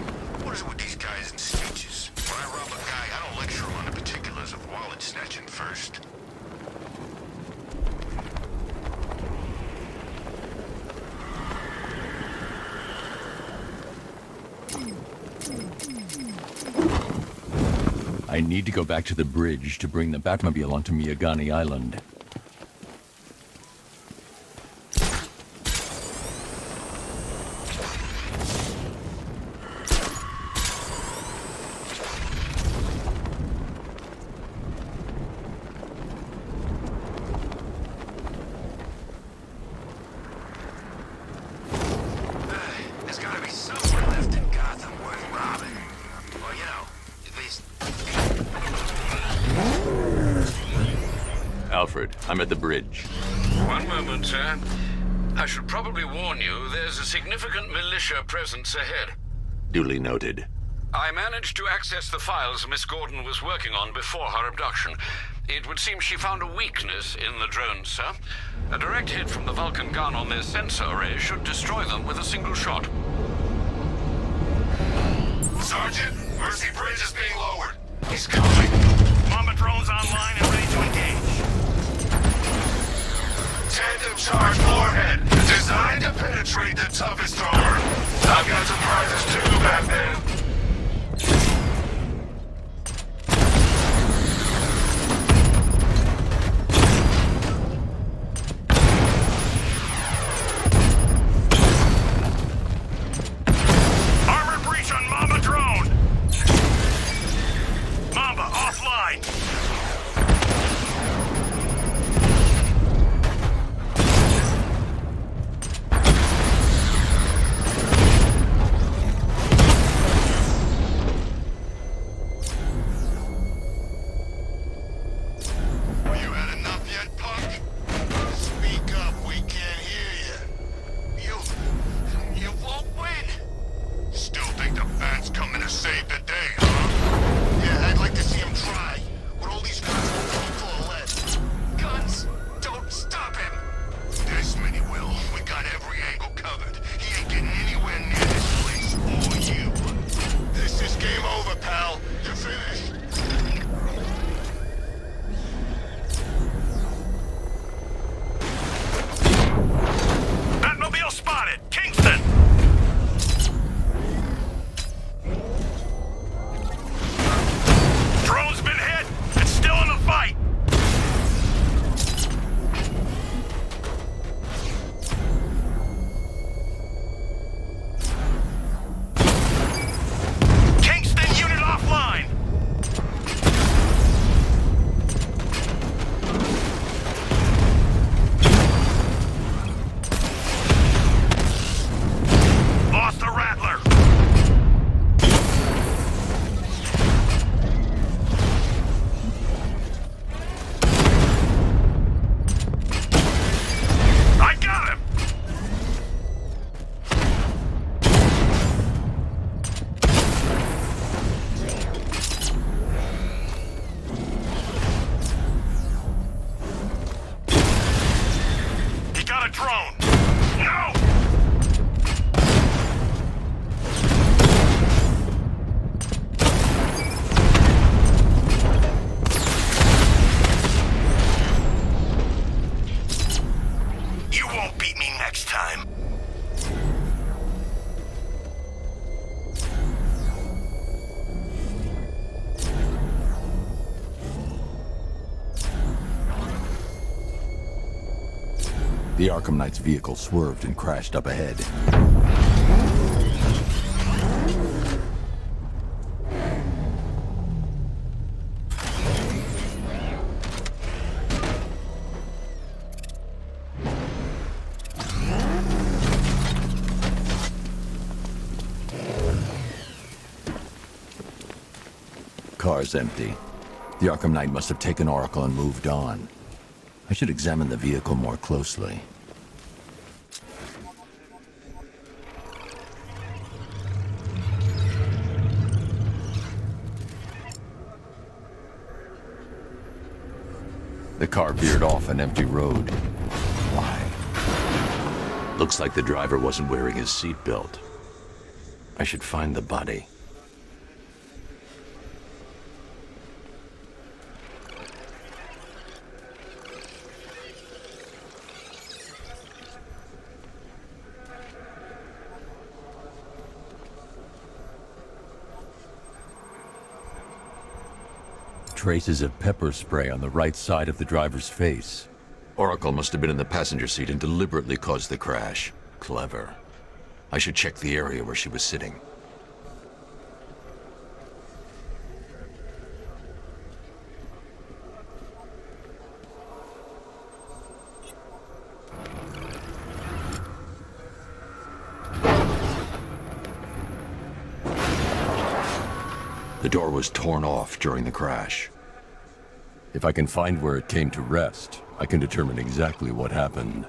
What is it with these guys and speeches? When I rob a guy, I don't lecture him on the particulars of wallet snatching first. I need to go back to the bridge to bring the Batmobile onto Miyagani Island. Alfred, I'm at the bridge. One moment, sir. I should probably warn you, there's a significant militia presence ahead. Duly noted. I managed to access the files Miss Gordon was working on before her abduction. It would seem she found a weakness in the drones, sir. A direct hit from the Vulcan gun on their sensor array should destroy them with a single shot. Sergeant, Mercy Bridge is being lowered. He's coming. Mamba drones online and ready to engage. Tandem charge warhead, designed to penetrate the toughest armor. I've got surprises too, Batman. Armor breach on Mamba drone. Mamba offline. You had enough yet, punk? Speak up, we can't hear you. You won't win. Still think the Bat's coming to save the day, huh? Yeah, I'd like to see him try. With all these guns full of lead. Guns, don't stop him. This many will. We got every angle covered. He ain't getting anywhere near this place or you. This is game over, pal. You're finished. Batmobile spotted. Kingston. Drone's been hit. It's still in the fight. Kingston unit offline. Lost the Rattler. I got him. He got a drone. No! You won't beat me next time. The Arkham Knight's vehicle swerved and crashed up ahead. Car's empty. The Arkham Knight must have taken Oracle and moved on. I should examine the vehicle more closely. The car veered off an empty road. Why? Looks like the driver wasn't wearing his seatbelt. I should find the body. Traces of pepper spray on the right side of the driver's face. Oracle must have been in the passenger seat and deliberately caused the crash. Clever. I should check the area where she was sitting. The door was torn off during the crash. If I can find where it came to rest, I can determine exactly what happened.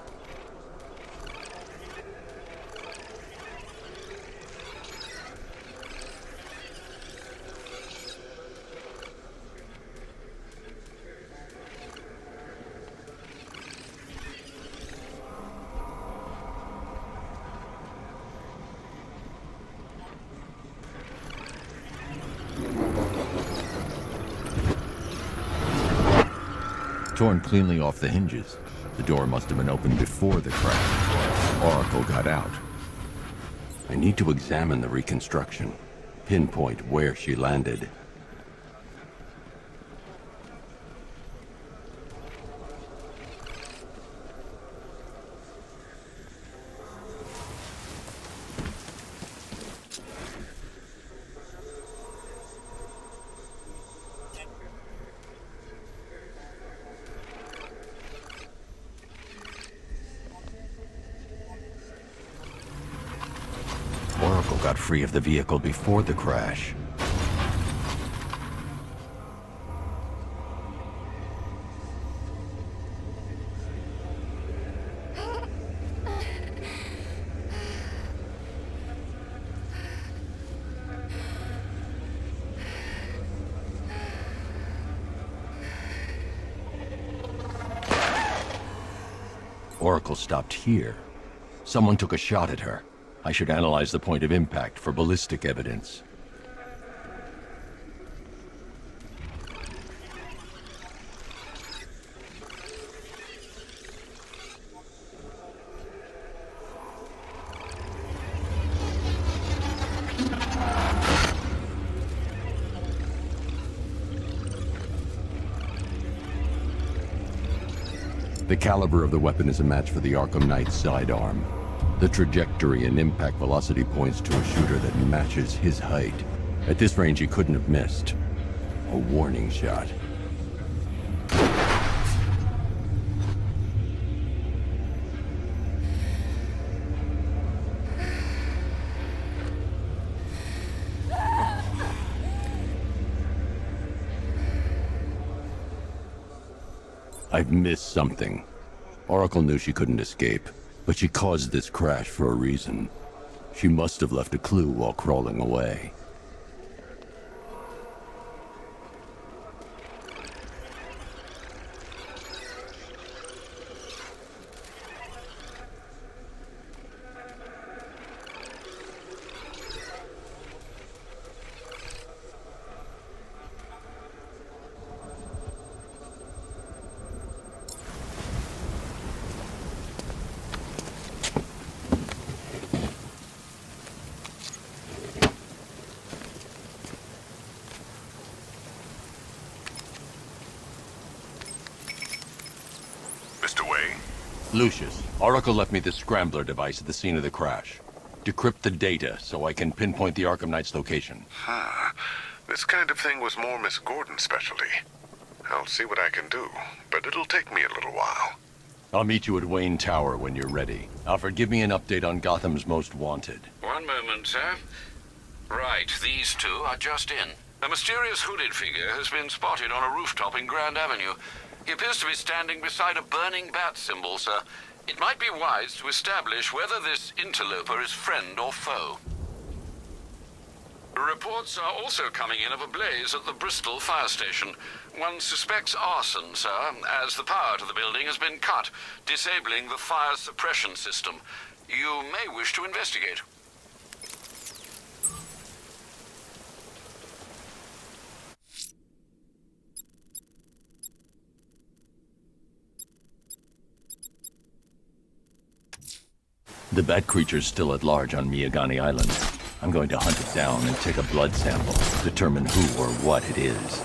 torn cleanly off the hinges. The door must have been opened before the crash. Oracle got out. I need to examine the reconstruction, pinpoint where she landed. Oracle got free of the vehicle before the crash. Oracle stopped here. Someone took a shot at her. I should analyze the point of impact for ballistic evidence. The caliber of the weapon is a match for the Arkham Knight sidearm. The trajectory and impact velocity points to a shooter that matches his height. At this range, he couldn't have missed. A warning shot. I've missed something. Oracle knew she couldn't escape. But she caused this crash for a reason. She must have left a clue while crawling away. Lucius, Oracle left me the scrambler device at the scene of the crash. Decrypt the data so I can pinpoint the Arkham Knight's location. This kind of thing was more Miss Gordon's specialty. I'll see what I can do, but it'll take me a little while. I'll meet you at Wayne Tower when you're ready. Alfred, give me an update on Gotham's Most Wanted. One moment, sir. Right, these two are just in. A mysterious hooded figure has been spotted on a rooftop in Grand Avenue. He appears to be standing beside a burning bat symbol, sir. It might be wise to establish whether this interloper is friend or foe. Reports are also coming in of a blaze at the Bristol fire station. One suspects arson, sir, as the power to the building has been cut, disabling the fire suppression system. You may wish to investigate. The bat creature's still at large on Miyagani Island. I'm going to hunt it down and take a blood sample, determine who or what it is.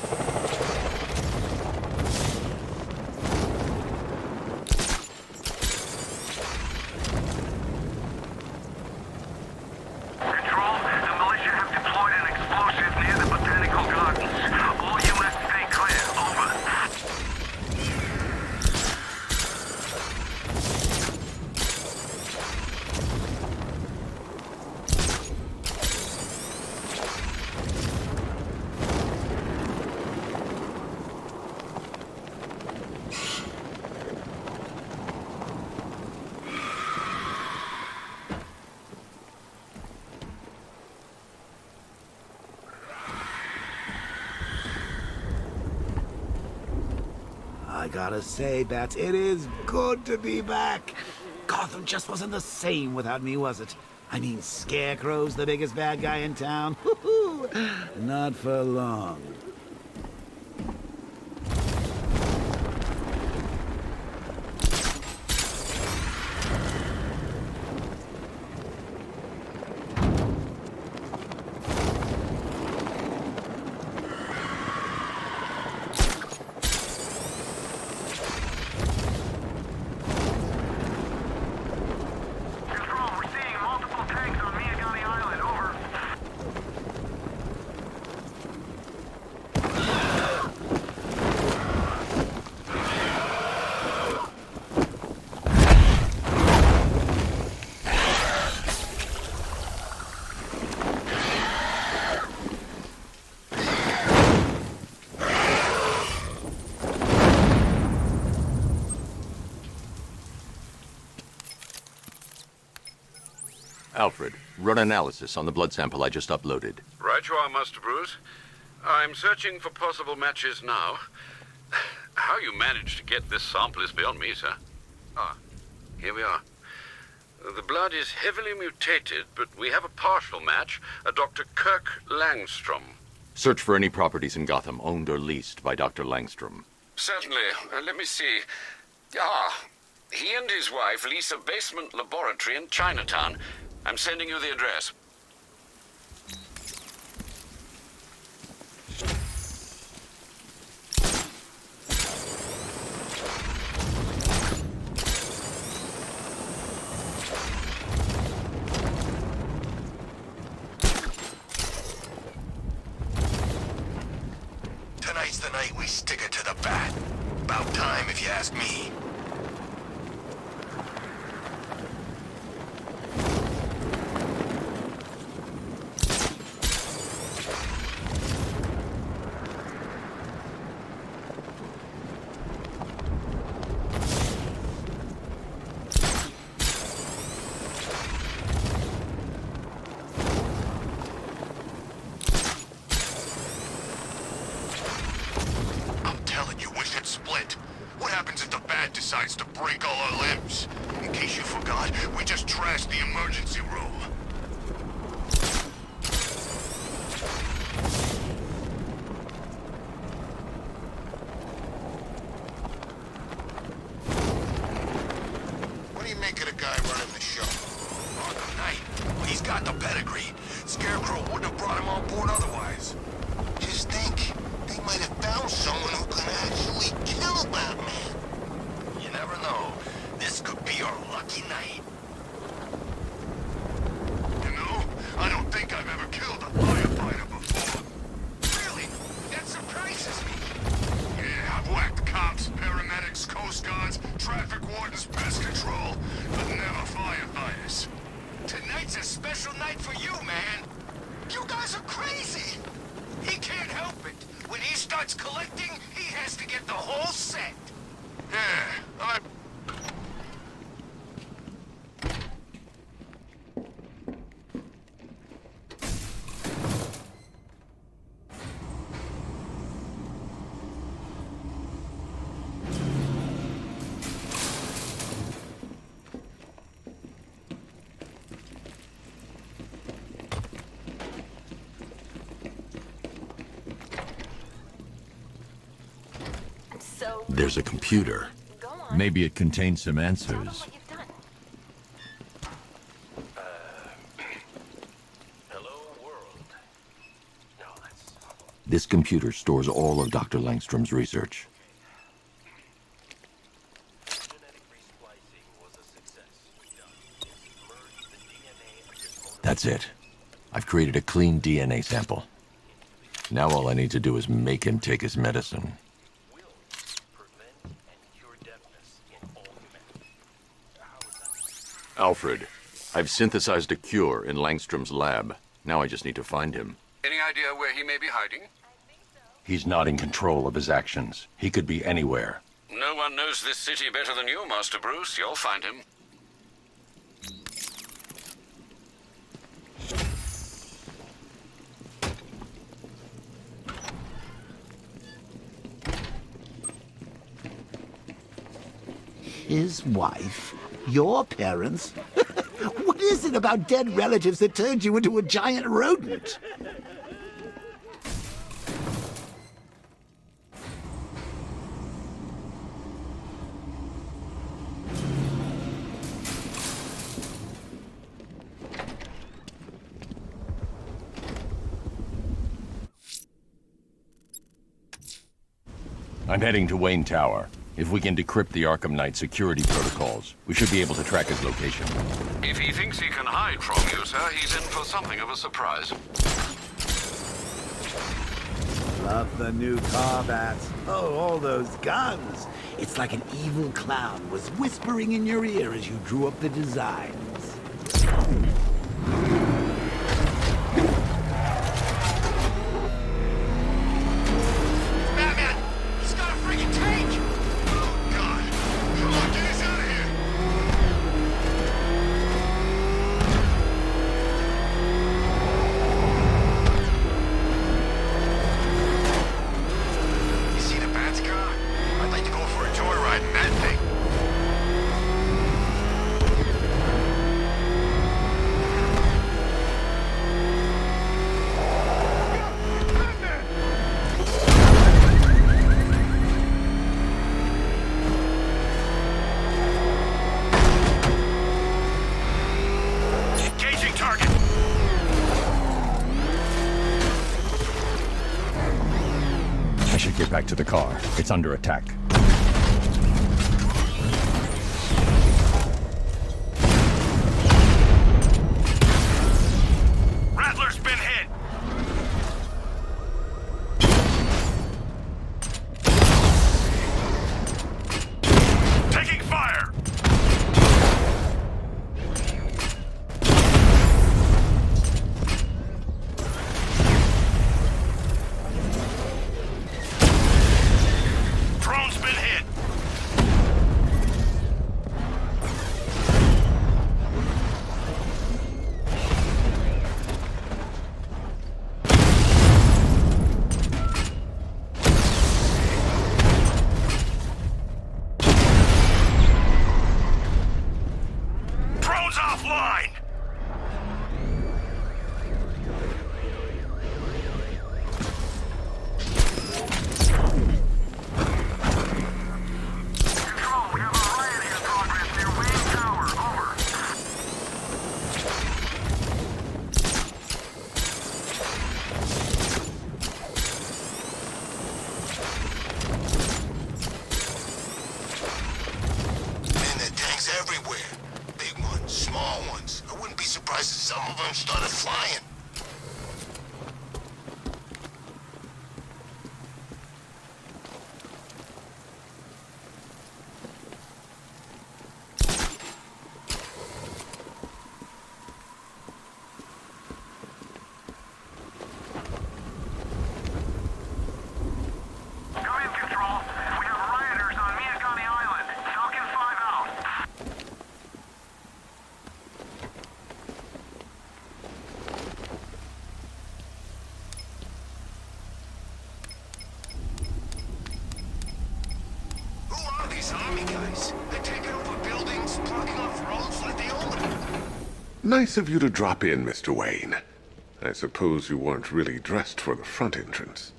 Control, the militia have deployed an explosive near the Botanical Gardens. All units stay clear. Over. I gotta say, Bats, it is good to be back. Gotham just wasn't the same without me, was it? I mean, Scarecrow's the biggest bad guy in town. Not for long. Alfred, run analysis on the blood sample I just uploaded. Right you are, Master Bruce. I'm searching for possible matches now. How you managed to get this sample is beyond me, sir. Ah, here we are. The blood is heavily mutated, but we have a partial match, a Dr. Kirk Langstrom. Search for any properties in Gotham owned or leased by Dr. Langstrom. Certainly. Let me see. Ah, he and his wife lease a basement laboratory in Chinatown. I'm sending you the address. Tonight's the night we stick it to the bat. About time, if you ask me. Decides to break all our limbs. In case you forgot, we just trashed the emergency room. What do you make of the guy running the show? Arkham Knight. He's got the pedigree. Scarecrow wouldn't have brought him on board otherwise. Just think, they might have found someone who can actually kill Batman. You never know. This could be our lucky night. You know, I don't think I've ever killed a firefighter before. Really? That surprises me. Yeah, I've whacked cops, paramedics, coast guards, traffic wardens, pest control, but never firefighters. Tonight's a special night for you, man. You guys are crazy. He can't help it. When he starts collecting, he has to get the whole set. Yeah, There's a computer. Maybe it contains some answers. This computer stores all of Dr. Langstrom's research. That's it. I've created a clean DNA sample. Now all I need to do is make him take his medicine. Alfred, I've synthesized a cure in Langstrom's lab. Now I just need to find him. Any idea where he may be hiding? He's not in control of his actions. He could be anywhere. No one knows this city better than you, Master Bruce. You'll find him. His wife? Your parents? What is it about dead relatives that turned you into a giant rodent? I'm heading to Wayne Tower. If we can decrypt the Arkham Knight security protocols, we should be able to track his location. If he thinks he can hide from you, sir, he's in for something of a surprise. Love the new car, Bats. Oh, all those guns. It's like an evil clown was whispering in your ear as you drew up the designs. back to the car. It's under attack. Rattler's been hit! Taking fire! Drone's been hit! Drone's offline! Man, there are tanks everywhere. Big ones, small ones. I wouldn't be surprised if some of them started flying. Come in, Control. We have rioters on Miyagani Island. Falcon 5 out. Who are these army guys? They're taking over buildings, blocking off roads like they own them. Nice of you to drop in, Mr. Wayne. I suppose you weren't really dressed for the front entrance.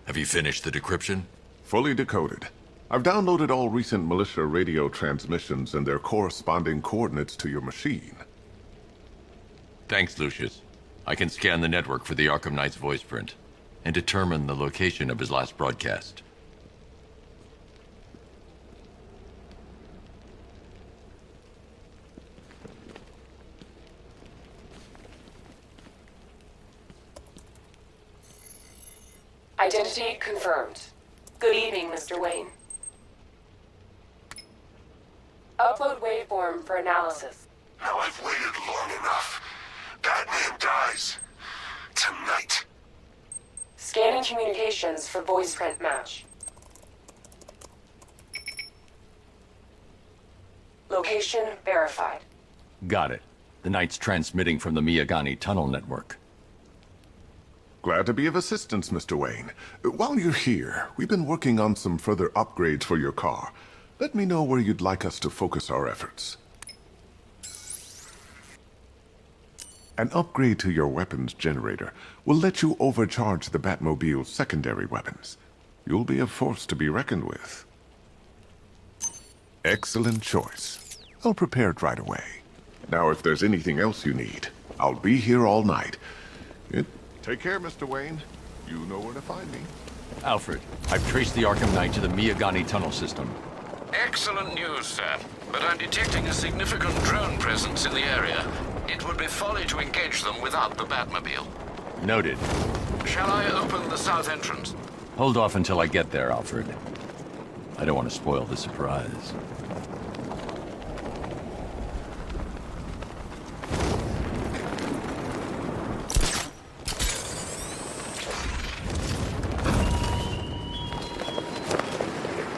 Have you finished the decryption? Fully decoded. I've downloaded all recent militia radio transmissions and their corresponding coordinates to your machine. Thanks, Lucius. I can scan the network for the Arkham Knight's voice print and determine the location of his last broadcast. Identity confirmed. Good evening, Mr. Wayne. Upload waveform for analysis. Now I've waited long enough. Batman dies. Tonight. Scanning communications for voice print match. Location verified. Got it. The Knight's transmitting from the Miyagani tunnel network. Glad to be of assistance, Mr. Wayne. While you're here, we've been working on some further upgrades for your car. Let me know where you'd like us to focus our efforts. An upgrade to your weapons generator will let you overcharge the Batmobile's secondary weapons. You'll be a force to be reckoned with. Excellent choice. I'll prepare it right away. Now, if there's anything else you need, I'll be here all night. Take care, Mr. Wayne. You know where to find me. Alfred, I've traced the Arkham Knight to the Miyagani tunnel system. Excellent news, sir. But I'm detecting a significant drone presence in the area. It would be folly to engage them without the Batmobile. Noted. Shall I open the south entrance? Hold off until I get there, Alfred. I don't want to spoil the surprise.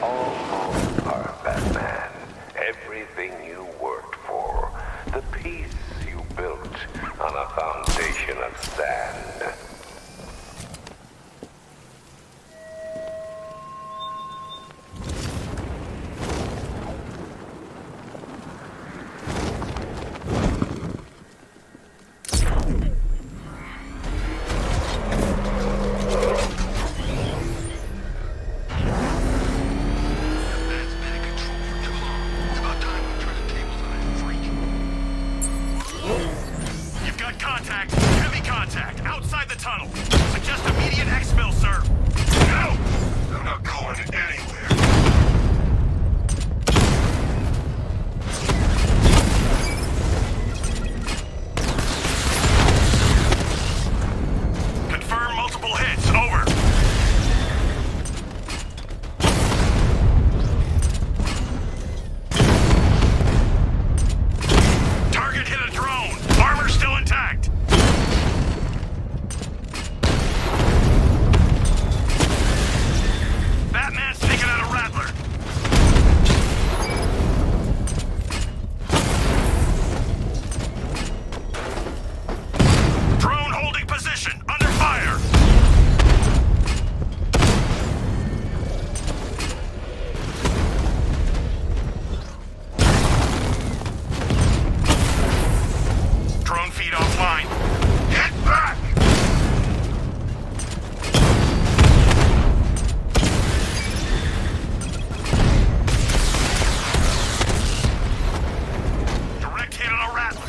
Almost are, Batman. Everything you worked for. The peace you built on a foundation of sand. Contact! Heavy contact! Outside the tunnel! Suggest immediate exfil, sir! No! I'm not calling going anywhere. Confirm multiple hits. Over. Target hit a drone. Armor still intact. Batman's taking out a Rattler. Drone holding position. Under fire. Drone feed offline. Get back! Direct hit on a Rattler.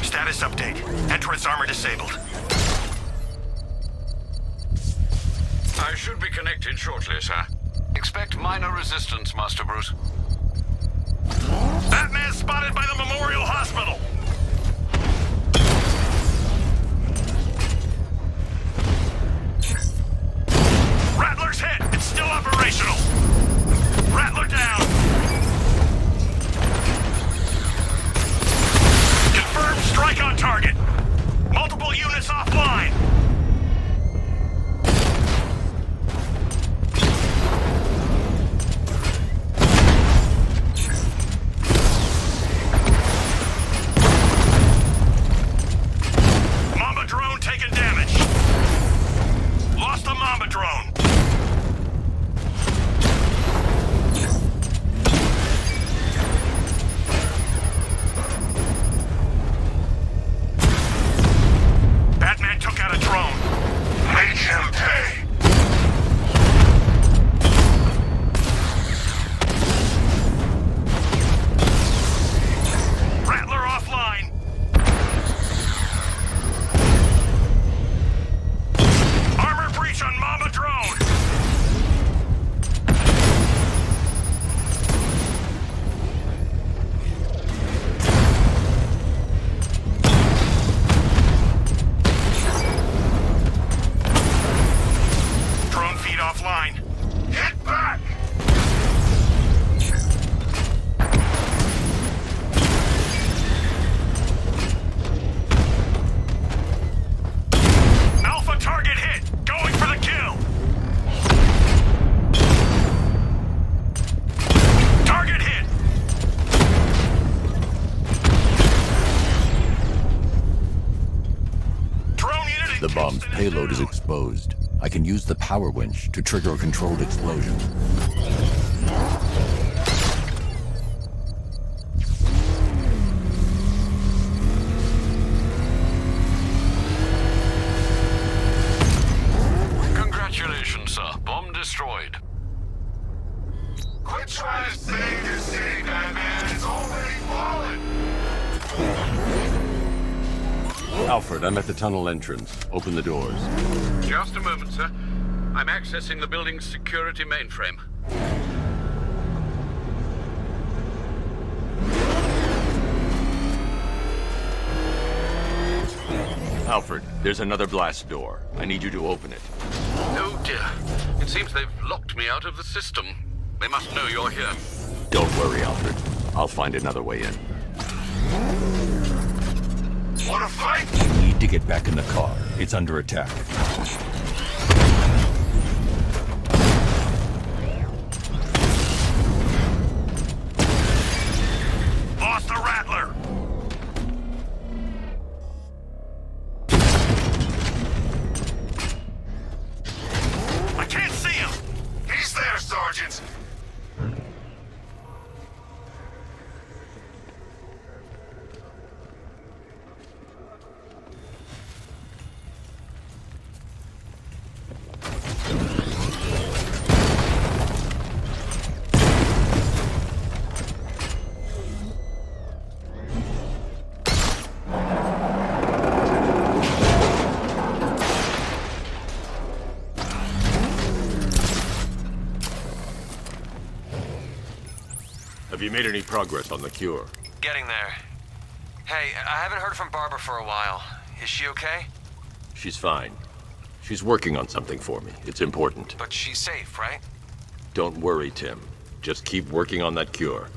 Status update. Entrance armor disabled. I should be connected shortly, sir. Expect minor resistance, Master Bruce. Batman spotted by the Memorial Hospital. Rattler's hit. It's still operational. Rattler down. Confirmed strike on target. Multiple units offline. Mamba drone taking damage. Lost the Mamba drone. Batman took out a drone. Make him pay. Rattler offline. Armor breach on Mamba drone. Drone feed offline. Get back! Alpha target hit. Going for the kill. Target hit. Drone unit. The bomb's payload is exposed. I can use the power winch to trigger a controlled explosion. Congratulations, sir. Bomb destroyed. Quit trying to save your city, Batman. It's already fallen. Alfred, I'm at the tunnel entrance. Open the doors. Just a moment, sir. I'm accessing the building's security mainframe. Alfred, there's another blast door. I need you to open it. Oh dear. It seems they've locked me out of the system. They must know you're here. Don't worry, Alfred. I'll find another way in. Want to fight? We need to get back in the car. It's under attack. Lost the Rattler. I can't see him. He's there, Sergeant. Have you made any progress on the cure? Getting there. Hey, I haven't heard from Barbara for a while. Is she okay? She's fine. She's working on something for me. It's important. But she's safe, right? Don't worry, Tim. Just keep working on that cure.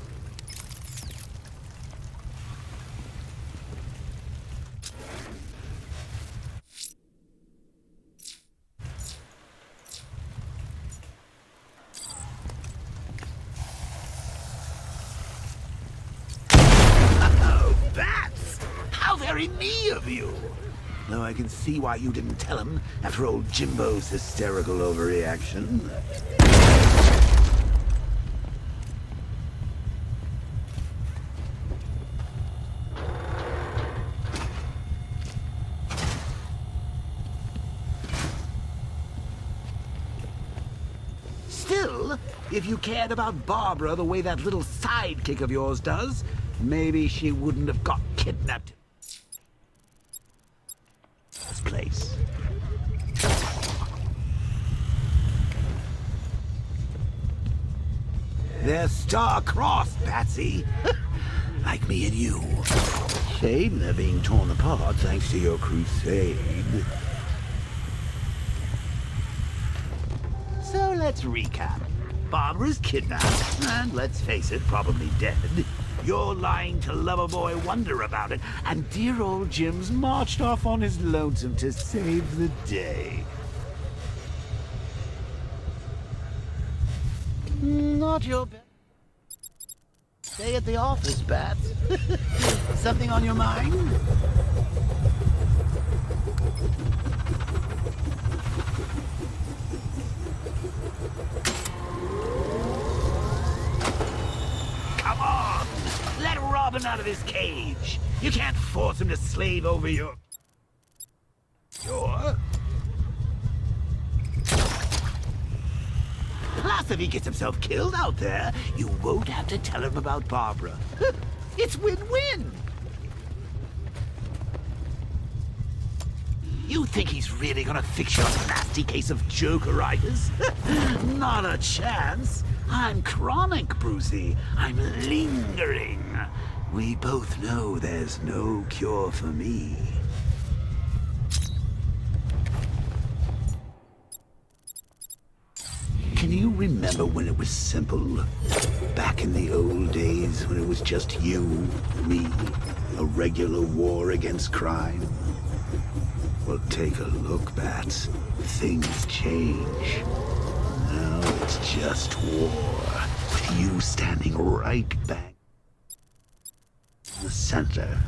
Oh, bats! How very me of you! Though I can see why you didn't tell him after old Jimbo's hysterical overreaction. Still, if you cared about Barbara the way that little sidekick of yours does, maybe she wouldn't have got kidnapped. This place. They're star-crossed, Patsy. Like me and you. Shame they're being torn apart thanks to your crusade. So let's recap. Barbara's kidnapped, and let's face it, probably dead. You're lying to Loverboy Wonder about it, and dear old Jim's marched off on his lonesome to save the day. Not your best. Stay at the office, Bats. Something on your mind? Come on! Let Robin out of his cage! You can't force him to slave over your... Plus, if he gets himself killed out there, you won't have to tell him about Barbara. It's win-win! You think he's really gonna fix your nasty case of Jokeritis? Not a chance. I'm chronic, Brucey. I'm lingering. We both know there's no cure for me. Can you remember when it was simple? Back in the old days when it was just you, me, a regular war against crime? Well, take a look, Bats. Things change. Now it's just war, with you standing right back in the center.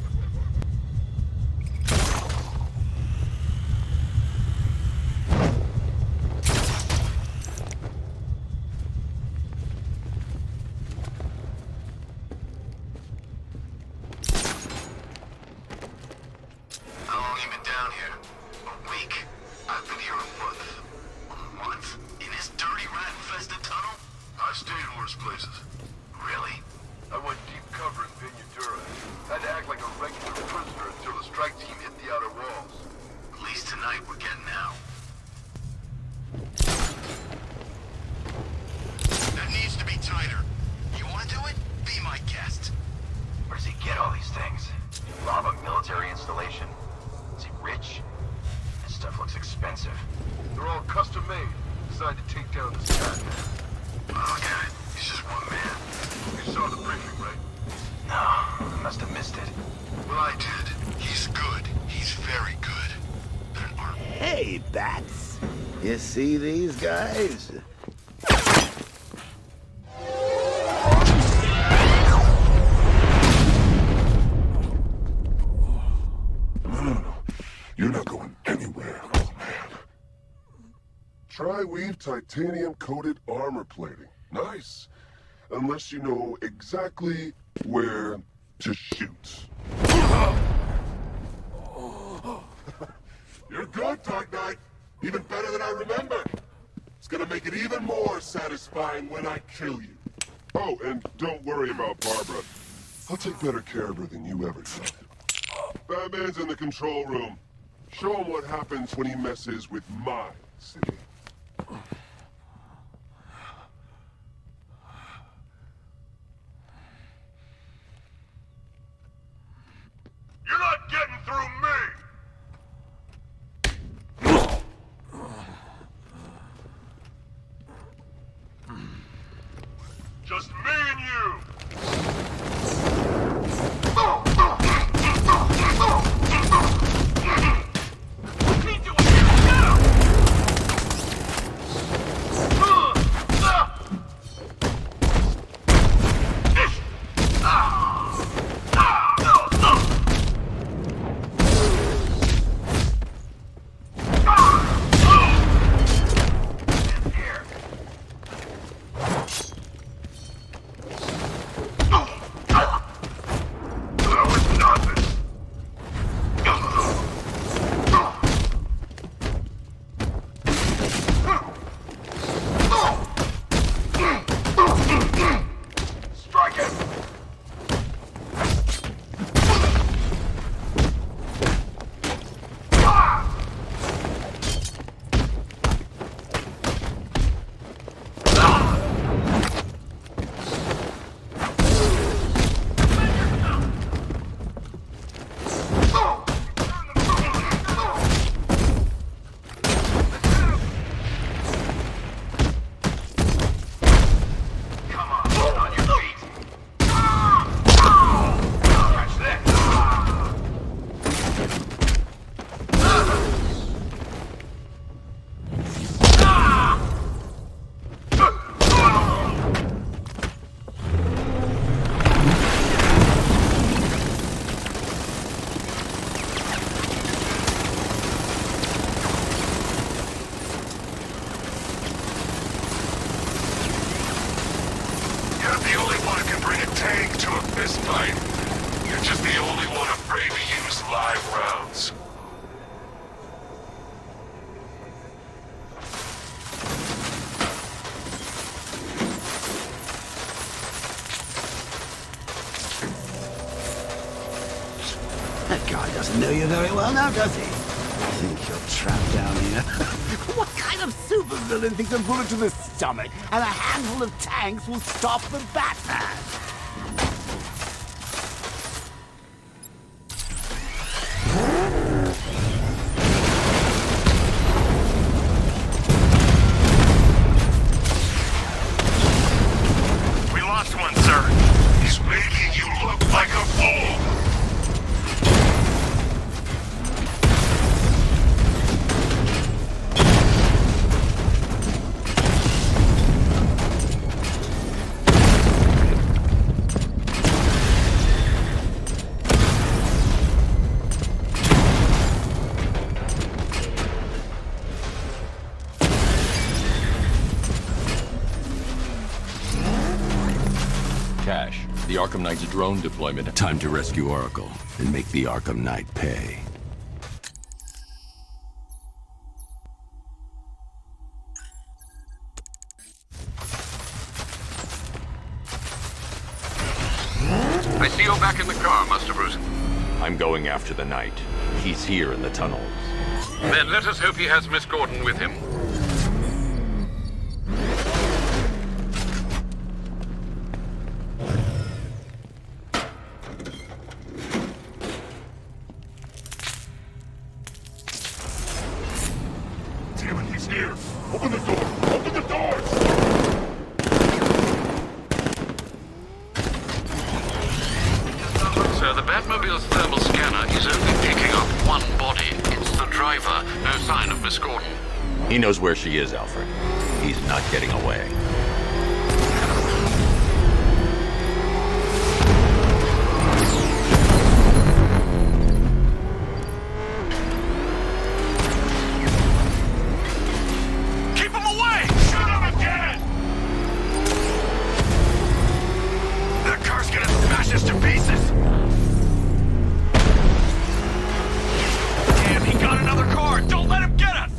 Hey, Bats. You see these guys? No. You're not going anywhere, old man. Tri-weave titanium-coated armor plating. Nice. Unless you know exactly where to shoot. You're good, Dark Knight. Even better than I remember. It's gonna make it even more satisfying when I kill you. Oh, and don't worry about Barbara. I'll take better care of her than you ever did. Batman's in the control room. Show him what happens when he messes with my city. That guy doesn't know you very well now, does he? I think you're trapped down here. What kind of supervillain thinks a bullet to the stomach and a handful of tanks will stop the Batman? We lost one, sir. He's making you look like a fool. Cash, the Arkham Knight's drone deployment. Time to rescue Oracle and make the Arkham Knight pay. I see you're back in the car, Master Bruce. I'm going after the Knight. He's here in the tunnels. Then let us hope he has Miss Gordon with him. Damn it, he's here. Open the door. Open the doors. Sir, the Batmobile's thermal scanner is only picking up one body. It's the driver. No sign of Miss Gordon. He knows where she is, Alfred. He's not getting away. Keep him away! Shoot him again! That car's gonna smash us to pieces! Damn, he got another car! Don't let him get us!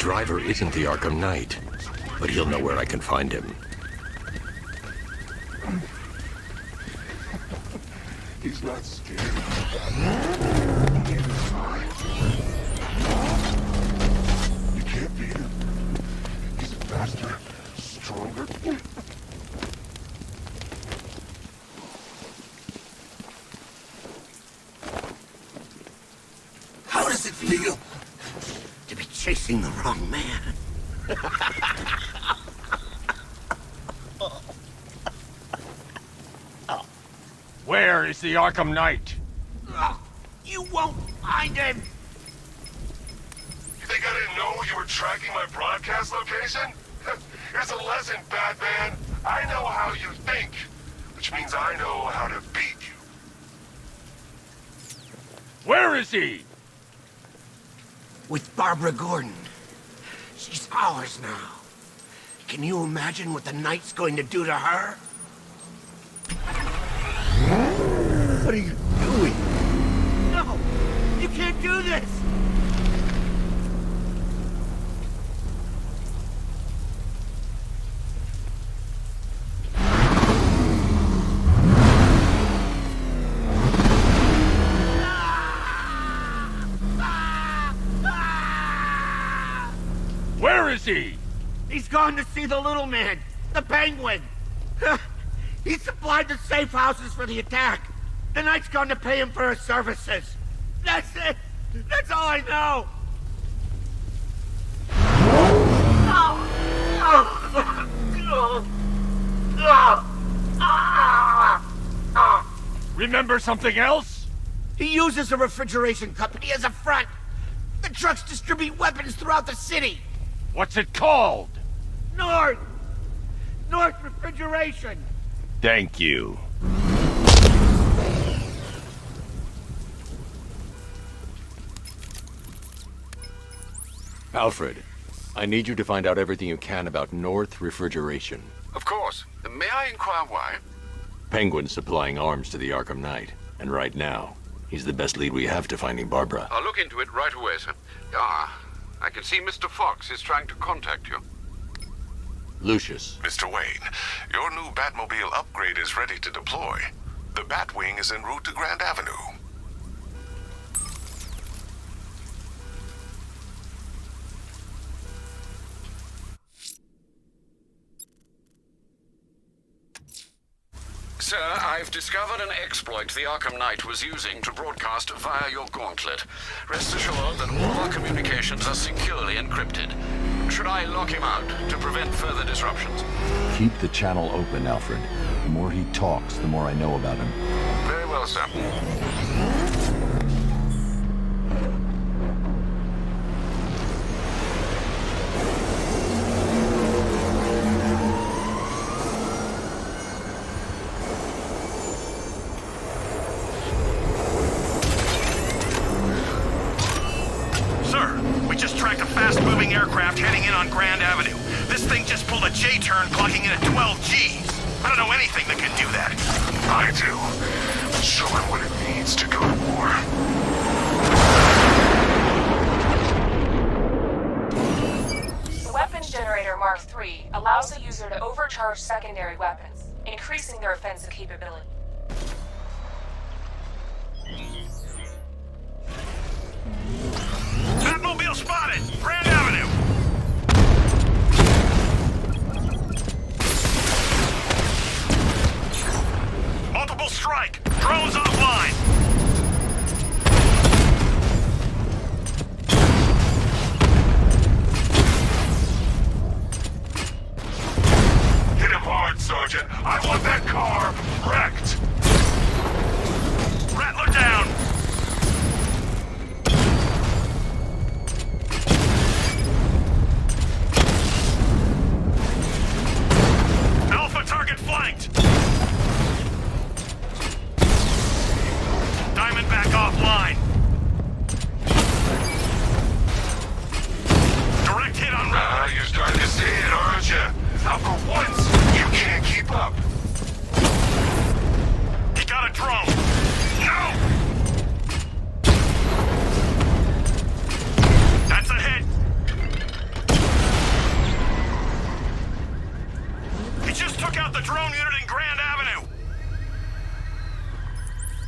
driver isn't the Arkham Knight, but he'll know where I can find him. He's not scared. You can't beat him. He's faster, stronger. How does it feel to be chasing the wrong man? Where is the Arkham Knight? You won't find him! You think I didn't know you were tracking my broadcast location? Here's a lesson, Batman. I know how you think, which means I know how to beat you. Where is he? With Barbara Gordon. She's ours now. Can you imagine what the Knight's going to do to her? What are you doing? No! You can't do this! Where is he? He's gone to see the little man, the Penguin. He supplied the safe houses for the attack. The Knight's gone to pay him for his services. That's it. That's all I know. Remember something else? He uses a refrigeration company as a front. The trucks distribute weapons throughout the city. What's it called? North Refrigeration. Thank you. Alfred, I need you to find out everything you can about North Refrigeration. Of course. May I inquire why? Penguin's supplying arms to the Arkham Knight, and right now, he's the best lead we have to finding Barbara. I'll look into it right away, sir. I can see Mr. Fox is trying to contact you. Lucius. Mr. Wayne, your new Batmobile upgrade is ready to deploy. The Batwing is en route to Grand Avenue. Sir, I've discovered an exploit the Arkham Knight was using to broadcast via your gauntlet. Rest assured that all our communications are securely encrypted. Should I lock him out to prevent further disruptions? Keep the channel open, Alfred. The more he talks, the more I know about him. Very well, sir. fast-moving aircraft heading in on Grand Avenue. This thing just pulled a J-turn, clocking in at 12 Gs. I don't know anything that can do that. I do. Show him what it means to go to war. The weapons generator Mark III allows the user to overcharge secondary weapons, increasing their offensive capability. Batmobile spotted! Grand Avenue! Multiple strike! Drones offline! Hit him hard, Sergeant. I want that car wrecked. Rattler down! Alpha target flanked!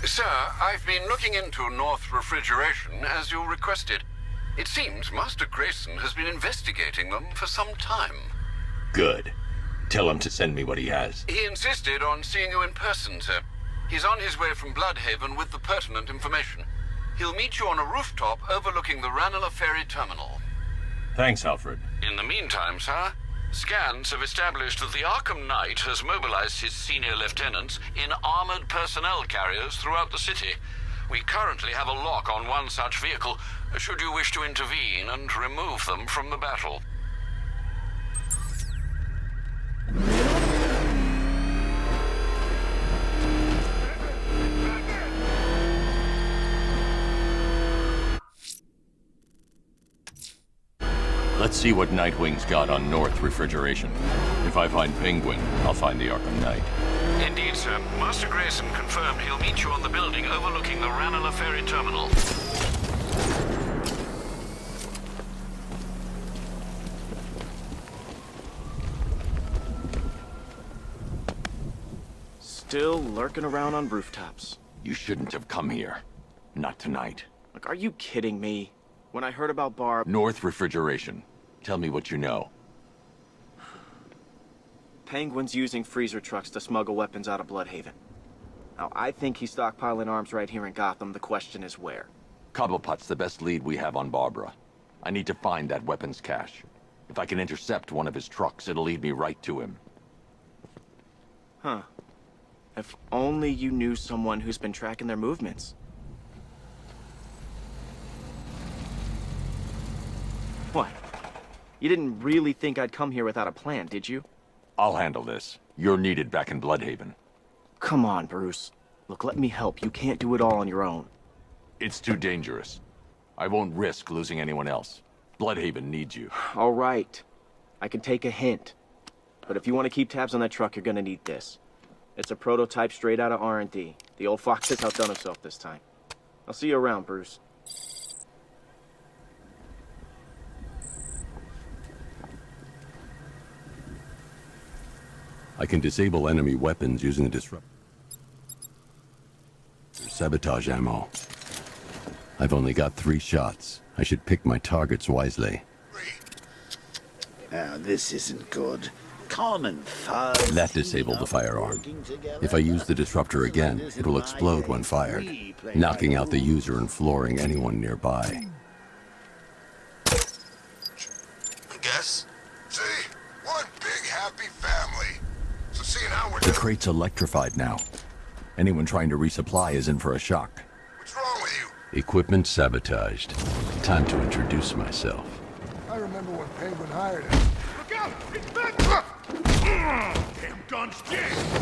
Sir, I've been looking into North Refrigeration as you requested. It seems Master Grayson has been investigating them for some time. Good. Tell him to send me what he has. He insisted on seeing you in person, sir. He's on his way from Bloodhaven with the pertinent information. He'll meet you on a rooftop overlooking the Ranelagh Ferry Terminal. Thanks, Alfred. In the meantime, sir, scans have established that the Arkham Knight has mobilized his senior lieutenants in armored personnel carriers throughout the city. We currently have a lock on one such vehicle, should you wish to intervene and remove them from the battle. Let's see what Nightwing's got on North Refrigeration. If I find Penguin, I'll find the Arkham Knight. Indeed, sir. Master Grayson confirmed he'll meet you on the building overlooking the Ranelagh Ferry Terminal. Still lurking around on rooftops. You shouldn't have come here. Not tonight. Like, are you kidding me? When I heard about Barb... North Refrigeration. Tell me what you know. Penguin's using freezer trucks to smuggle weapons out of Bloodhaven. Now, I think he's stockpiling arms right here in Gotham. The question is where. Cobblepot's the best lead we have on Barbara. I need to find that weapons cache. If I can intercept one of his trucks, it'll lead me right to him. Huh. If only you knew someone who's been tracking their movements. What? You didn't really think I'd come here without a plan, did you? I'll handle this. You're needed back in Bloodhaven. Come on, Bruce. Look, let me help. You can't do it all on your own. It's too dangerous. I won't risk losing anyone else. Bloodhaven needs you. All right. I can take a hint. But if you want to keep tabs on that truck, you're gonna need this. It's a prototype straight out of R&D. The old fox has outdone himself this time. I'll see you around, Bruce. I can disable enemy weapons using the disruptor. Sabotage ammo. I've only got 3 shots. I should pick my targets wisely. Now, this isn't good. Common fuzz. That disabled the firearm. If I use the disruptor again, it will explode when fired, knocking out the user and flooring anyone nearby. Guess? See? One big happy family. So seeing how we're The crate's electrified now. Anyone trying to resupply is in for a shock. What's wrong with you? Equipment sabotaged. Time to introduce myself. I remember when Penguin hired him. Look out! It's back! Damn gun's dead!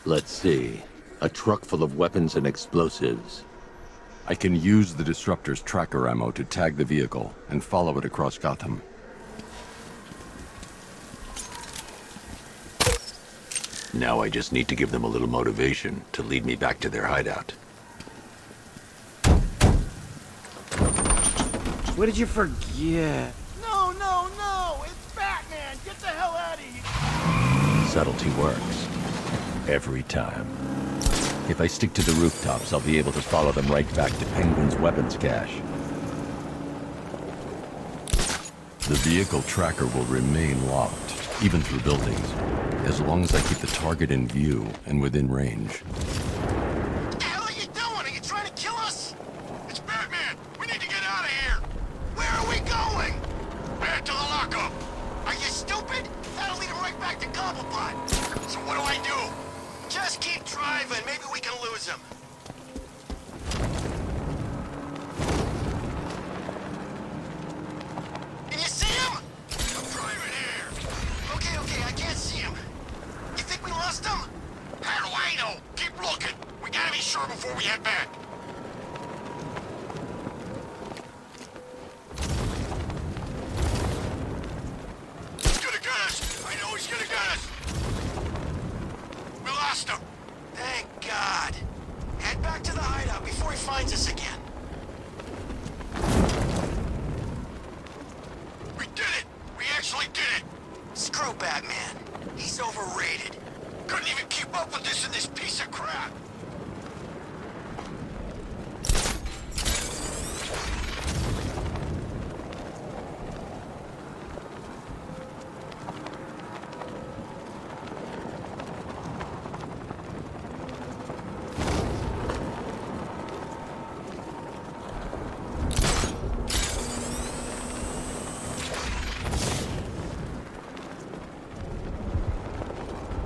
Let's see. A truck full of weapons and explosives. I can use the disruptor's tracker ammo to tag the vehicle and follow it across Gotham. Now I just need to give them a little motivation to lead me back to their hideout. What did you forget? No, no, no! It's Batman! Get the hell out of here! Subtlety works. Every time. If I stick to the rooftops, I'll be able to follow them right back to Penguin's weapons cache. The vehicle tracker will remain locked, even through buildings, as long as I keep the target in view and within range. What the hell are you doing? Are you trying to kill us? It's Batman! We need to get out of here! Where are we going? Back to the lockup! Are you stupid? driving. Maybe we can lose him. Can you see him? I'm driving here. Okay, I can't see him. You think we lost him? How do I know? Keep looking. We gotta be sure before we head back. He's gonna get us. I know he's gonna get us. We lost him. Thank God. Head back to the hideout before he finds us again. We did it. We actually did it. Screw Batman. He's overrated. Couldn't even keep up with this in this piece of crap.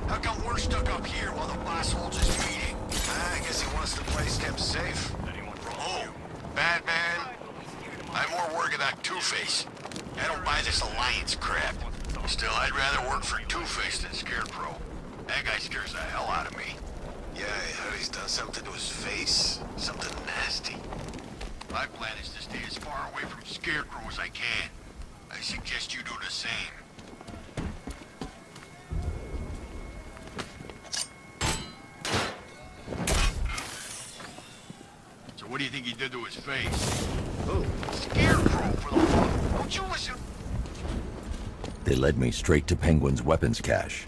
How come we're stuck up here while the boss holds his meeting? I guess he wants to play step safe. Anyone from Batman? I'm more worried about Two-Face. I don't buy this alliance crap. Still, I'd rather work for Two-Face than Scarecrow. That guy scares the hell out of me. Yeah, I heard he's done something to his face. Something nasty. My plan is to stay as far away from Scarecrow as I can. I suggest you do the same. So what do you think he did to his face? Oh, Scarecrow for the fuck. Don't you listen? They led me straight to Penguin's weapons cache.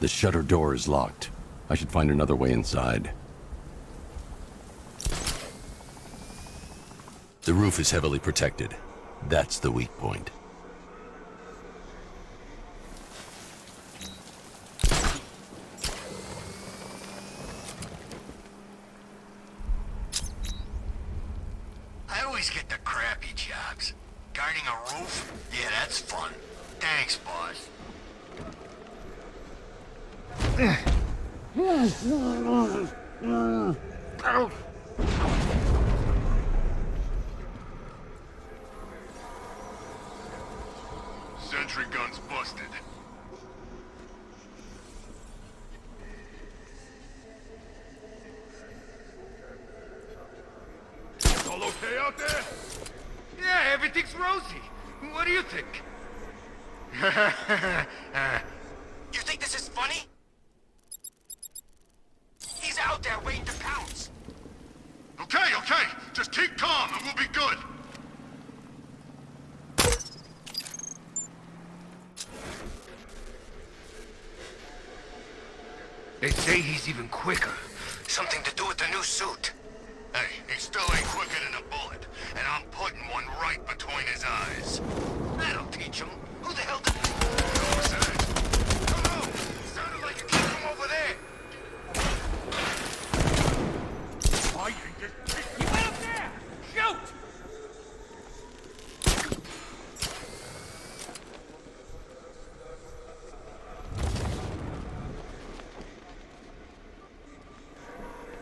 The shutter door is locked. I should find another way inside. The roof is heavily protected. That's the weak point. I always get the crappy jobs. Guarding a roof? Yeah, that's fun. Thanks, boss. Sentry gun's busted. All okay out there? Yeah, everything's rosy. What do you think? You think this is funny? He's out there waiting to pounce. Okay. Just keep calm and we'll be good. They say he's even quicker. Something to do with the new suit. Hey, he still ain't quicker than a bullet, and I'm putting one right between his eyes. That'll teach him. Who the hell did... What's that? Hello! Sounded like you came from over there. I think this... He went up there! Shoot!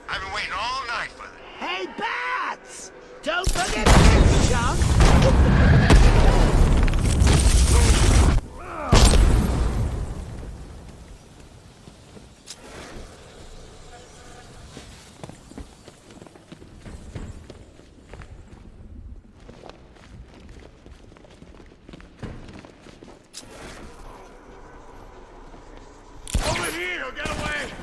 I've been waiting all night for this. Hey, Bats! Don't forget this, chump! Over here! Get away!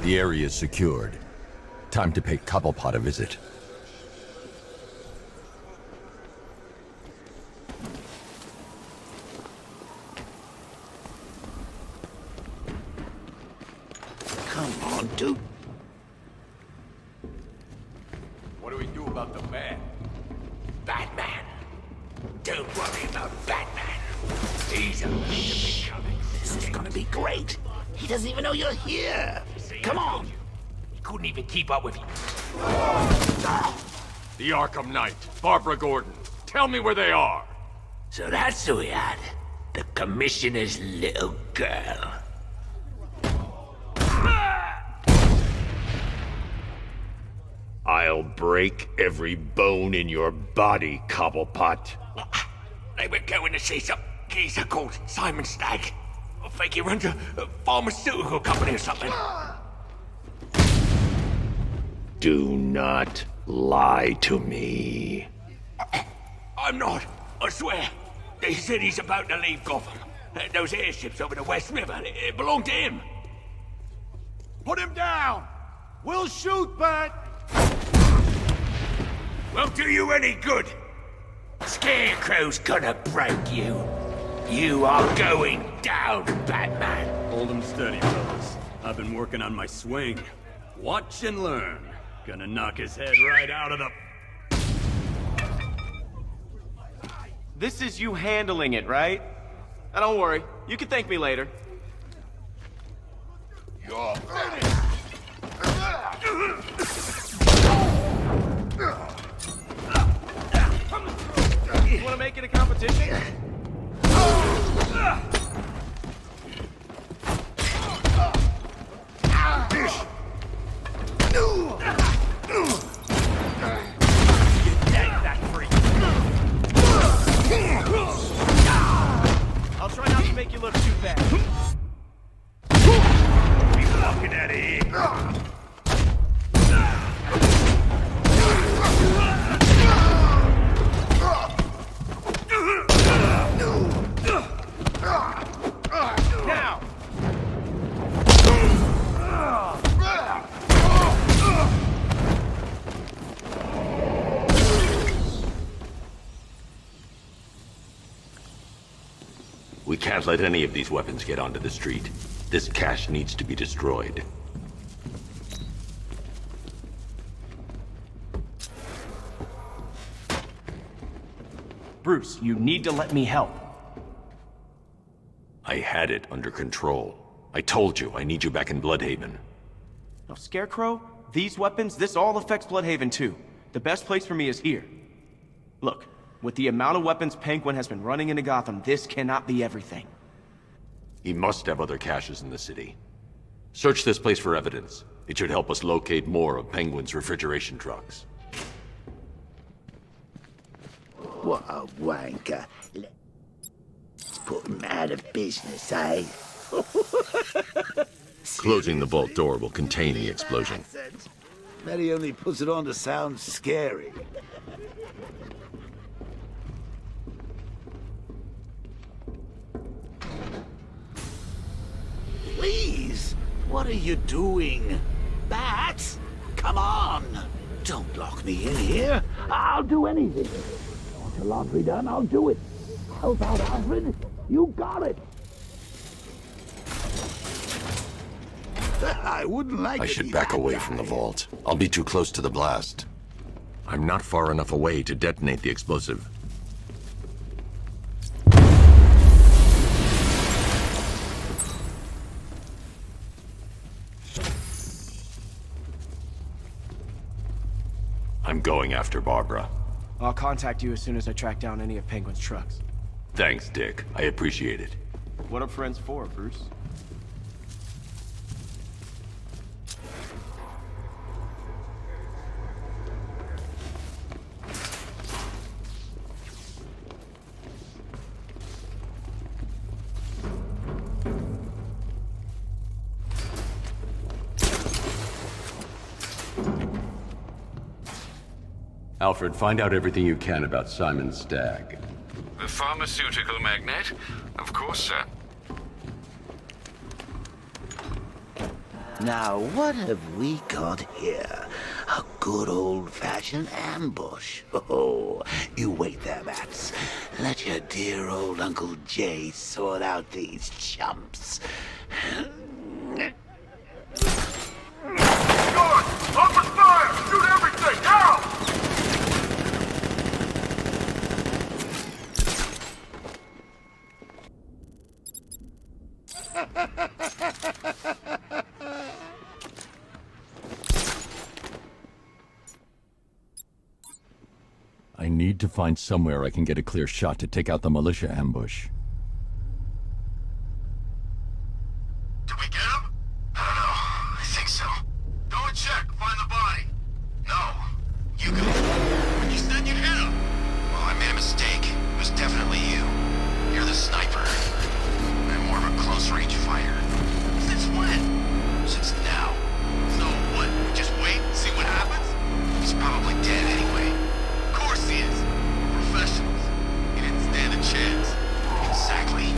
The area is secured. Time to pay Cobblepot a visit. on, dude. What do we do about the man? Batman. Don't worry about Batman. He's only to be coming. This is gonna be great. He doesn't even know you're here. Come on. He couldn't even keep up with you. The Arkham Knight, Barbara Gordon. Tell me where they are. So that's who we had. The Commissioner's little girl. I'll break every bone in your body, Cobblepot. They were going to see some geezer called Simon Stagg. I think he runs a pharmaceutical company or something. Do not lie to me. I'm not, I swear. They said he's about to leave Gotham. Those airships over the West River, it belonged to him. Put him down! We'll shoot, Bat! Won't do you any good. Scarecrow's gonna break you. You are going down, Batman. Hold 'em steady, fellas. I've been working on my swing. Watch and learn. Gonna knock his head right out of the... This is you handling it, right? Now don't worry, you can thank me later. You're You wanna make it a competition? I'll try not to make you look too bad. Be walking out of here. Now! We can't let any of these weapons get onto the street. This cache needs to be destroyed. Bruce, you need to let me help. I had it under control. I told you, I need you back in Bloodhaven. Now, Scarecrow, these weapons, this all affects Bloodhaven too. The best place for me is here. Look, with the amount of weapons Penguin has been running into Gotham, this cannot be everything. He must have other caches in the city. Search this place for evidence. It should help us locate more of Penguin's refrigeration trucks. What a wanker. Let's put him out of business, eh? Closing the vault door will contain the explosion. Bet he only puts it on to sound scary. Please, what are you doing? Bats, come on! Don't lock me in here. I'll do anything. Want your laundry done? I'll do it. Help out, Alfred. You got it. I wouldn't like I to should be back that away guy. from the vault. I'll be too close to the blast. I'm not far enough away to detonate the explosive. I'm going after Barbara. I'll contact you as soon as I track down any of Penguin's trucks. Thanks, Dick. I appreciate it. What are friends for, Bruce? Alfred, find out everything you can about Simon Stagg. The pharmaceutical magnate? Of course, sir. Now, what have we got here? A good old-fashioned ambush. Oh, you wait there, Bats. Let your dear old Uncle Jay sort out these chumps. need to find somewhere I can get a clear shot to take out the militia ambush. Did we get him? I don't know. I think so. Go and check. Find the body. No. You go. You said you hit him. Well, I made a mistake. It was definitely you. You're the sniper. I'm more of a close-range fighter. Since when? Since now. So what? Just wait, see what happens? He's probably dead anyway. Of course he is. We're professionals. He didn't stand a chance. Exactly.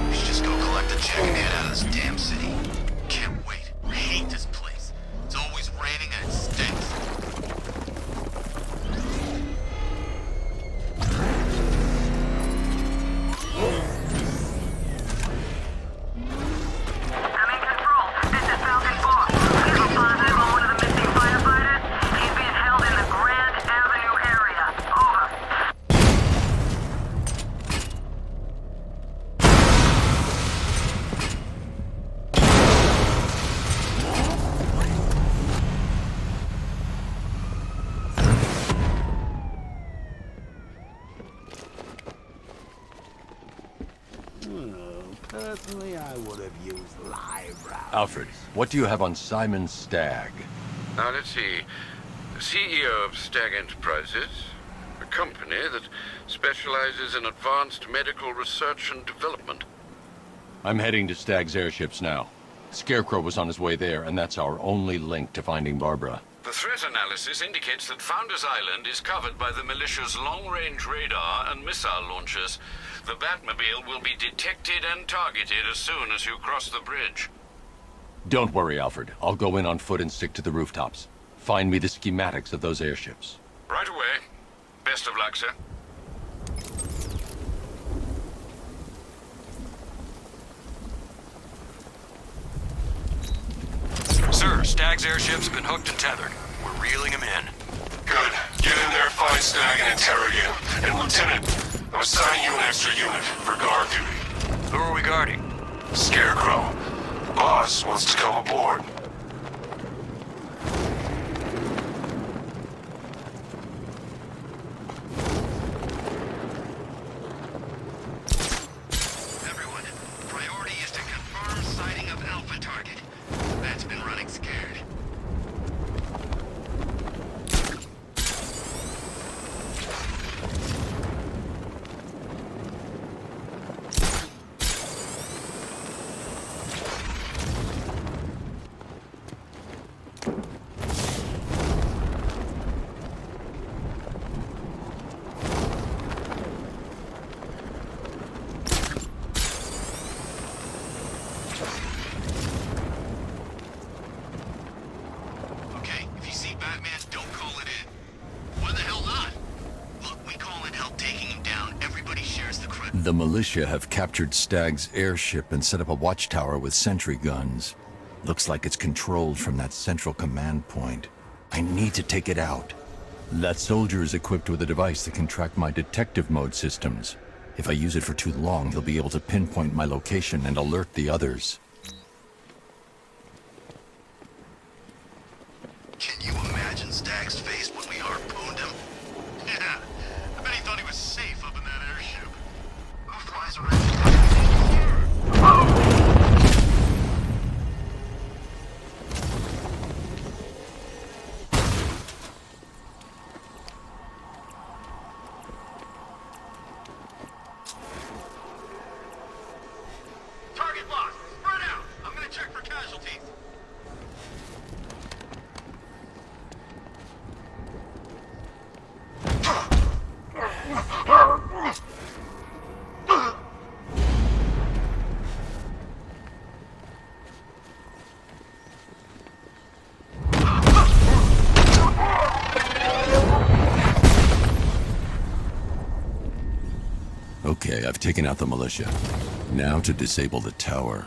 You should just go collect the check and head out of this damn city. Can't wait. I hate this place. It's always raining and it stinks. Personally, I would have used live rounds. Alfred, what do you have on Simon Stagg? Now, let's see. CEO of Stagg Enterprises, a company that specializes in advanced medical research and development. I'm heading to Stagg's airships now. Scarecrow was on his way there, and that's our only link to finding Barbara. The threat analysis indicates that Founders Island is covered by the militia's long-range radar and missile launchers. The Batmobile will be detected and targeted as soon as you cross the bridge. Don't worry, Alfred. I'll go in on foot and stick to the rooftops. Find me the schematics of those airships. Right away. Best of luck, sir. Sir, Stagg's airships have been hooked and tethered. We're reeling him in. Good. Get in there, find Stagg, and interrogate him. And Lieutenant, I'm assigning you an extra unit for guard duty. Who are we guarding? Scarecrow. The boss wants to come aboard. Everyone, priority is to confirm sighting of Alpha target. That's been running scared. The militia have captured Stagg's airship and set up a watchtower with sentry guns. Looks like it's controlled from that central command point. I need to take it out. That soldier is equipped with a device that can track my detective mode systems. If I use it for too long, he'll be able to pinpoint my location and alert the others. Can you imagine Stagg's face when we harpooned him? Yeah, I bet he thought he was safe up in that airship. Who flies around? Target lost. Spread out. I'm gonna check for casualties. Okay, I've taken out the militia. Now to disable the tower.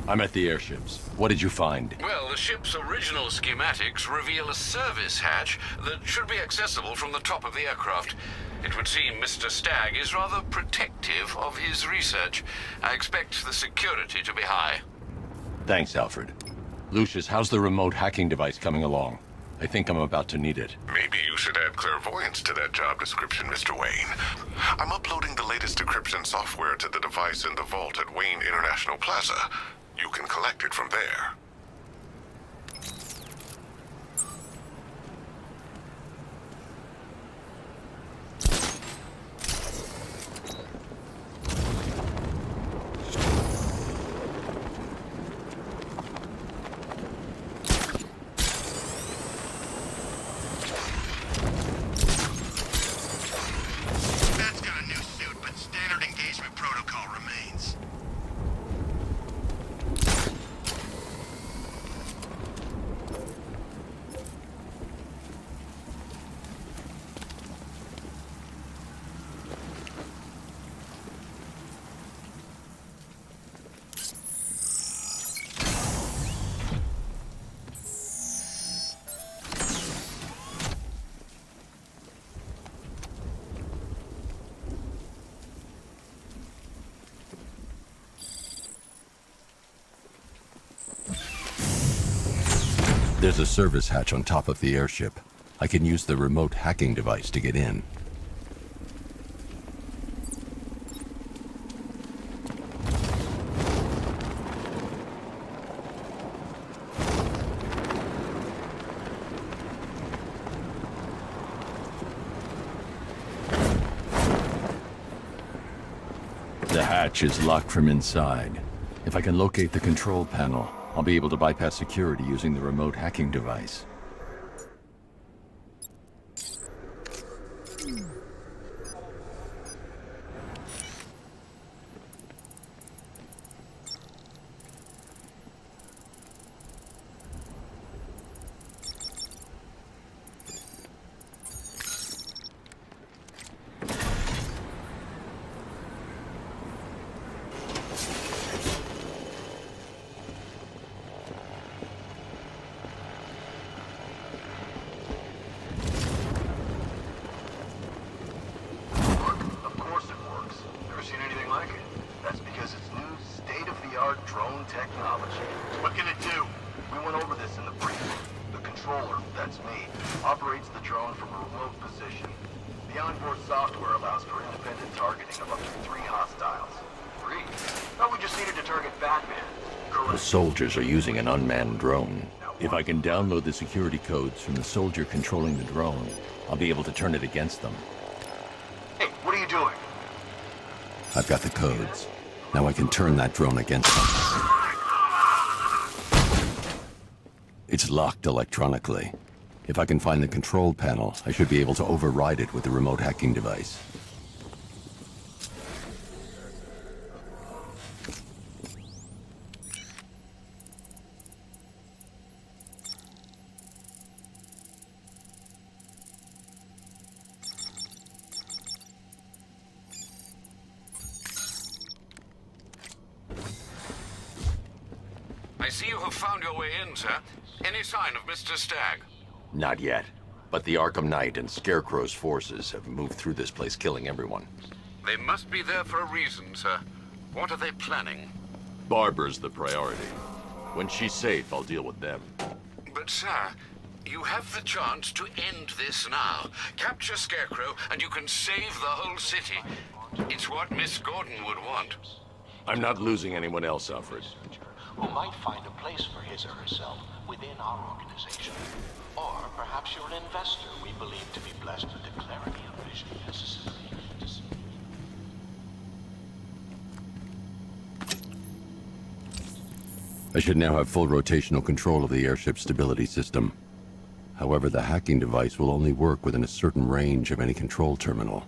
I'm at the airships. What did you find? Well, the ship's original schematics reveal a service hatch that should be accessible from the top of the aircraft. It would seem Mr. Stagg is rather protective of his research. I expect the security to be high. Thanks, Alfred. Lucius, how's the remote hacking device coming along? I think I'm about to need it. Maybe you should add clairvoyance to that job description, Mr. Wayne. I'm uploading the latest decryption software to the device in the vault at Wayne International Plaza. You can collect it from there. That's got a new suit, but standard engagement protocol remains. There's a service hatch on top of the airship. I can use the remote hacking device to get in. The hatch is locked from inside. If I can locate the control panel, I'll be able to bypass security using the remote hacking device. Of course it works. Never seen anything like it. That's because it's new state-of-the-art drone technology. What can it do? We went over this in the briefing. The controller, that's me, operates the drone from a remote position. The onboard software allows for independent targeting of up to 3 hostiles. 3? Thought we just needed to target Batman. The soldiers are using an unmanned drone. If I can download the security codes from the soldier controlling the drone, I'll be able to turn it against them. Hey, what are you doing? I've got the codes. Now I can turn that drone against them. It's locked electronically. If I can find the control panel, I should be able to override it with the remote hacking device. I see you have found your way in, sir. Any sign of Mr. Stagg? Not yet. But the Arkham Knight and Scarecrow's forces have moved through this place, killing everyone. They must be there for a reason, sir. What are they planning? Barbara's the priority. When she's safe, I'll deal with them. But, sir, you have the chance to end this now. Capture Scarecrow, and you can save the whole city. It's what Miss Gordon would want. I'm not losing anyone else, Alfred. Who might find a place for his or herself within our organization. Or perhaps you're an investor we believe to be blessed with the clarity of vision necessary to see. I should now have full rotational control of the airship stability system. However, the hacking device will only work within a certain range of any control terminal.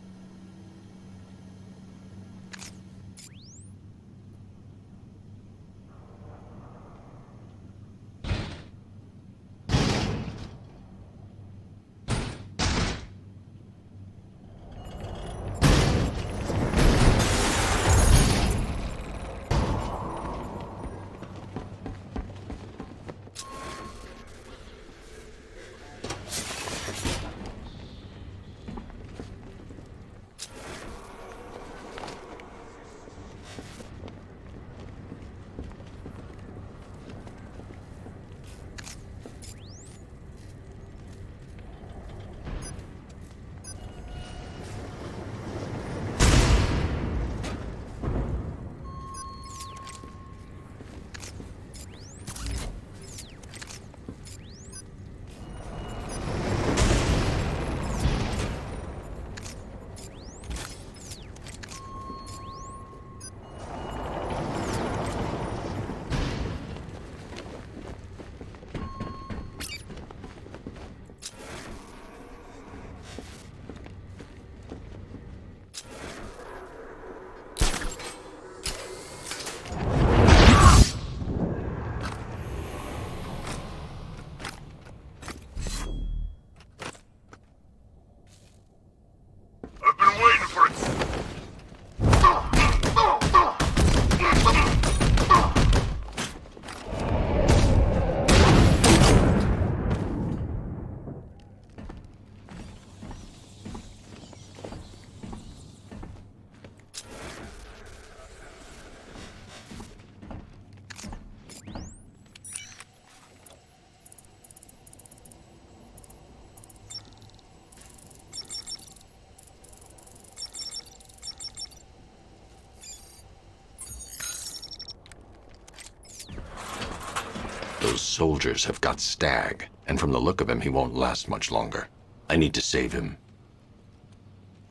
soldiers have got Stag, and from the look of him, he won't last much longer. I need to save him.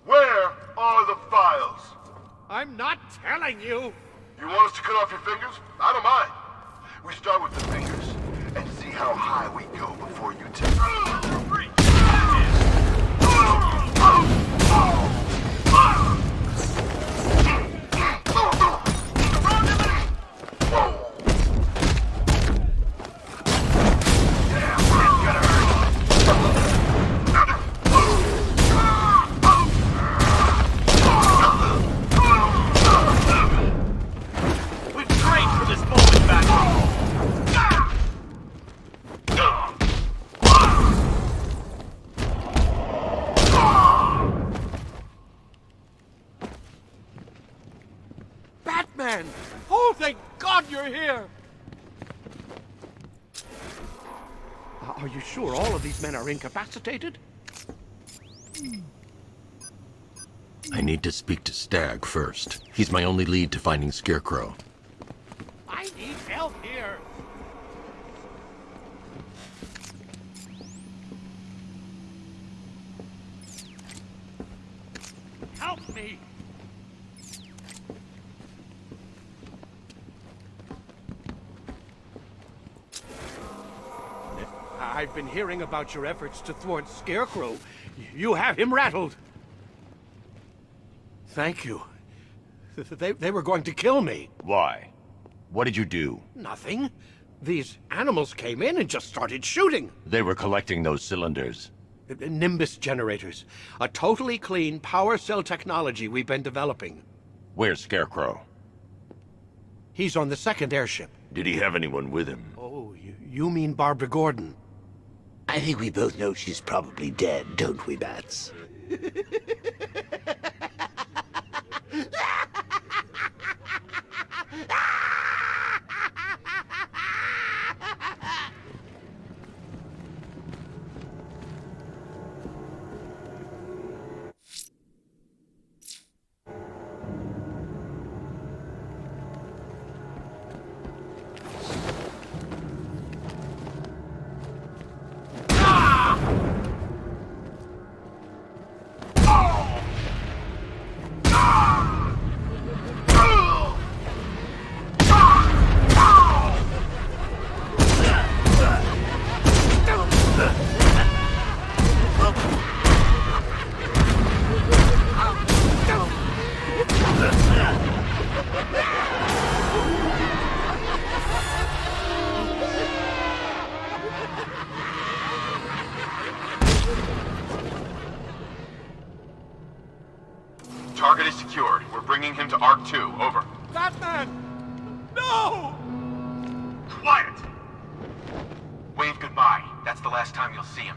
Where are the files? I'm not telling you. You want us to cut off your fingers? I don't mind. We start with the fingers and see how high we go before you take. Batman! Oh, thank God you're here! Are you sure all of these men are incapacitated? I need to speak to Stag first. He's my only lead to finding Scarecrow. I need help here! Help me! I've been hearing about your efforts to thwart Scarecrow. You have him rattled. Thank you. They were going to kill me. Why? What did you do? Nothing. These animals came in and just started shooting. They were collecting those cylinders. Nimbus generators. A totally clean power cell technology we've been developing. Where's Scarecrow? He's on the second airship. Did he have anyone with him? Oh, you mean Barbara Gordon? I think we both know she's probably dead, don't we, Bats? Target is secured. We're bringing him to Arc 2. Over. Batman! No! Quiet! Wave goodbye. That's the last time you'll see him.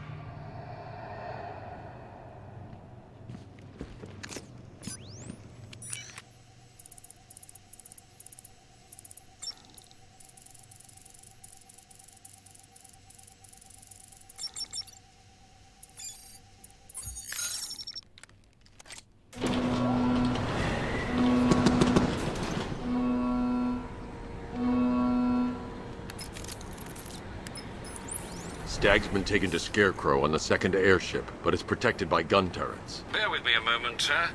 Stag's been taken to Scarecrow on the second airship, but it's protected by gun turrets. Bear with me a moment, sir.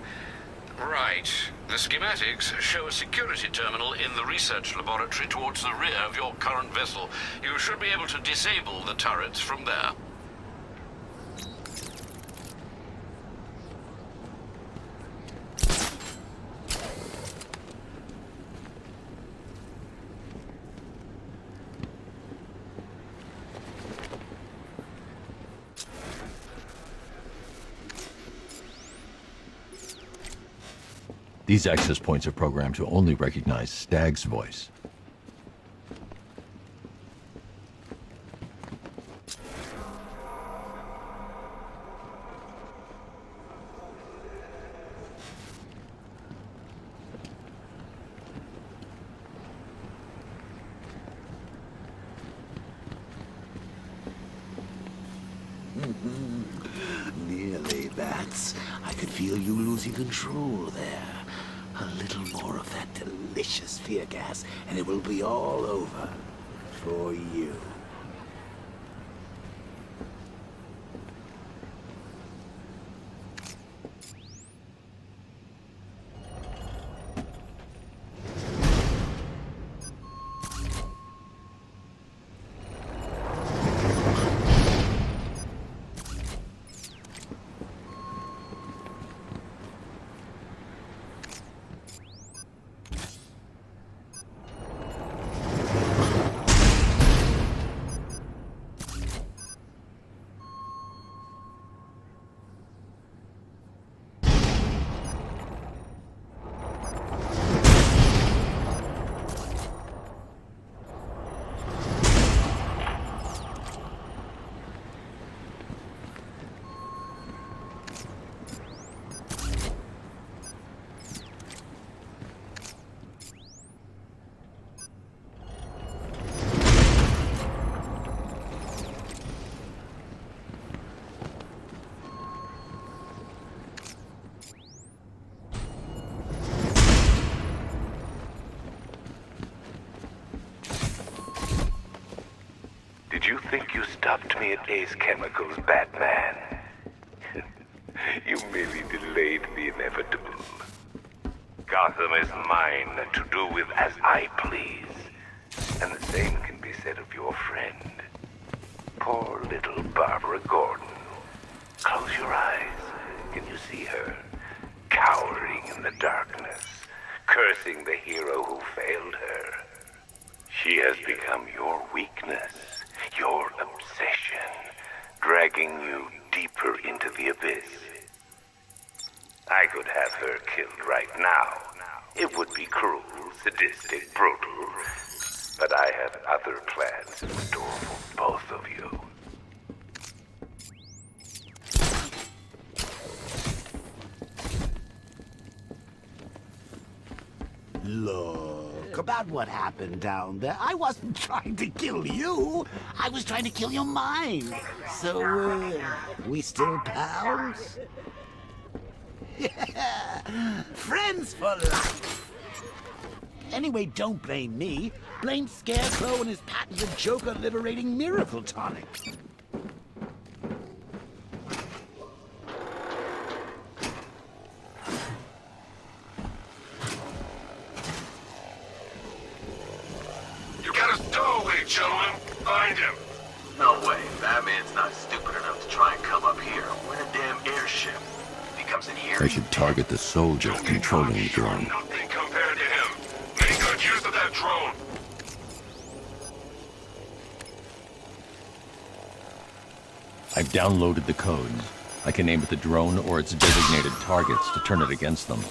Right. The schematics show a security terminal in the research laboratory towards the rear of your current vessel. You should be able to disable the turrets from there. These access points are programmed to only recognize Stag's voice. Nearly, Bats. I could feel you losing control there. A little more of that delicious fear gas, and it will be all over. For you. think you stopped me at Ace Chemicals, Batman. You merely delayed the inevitable. Gotham is mine to do with as I please. And the same can be said of your friend. Poor little Barbara Gordon. Close your eyes. Can you see her? Cowering in the darkness, cursing the hero who failed her. She has become your weakness, your obsession, dragging you deeper into the abyss. I could have her killed right now. It would be cruel, sadistic, brutal. But I have other plans in store for both of you. Look, about what happened down there, I wasn't trying to kill you. I was trying to kill your mind. So, we still pals? Yeah, friends for life. Anyway, don't blame me. Blame Scarecrow and his patented Joker-liberating miracle tonic. You got a stowaway, gentlemen. Find him. No way. Batman's not stupid enough to try and come up here. We're in a damn airship. If he comes in here... I should target the soldier controlling the drone. Nothing compared to him. Make good use of that drone. I've downloaded the codes. I can aim at the drone or its designated targets to turn it against them.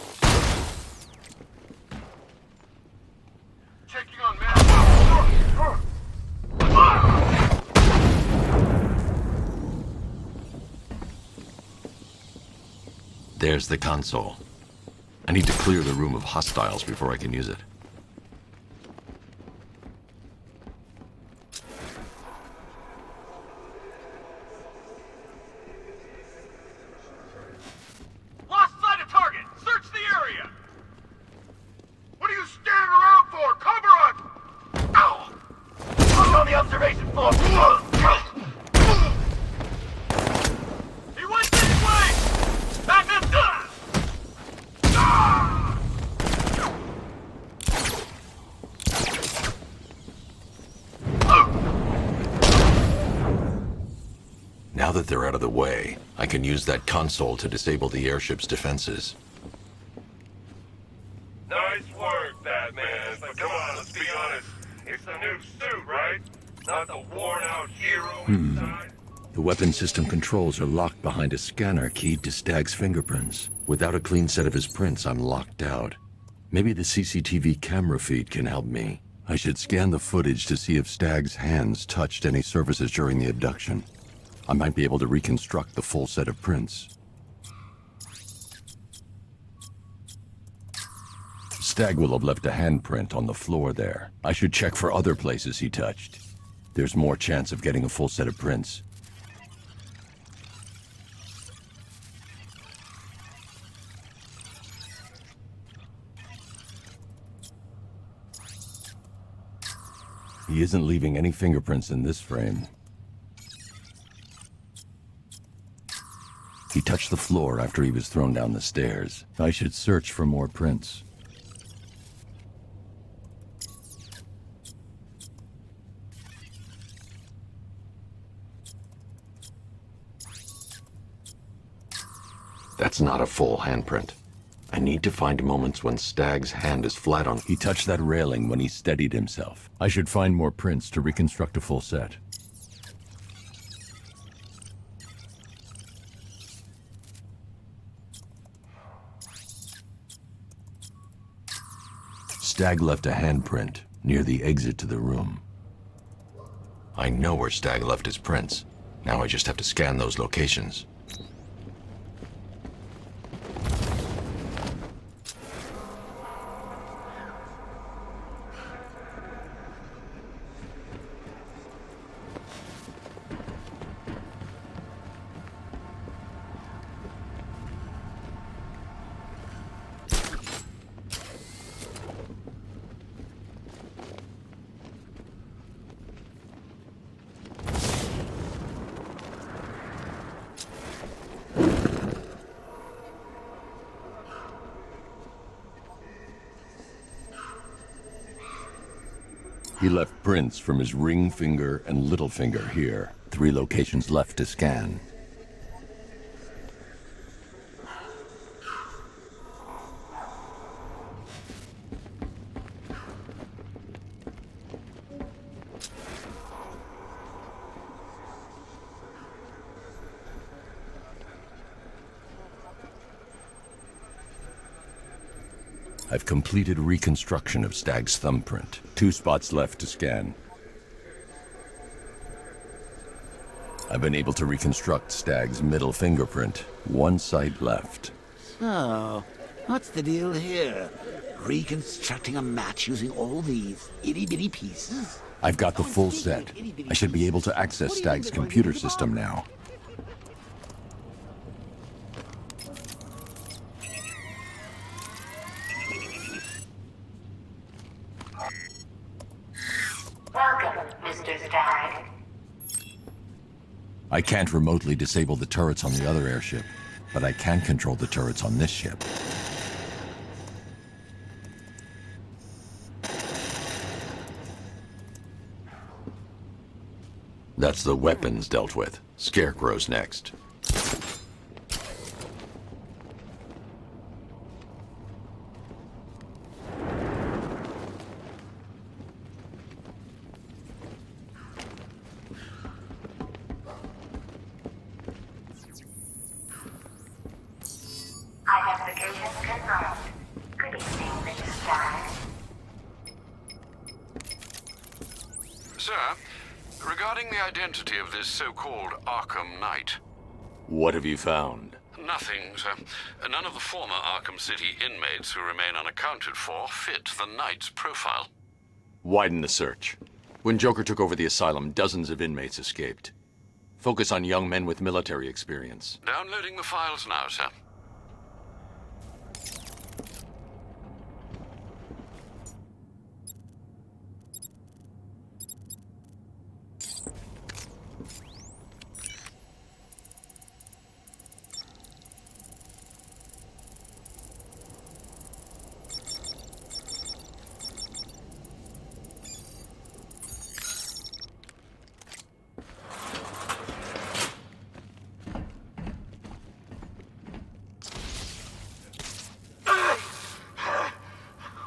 Checking on man. There's the console. I need to clear the room of hostiles before I can use it. Lost sight of target. Search the area. What are you standing around for? Cover us! Ow! Look on the observation floor. He went this way. Batman done. Now that they're out of the way, I can use that console to disable the airship's defenses. Nice work, Batman. But come on, let's be honest. It's the new suit, right? Not the worn-out hero inside. The weapon system controls are locked behind a scanner keyed to Stag's fingerprints. Without a clean set of his prints, I'm locked out. Maybe the CCTV camera feed can help me. I should scan the footage to see if Stag's hands touched any surfaces during the abduction. I might be able to reconstruct the full set of prints. Stag will have left a handprint on the floor there. I should check for other places he touched. There's more chance of getting a full set of prints. He isn't leaving any fingerprints in this frame. He touched the floor after he was thrown down the stairs. I should search for more prints. That's not a full handprint. I need to find moments when Stag's hand is flat on... He touched that railing when he steadied himself. I should find more prints to reconstruct a full set. Stag left a handprint near the exit to the room. I know where Stag left his prints. Now I just have to scan those locations. He left prints from his ring finger and little finger here. 3 locations left to scan. I've completed reconstruction of Stag's thumbprint. 2 spots left to scan. I've been able to reconstruct Stag's middle fingerprint. 1 site left. So, what's the deal here? Reconstructing a match using all these itty-bitty pieces? I've got the full set. I should be able to access Stag's computer system now. Welcome, Mr. Stag. I can't remotely disable the turrets on the other airship, but I can control the turrets on this ship. That's the weapons dealt with. Scarecrow's next. Identification confirmed. Good evening, Mr. Stag. Sir, regarding the identity of this so-called Arkham Knight. What have you found? Nothing, sir. None of the former Arkham City inmates who remain unaccounted for fit the Knight's profile. Widen the search. When Joker took over the asylum, dozens of inmates escaped. Focus on young men with military experience. Downloading the files now, sir.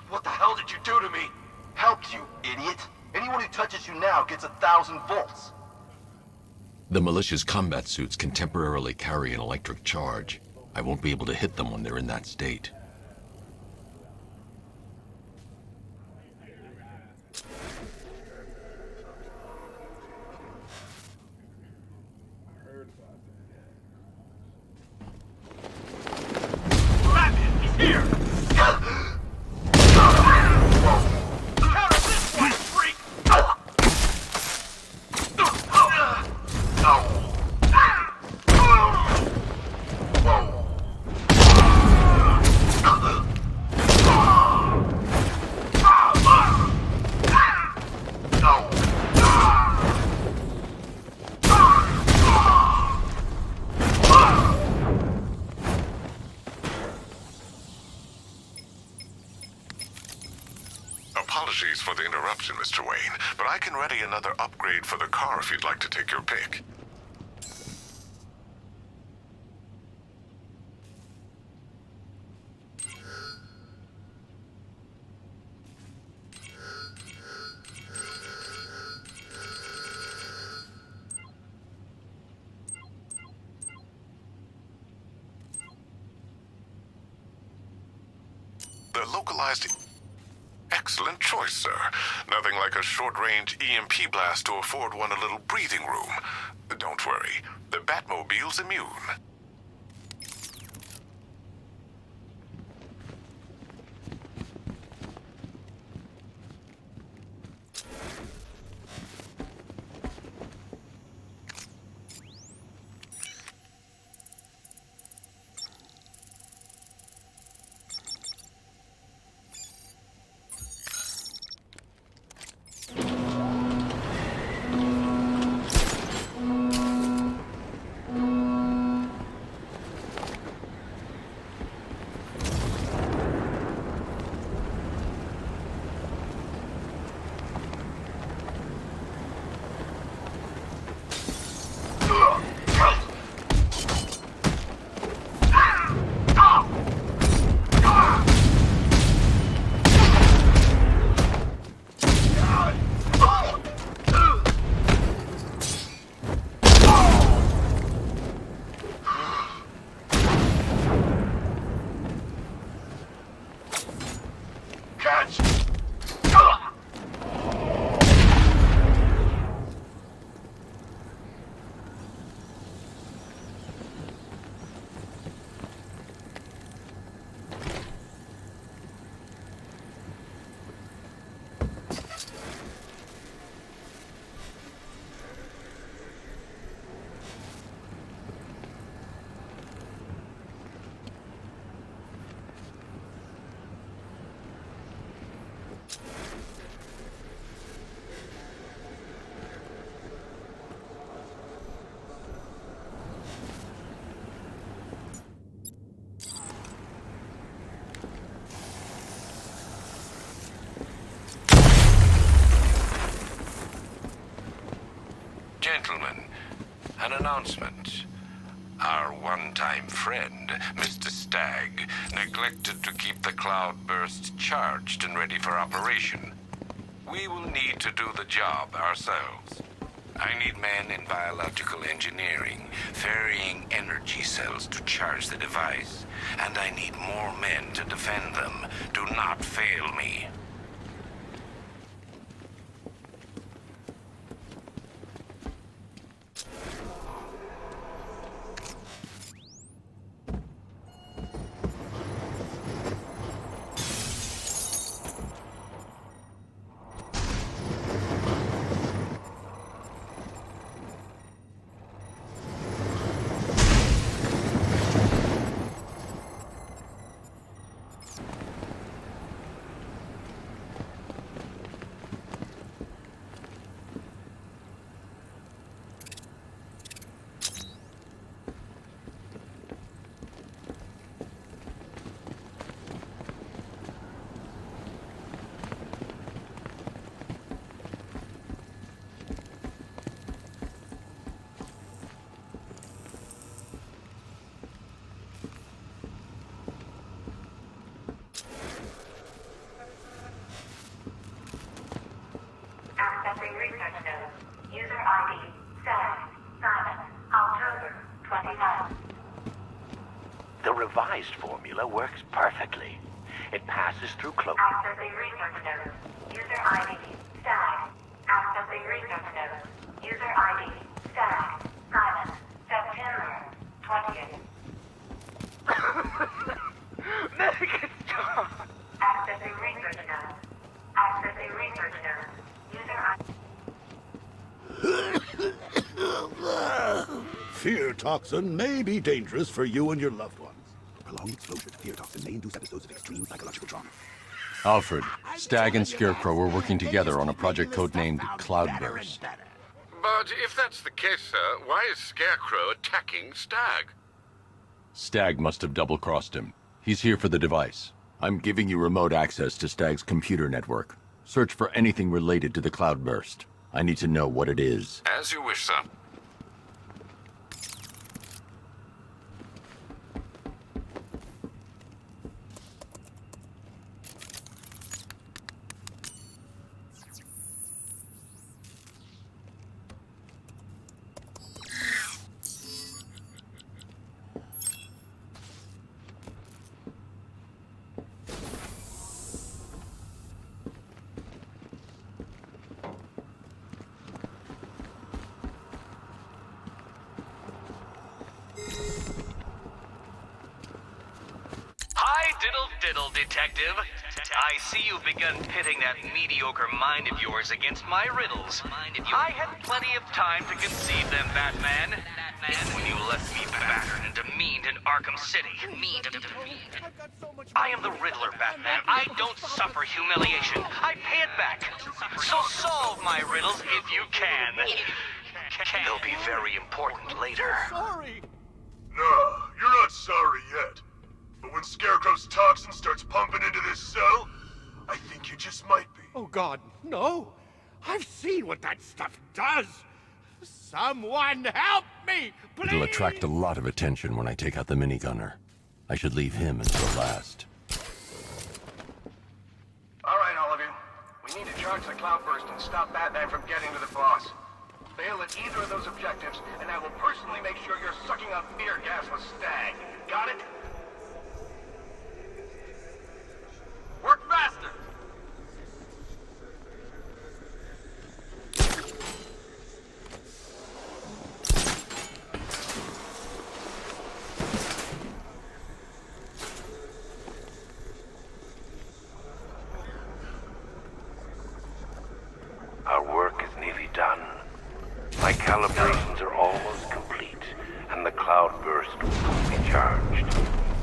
What the hell did you do to me? Helped you, idiot. Anyone who touches you now gets 1,000 volts. The militia's combat suits can temporarily carry an electric charge. I won't be able to hit them when they're in that state. Batman, he's here! Apologies for the interruption, Mr. Wayne, but I can ready another upgrade for the car if you'd like to take your pick. The localized... Excellent choice, sir. Nothing like a short-range EMP blast to afford one a little breathing room. Don't worry, the Batmobile's immune. An announcement. Our one-time friend, Mr. Stagg, neglected to keep the cloudburst charged and ready for operation. We will need to do the job ourselves. I need men in biological engineering, ferrying energy cells to charge the device. And I need more men to defend them. Do not fail me. Accessing research node. User ID, Stag, Simon, October 29. The revised formula works perfectly. It passes through cloak. Accessing research node. User ID, Stag. Accessing research node. User ID, Stag, Simon, September 20th. Make it stop! Accessing research node. Accessing research node. Fear toxin may be dangerous for you and your loved ones. Prolonged exposure to fear toxin may induce episodes of extreme psychological trauma. Alfred, Stagg and Scarecrow were working together on a project codenamed Cloudburst. But if that's the case, sir, why is Scarecrow attacking Stagg? Stagg must have double-crossed him. He's here for the device. I'm giving you remote access to Stagg's computer network. Search for anything related to the Cloudburst. I need to know what it is. As you wish, sir. Diddle, Detective. I see you've begun pitting that mediocre mind of yours against my riddles. I had plenty of time to conceive them, Batman. When you left me battered and demeaned in Arkham City. I am the Riddler, Batman. I don't suffer humiliation. I pay it back. So solve my riddles if you can. They'll be very important later. Sorry. No, you're not sorry yet. But when Scarecrow's toxin starts pumping into this cell, I think you just might be. Oh God, no! I've seen what that stuff does! Someone help me, please! It'll attract a lot of attention when I take out the minigunner. I should leave him until last. Alright, all of you. We need to charge the Cloudburst and stop Batman from getting to the boss. Fail at either of those objectives, and I will personally make sure you're sucking up fear gas with Stag. Got it? Work faster! Our work is nearly done. My calibrations are almost complete, and the Cloudburst will be charged.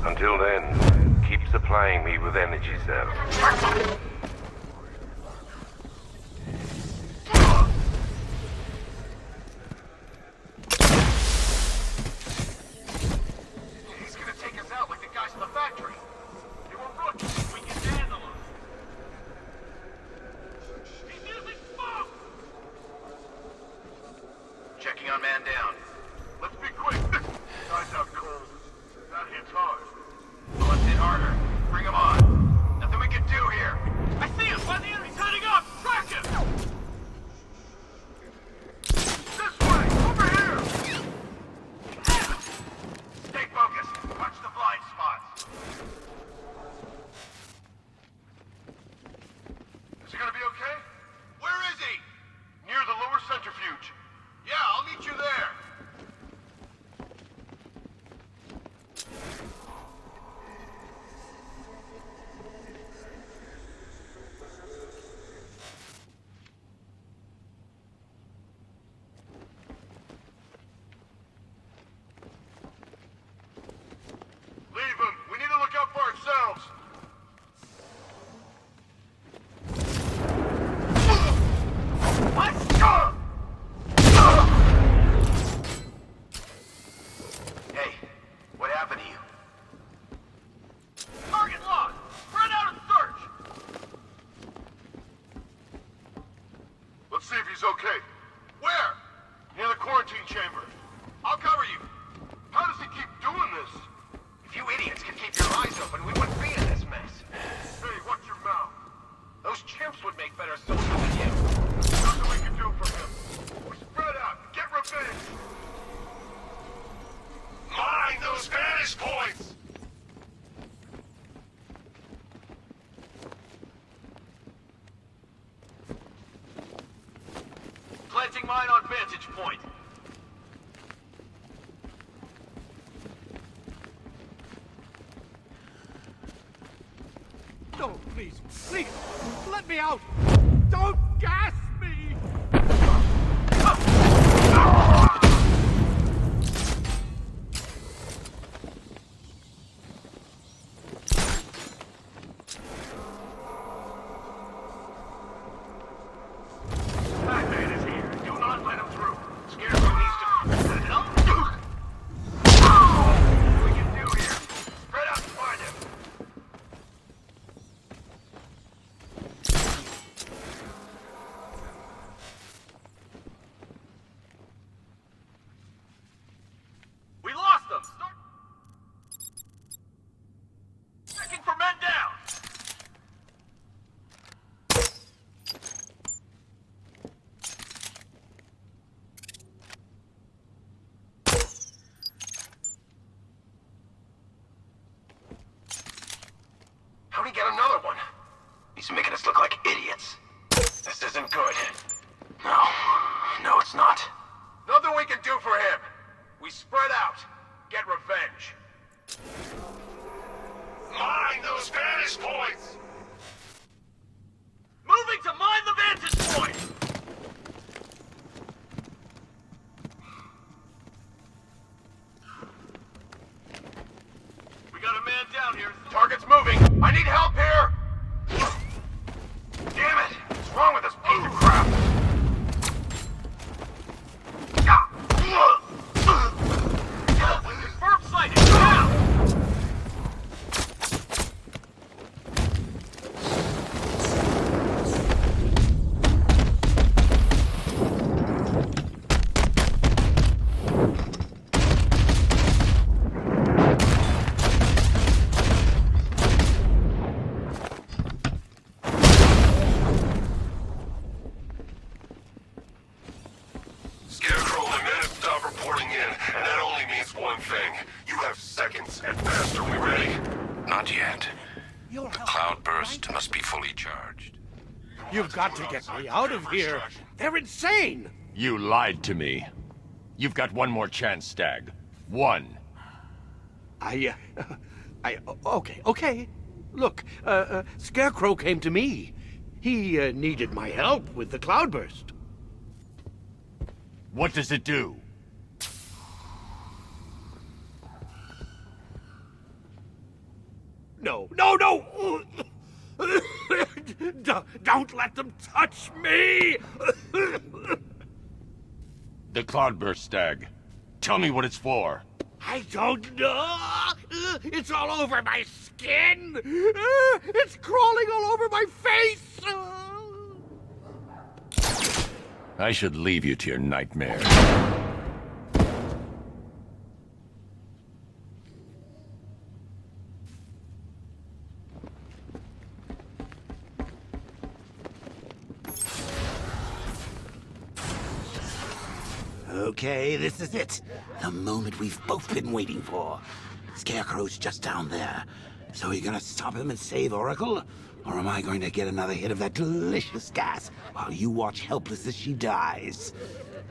Until then, keep supplying me with energy cells. He's gonna take us out like the guys in the factory. They were rookies. We can handle them. He's using smoke! Checking on man down. gonna be okay? Where is he? Near the lower centrifuge. Yeah, I'll meet you there. Leave him. We need to look out for ourselves. Hey, what happened to you? Target lost! Spread out and search! Let's see if he's okay. Where? Near the quarantine chamber. I'll cover you. How does he keep doing this? If you idiots could keep your eyes open, we wouldn't be in this mess. Hey, watch your mouth. Those chimps would make better soldiers than you. Nothing we can do for him. We spread out. Get revenge. Mine those vantage points! Planting mine on vantage point. No, please, please, let me out! Don't gas me! Batman is here. Do not let him through. Scarecrow needs to... What we can do here? Spread out and find him. We lost them! Start... Checking for men down! How'd he get another one? He's making us look like idiots. This isn't good. No, it's not. Nothing we can do for him. We spread out. Get revenge. Mine those vantage points! Moving to mine the vantage point! We got a man down here. Target's moving. I need help here! Damn it! What's wrong with this piece of crap? Confirm sighting! Now! Scarecrow and men have stopped reporting in, and that only means one thing. You have seconds at best. Are we ready? Not yet. The cloudburst must be fully charged. You've got to get me out of here. They're insane. You lied to me. You've got one more chance, Stag. One. Okay. Look, Scarecrow came to me. He needed my help with the cloudburst. What does it do? No! Don't let them touch me! The cloudburst, Stag. Tell me what it's for. I don't know! It's all over my skin! It's crawling all over my face! I should leave you to your nightmare. Okay, this is it. The moment we've both been waiting for. Scarecrow's just down there. So are you gonna stop him and save Oracle? Or am I going to get another hit of that delicious gas while you watch helpless as she dies?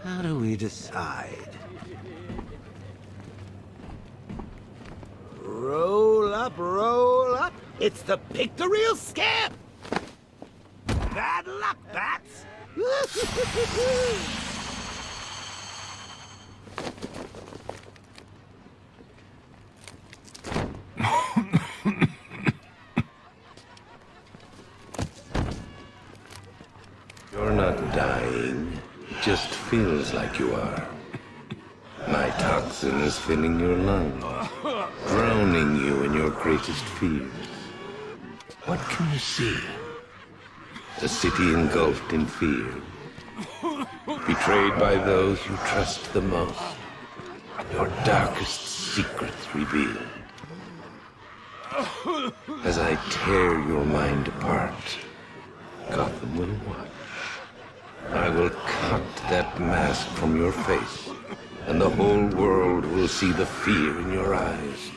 How do we decide? Roll up, roll up. It's the Pick-the-Real Scamp! Bad luck, Bats! You're not dying. It just feels like you are. My toxin is filling your lungs, drowning you in your greatest fears. What can you see? A city engulfed in fear. Betrayed by those you trust the most. Your darkest secrets revealed. As I tear your mind apart, Gotham will watch. I will cut that mask from your face, and the whole world will see the fear in your eyes.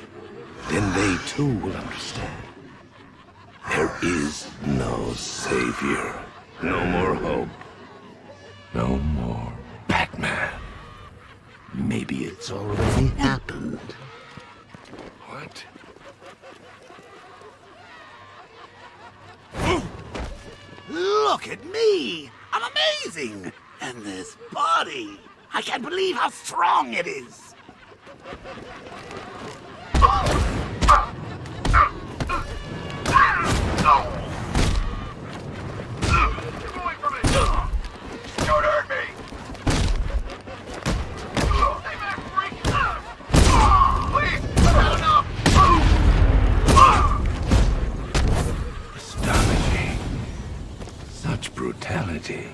Then they too will understand. There is no savior, no more hope, no more Batman. Maybe it's already happened. What? Look at me! I'm amazing! And this body! I can't believe how strong it is! Don't hurt me! Please! Enough! Astonishing. Such brutality.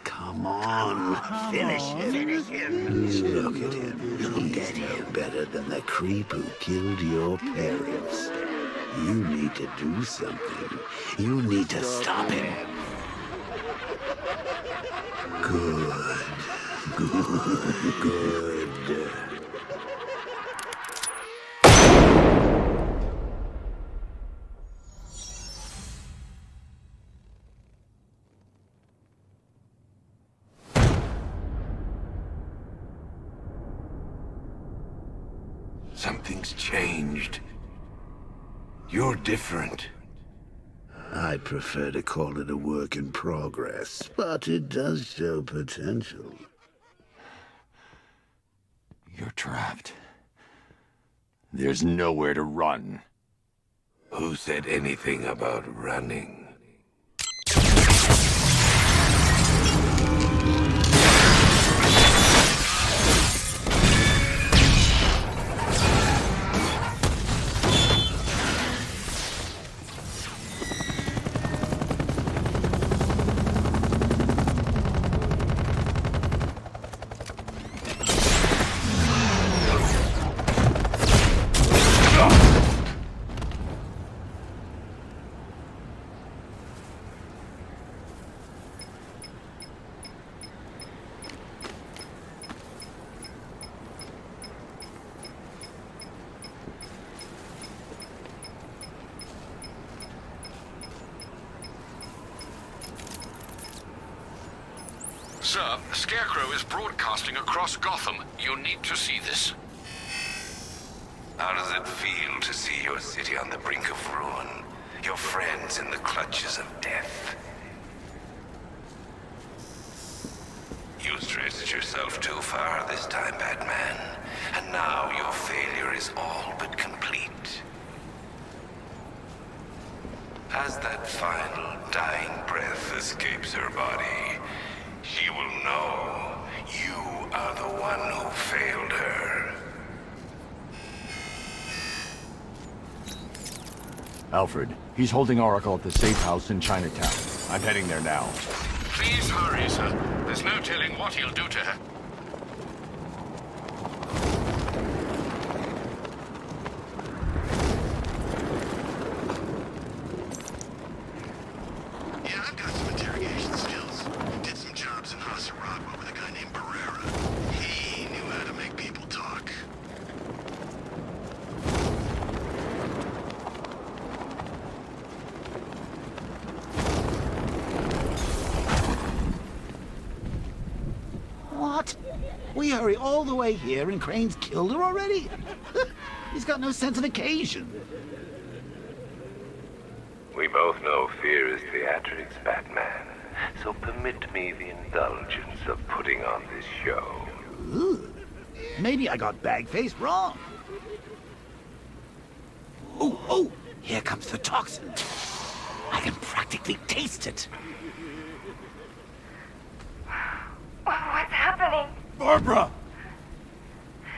Come on, finish him. Finish him. Look at him. Look at him. Better than the creep who killed your parents. You need to do something. You need to stop him. Good. Good. Good. Something's changed. You're different. I prefer to call it a work in progress, but it does show potential. You're trapped. There's nowhere to run. Who said anything about running? Sir, Scarecrow is broadcasting across Gotham. You need to see this. How does it feel to see your city on the brink of ruin? Your friends in the clutches of death? You stretched yourself too far this time, Batman. And now your failure is all but complete. As that final dying breath escapes her body, she will know you are the one who failed her. Alfred, he's holding Oracle at the safe house in Chinatown. I'm heading there now. Please hurry, sir. There's no telling what he'll do to her. Yeah, I've got We hurry all the way here and Crane's killed her already? He's got no sense of occasion. We both know fear is theatrics, Batman. So permit me the indulgence of putting on this show. Ooh. Maybe I got Bagface wrong. Oh, here comes the toxin. I can practically taste it. What's happening? Barbara!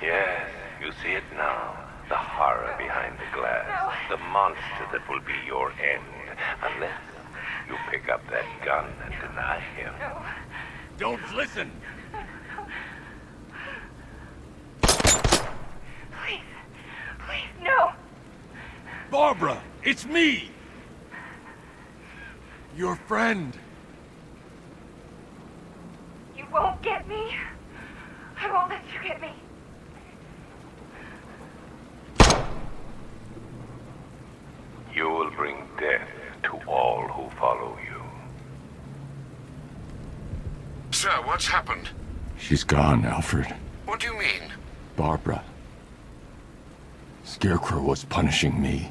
Yes, you see it now. The horror behind the glass. The monster that will be your end. Unless you pick up that gun and deny him. Don't listen! Please, no! Barbara, it's me! Your friend. You won't get me. I won't let you get me. You will bring death to all who follow you. Sir, what's happened? She's gone, Alfred. What do you mean? Barbara. Scarecrow was punishing me.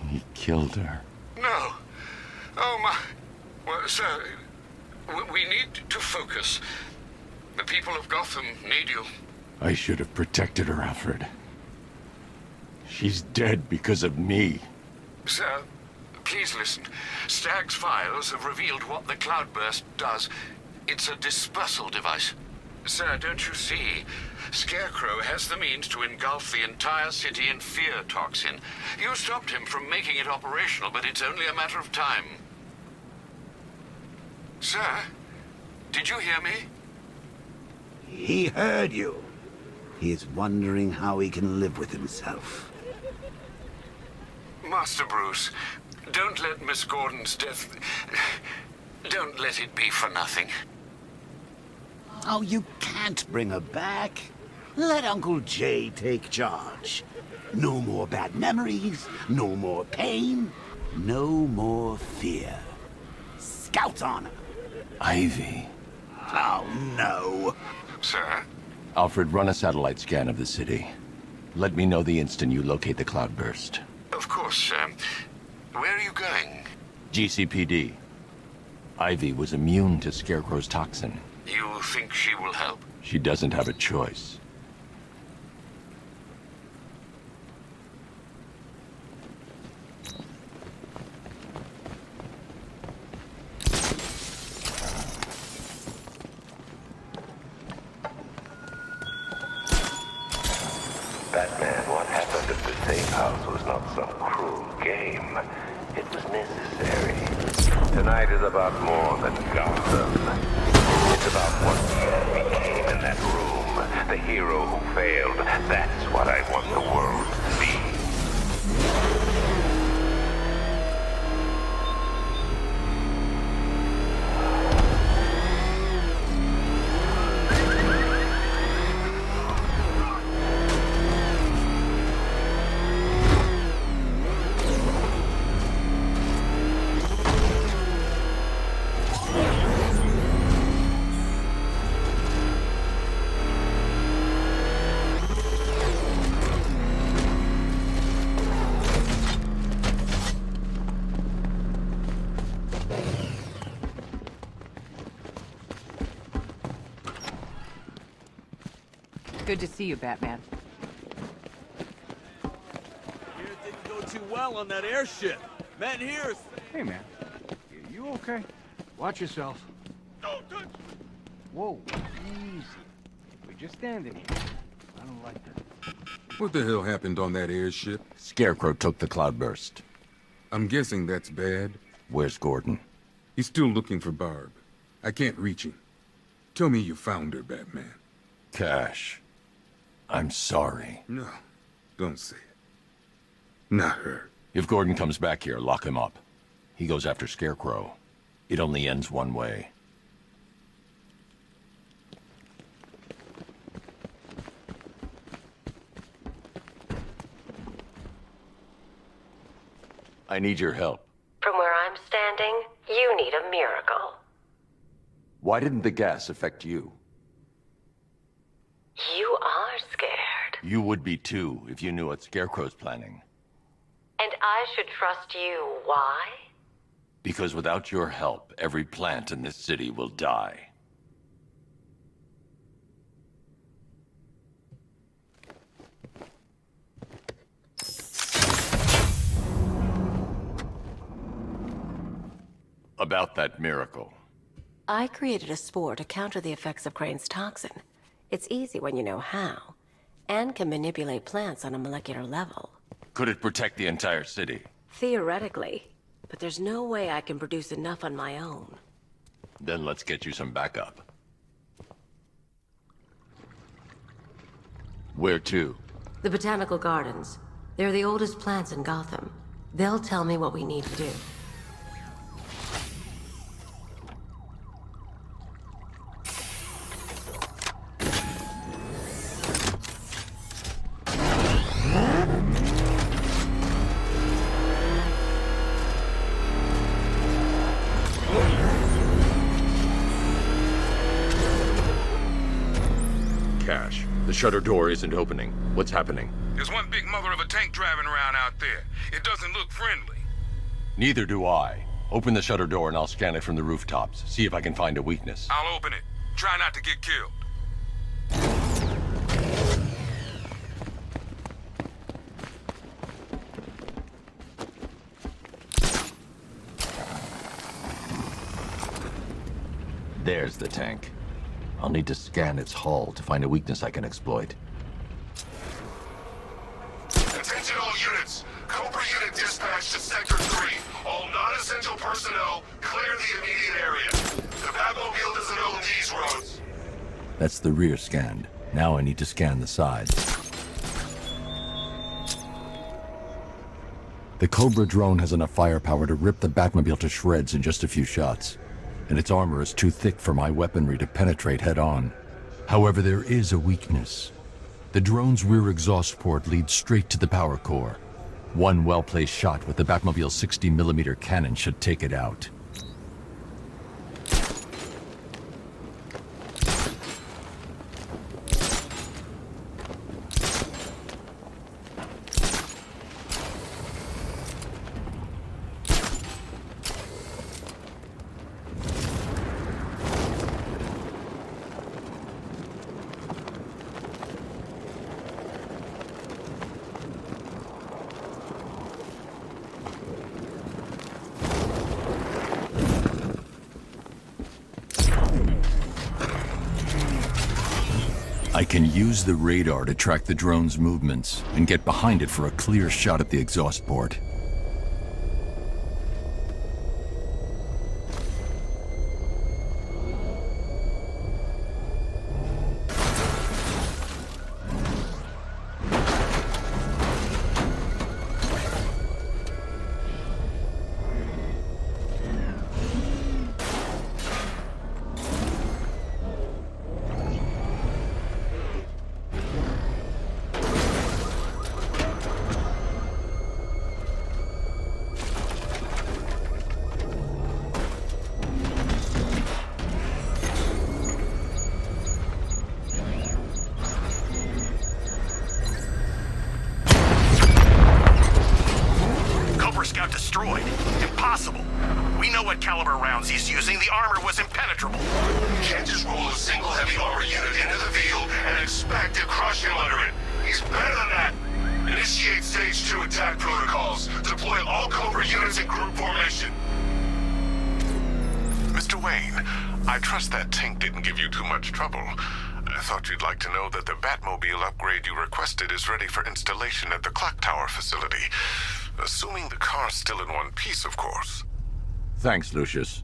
He killed her. No. Oh, my... Well, sir, we need to focus. The people of Gotham need you. I should have protected her, Alfred. She's dead because of me. Sir, please listen. Stagg's files have revealed what the cloudburst does. It's a dispersal device. Sir, don't you see? Scarecrow has the means to engulf the entire city in fear toxin. You stopped him from making it operational, but it's only a matter of time. Sir, did you hear me? He heard you. He is wondering how he can live with himself. Master Bruce, don't let Miss Gordon's death... Don't let it be for nothing. Oh, you can't bring her back. Let Uncle Jay take charge. No more bad memories, no more pain, no more fear. Scouts on her. Ivy. Oh, no. Sir? Alfred, run a satellite scan of the city. Let me know the instant you locate the cloudburst. Of course, sir. Where are you going? GCPD. Ivy was immune to Scarecrow's toxin. You think she will help? She doesn't have a choice. Batman, what happened at the safe house was not some cruel game. It was necessary. Tonight is about more than Gotham. It's about what you became in that room. The hero who failed. That's what I want the world to see. Good to see you, Batman. It didn't go too well on that airship. Men here. Hey, man. You okay? Watch yourself. Don't touch. Whoa, easy. We're just standing here. I don't like that. What the hell happened on that airship? Scarecrow took the cloudburst. I'm guessing that's bad. Where's Gordon? He's still looking for Barb. I can't reach him. Tell me you found her, Batman. Cash. I'm sorry. No, don't say it. Not her. If Gordon comes back here, lock him up. He goes after Scarecrow. It only ends one way. I need your help. From where I'm standing, you need a miracle. Why didn't the gas affect you? You are scared. You would be too if you knew what Scarecrow's planning. And I should trust you. Why? Because without your help, every plant in this city will die. About that miracle. I created a spore to counter the effects of Crane's toxin. It's easy when you know how, and can manipulate plants on a molecular level. Could it protect the entire city? Theoretically, but there's no way I can produce enough on my own. Then let's get you some backup. Where to? The Botanical Gardens. They're the oldest plants in Gotham. They'll tell me what we need to do. Cash. The shutter door isn't opening. What's happening? There's one big mother of a tank driving around out there. It doesn't look friendly. Neither do I. Open the shutter door and I'll scan it from the rooftops. See if I can find a weakness. I'll open it. Try not to get killed. There's the tank. I'll need to scan its hull to find a weakness I can exploit. Attention all units! Cobra unit dispatched to Sector 3. All non-essential personnel, clear the immediate area. The Batmobile doesn't own these roads. That's the rear scanned. Now I need to scan the sides. The Cobra drone has enough firepower to rip the Batmobile to shreds in just a few shots. And its armor is too thick for my weaponry to penetrate head-on. However, there is a weakness. The drone's rear exhaust port leads straight to the power core. One well-placed shot with the Batmobile's 60mm cannon should take it out. I can use the radar to track the drone's movements and get behind it for a clear shot at the exhaust port. Scout destroyed. Impossible. We know what caliber rounds he's using. The armor was impenetrable. Can't just roll a single heavy armor unit into the field and expect to crush him under it. He's better than that. Initiate Stage 2 attack protocols. Deploy all Cobra units in group formation. Mr. Wayne, I trust that tank didn't give you too much trouble. I thought you'd like to know that the Batmobile upgrade you requested is ready for installation at the Clock Tower facility. Assuming the car's still in one piece, of course. Thanks, Lucius.